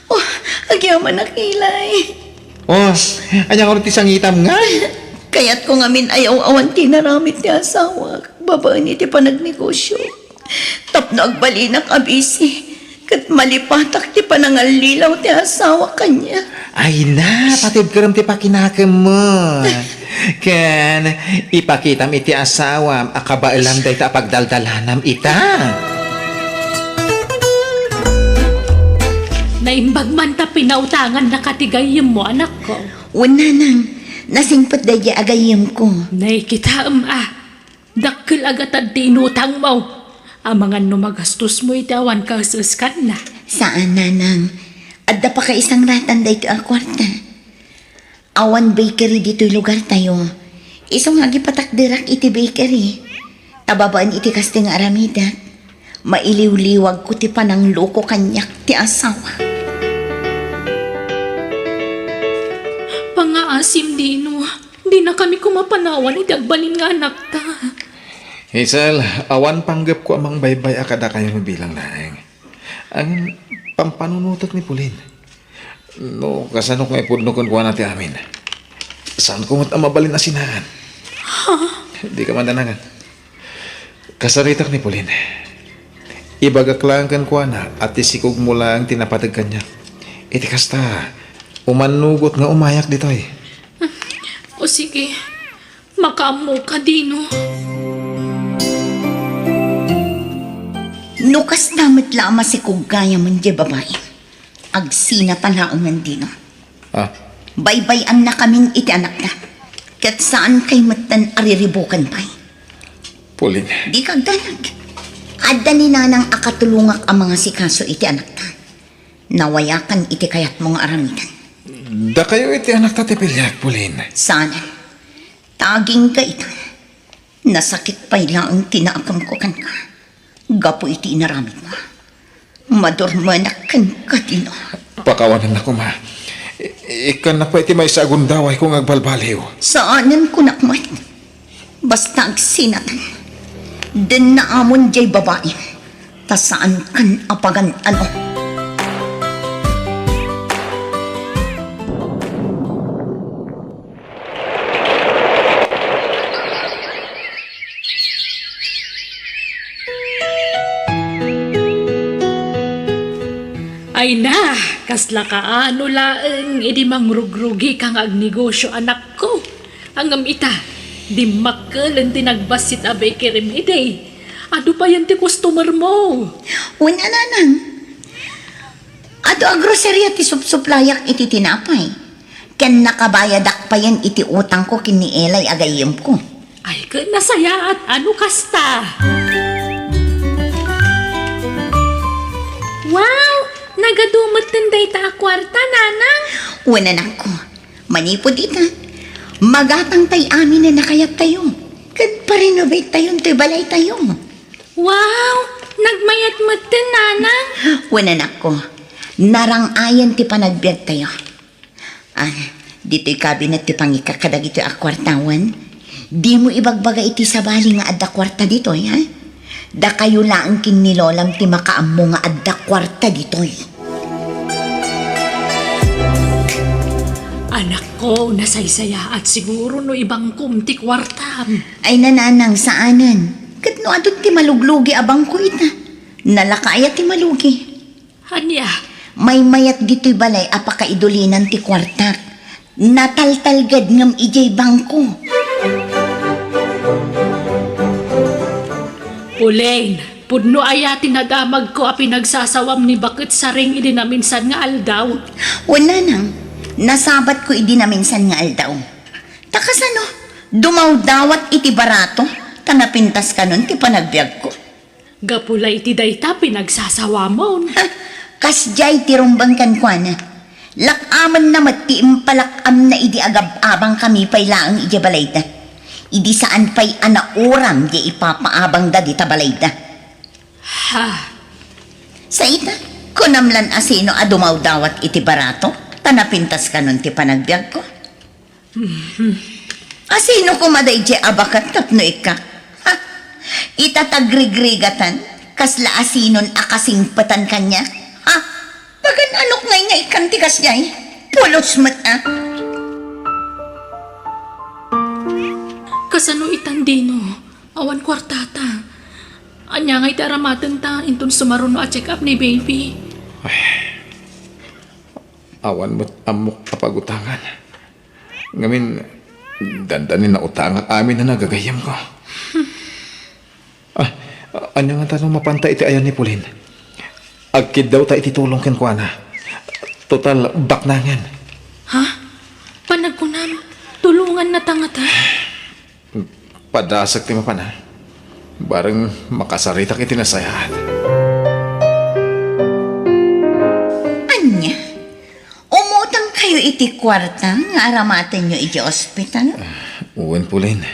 Oh, agyaman na kilay. Oh, anyang oras ti sangitam nga. Kaya't ko ngamin ayaw-awan tinaramit ti asawa. Babaan iti panagnegosyo. Tapno agbalinak abisi. Kat malipatak ti panangalilaw ti asawa kanya. Ay na, patid karam ti pakinakam mo. Kan, ipakitam iti asawam, akabailam day ta pagdaldalanam ita. Naimbag man ta pinautangan na katigayim mo, anak ko. Una nang, nasingpat day agayim ko. Nay kita dakkel agatad ti inutang mo. Amangan no magastos mo itawan ka suskan na. Saan nanang? Adda pa ka isang ratan day ito ang kwarta. Awan bakery dito'y lugar tayo. Isong hagi patakdirak iti bakery. Tababaan iti kasting aramida. Mailiw-liwag ko ti panang loko kanyak ti asawa. Pangaasim dino. Di na kami kumapanawan iti agbalin nga anak ta. Hazel, awan panggap ko amang baybay akada kayo bilang laeng. Ang pampanunutot ni Pauline. No, kasano kung ipudnukon ko natin amin. Saan ko ang mabalin na sinahan? Di ka mandanangan. Kasaritak ni Pauline. Ibagak lang kan ko na at isikog mo lang tinapatag kanya. Iti kasta, umanugot nga umayak dito eh. O sige, makaamo ka dino. Nukas namat lama si kugaya man di babae. Agsina talaangan dino. Ah, Baybayan na kaming iti anak na. Kat saan kay matan ariribukan pa'y. Pauline. Di kag danag. Adda ni nanang akatulungak ang mga sikaso iti anak ta. Nawayakan iti kayat mong aramitan. Da kayo iti anak tatipilyak, Pauline. Sana. Taging ka ito. Nasakit pa'y lang ang tinaakam ko kan ka. Gapo iti inaramit mo. Madurmanak kan ka dino. Pakawanan ako, ma. Ikan na pa iti may sagundaway kung agbalbaliw. Saanan ko nakmat. Basta agsinatan. Den na amon jay babae. Ta saan kan apagan ano. Ay na, kasla ka ano laeng, edi mangrugrugi kang agnegosyo anak ko. Angam ita, di makkel ang tinagbasit a bakery mi day. Ado pa yan ti customer mo. Una nanang. Ato a grocery ti supsuplayak iti tinapay. Ken nakabayadak pa yan iti utang ko kini Elay agayem ko. Ay ka nasaya at ano kasta. Wow! Nagadumot tinday ta kwarta, nanang. Una nako. Manipod ita. Magatang tay amin na nakayat tayo. Kad pa-renovate tayo ti balay tayo. Wow! Nagmayat-mat din, nanang. Una nako. Narangayan ti panagbiag tayo. Dito'y kabinet ti pangikakadag ito akwartawan. Di mo ibagbaga iti sabali nga adda kwarta dito, ha? Da kayo lang kinilolam ti makaammo nga adda kwarta dito'y. Anak ko, nasaysaya at siguro no ibang kumti kwartam. Ay nananang saanan. Kat no adot ti maluglugi abang ko ita. Nalakaya ti malugi. Hanya, May mayat dito'y balay apakaidulinan ti kwartak. Nataltalgad ngam ijay bangko. Pauline, pudno ayati nadamag ko a pinagsasawam ni bakit saring idi na minsan nga aldaw. Wala nang. Nasabat ko idi na minsan nga aldaw. Takas ano, dumaw-dawat iti barato. Tanapintas ka nun ti panagbiag ko. Gapula iti dayta pinagsasawamon. Kasjay ti rumbang kankwana. Lakaman na mati impalakam na idi agab-abang kami pay laang iti balayda. Idi saan pay anauram di ipapaabang da di tabalayda. Ha, Sa ita, kunamlan asino a dumaw-dawat iti barato. Tanapintas ka nun ti panagbiag ko. Asino kumaday je abakat tapno ika? Ha? Itatagrigrigatan, kasla asinon akasing patan kanya? Ha? Bagan anok ngay niya ikantikas niya eh. Pulos mat ah. Kasano itandino, awan kwartata. Anya ngay taramatan ta, intun sumaruno a check up ni baby. Awan mo't amok kapagutangan. Ngamin, dandanin na utang at amin na nagagayam ko. Anya nga tanong mapanta iti ayan ni Pauline. Agkid daw ta ititulong ken ko ana. Total, baknangan. Ha? Panagkunam, tulungan na tangata. Padasag ti mapana. Barang makasarita kiti nasayahan. Anya? Umutang kayo iti kwarta nga aramaten nyo iti ospital? Uwan Pauline.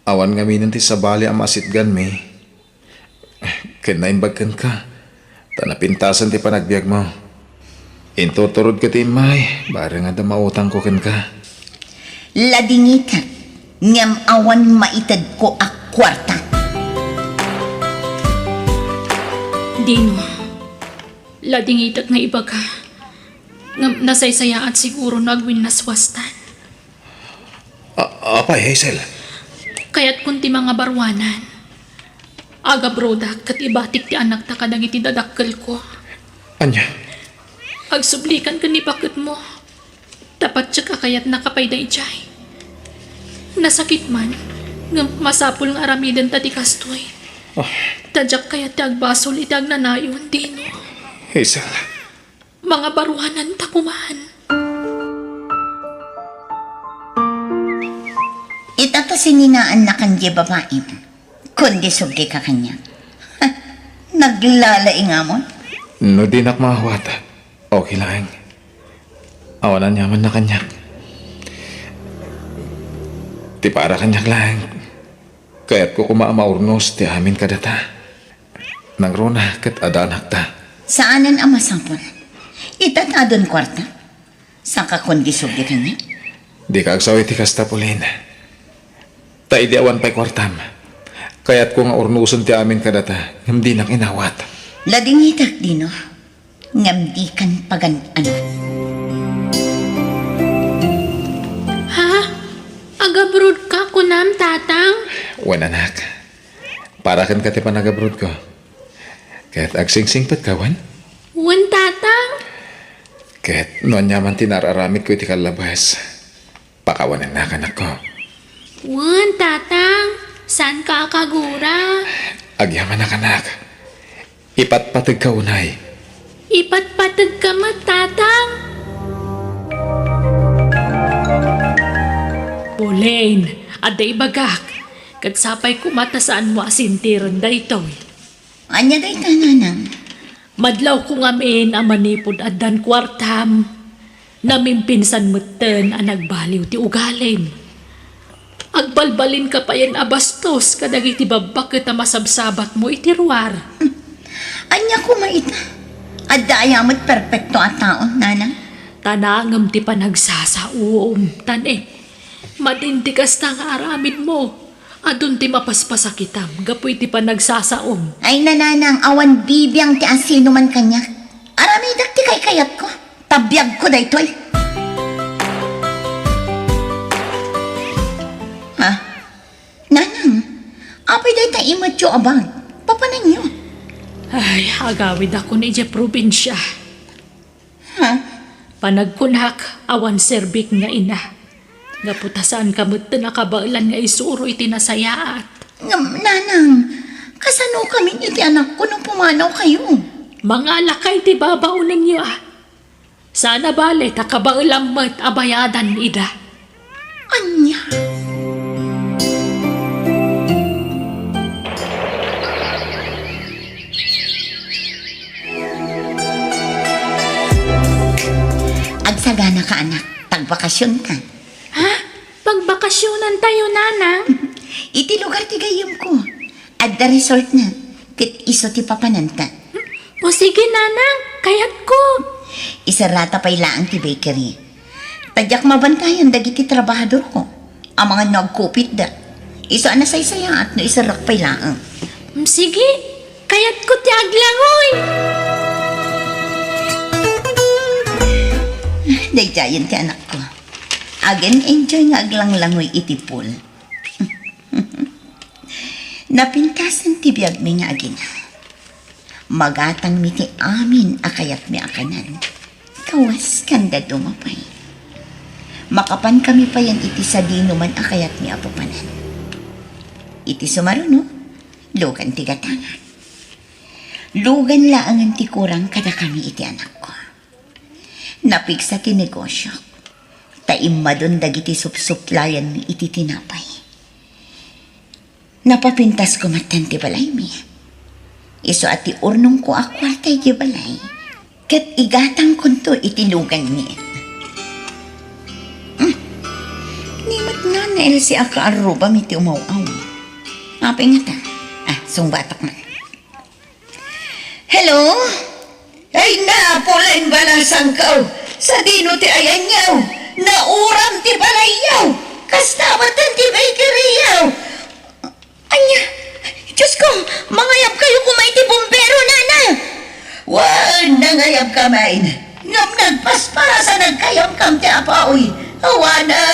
Awan nga minan ti sabali ang masitgan mi. Kinaimbagkan ka. Tanapintasan ti panagbiag mo. Intuturod ka ti imay. Barang nga damautang ko ken ka. Ladingitan, ngam awan maitad ko ak kwarta. Dino, ladingitat nga iba ka. Nasaysaya at siguro nagwin naswastan. Apay, Hazel. Kaya't kunti mga barwanan. Aga brodak, kat ibatik ti anak ta kadang iti dadakkel ko. Anya? Agsublikan ka ni bakit mo. Tapat siya ka kaya't nakapayda ijay. Nasakit man, nga masapul nga aramidan ta ti kastoy. Tadyak kaya't ti agbasol iti agnanayon, Dino. Hazel. Mga barwanan ta kumahan. Itata siningaan na kanya babae, kundi subli ka kanya. Ha, naglalaing amon? No di nakmahawata. Okay lang. Awanan yaman na kanyak. Ti para kanyak lang. Kaya't ko kumaamaurnos ti amin kadata. Nang rona kat adanak ta. Saanan ang masangpon? Itatadon kwarta? Saka kundi subli kanya? Di ka agsawi ti kasta Pauline. Ta idi awan pa'y kwartam. Kaya't ko nga urnuson ti amin kadata. Hindi nang inawat. Ladingitak, Dino. Ngam di kan pagan ano. Ha? Agabrod ka kunam, tatang? Wan anak. Para kan kati panagabrod ko. Kaya't agsingsing pat kawan. Wan, tatang? Kaya't noon yaman tinararamit ko iti kalabas. Pakawanan na kanak ko. Wan, tatang? Saan ka akagura? Agyaman na kanak. Ipatpatag ka unay. Ipatpatag ka mat, tatang? Pauline, aday bagak. Katsapay kumata saan mo asintiran da ito. Anya day tananang. Madlaw ko ngamin ang manipod at dan kwartam. Namimpinsan meten ang nagbaliw ti ugalin. Agbalbalin ka pa yan abastos kadag iti babak kita masabsabat mo itiruar. Anya ko maita. Adayamot perpekto at taon, nanang. Tanangam ti panagsasaum. Tane, madintikas na nga aramid mo. Adun ti mapaspasakitam. Gapoy ti panagsasaum. Ay nananang awan bibiyang ti asino man kanya. Aramidak ti kay kayat ko. Tabiyag ko daytoy. Ha? Nanang, apay day ta imatyo abang. Papanan nyo. Ay, agawid ako ni Jeff probinsya. Ha? Panagkunak, awan serbik nga ina. Ngaputasan kamot na nakabailan nga isuro iti nasayaat. Nanang, kasano kami iti anak ko nung pumanaw kayo? Mga lakay ti babaunan niyo ah. Sana bale, takabailang mat abayadan ida. Anya? Agsagana ka anak, tagbakasyon ka. Ha? Pagbakasyonan tayo, nanang? Iti lugar ti gayam ko. At the resort na, kit iso ti papananta. O sige, nanang, kayat ko. Isarata pa'y laang ti bakery. Tadyak mabantayan dagiti trabahador ko. Ang mga nagkupit da. Isa na say-saya at no isarak pa'y laang. Sige, kaya't ko ti aglangoy. Dayjayan ti anak ko. Again enjoy nga aglanglangoy iti pool. Napintasan ti biyag mi nga agin. Magatang mi ti amin akayat mi akanan. Kawas kanda dumapay. Makapan kami pa yan iti sa dinuman akayat mi apupanan. Iti sumaruno, lugan ti gatangan. Lugan laangan ti kurang kada kami iti anak ko. Napigsa ti negosyo. Taim madon dagiti supsuplayan mi iti tinapay. Napapintas ko matan ti balay mi. Iso ati urnong ko akwartay ti balay. Kat igatang kunto iti lugan mi. Nimat nga na si aka aruba mi ti umaw-aw. Apay nga ta. Sungbatak man. Hello? Ay na, pulain balasang ka. Sa dino ti ayanyaw. Nauram ti balayaw. Kastawatan ti bakeryyaw. Anya, Diyos ko, mangayab kayo kumay ti bumbero, nana. Wag nangayab kamay. Ngam nagpaspara sa nagkayam kam ti apaoy. Awana,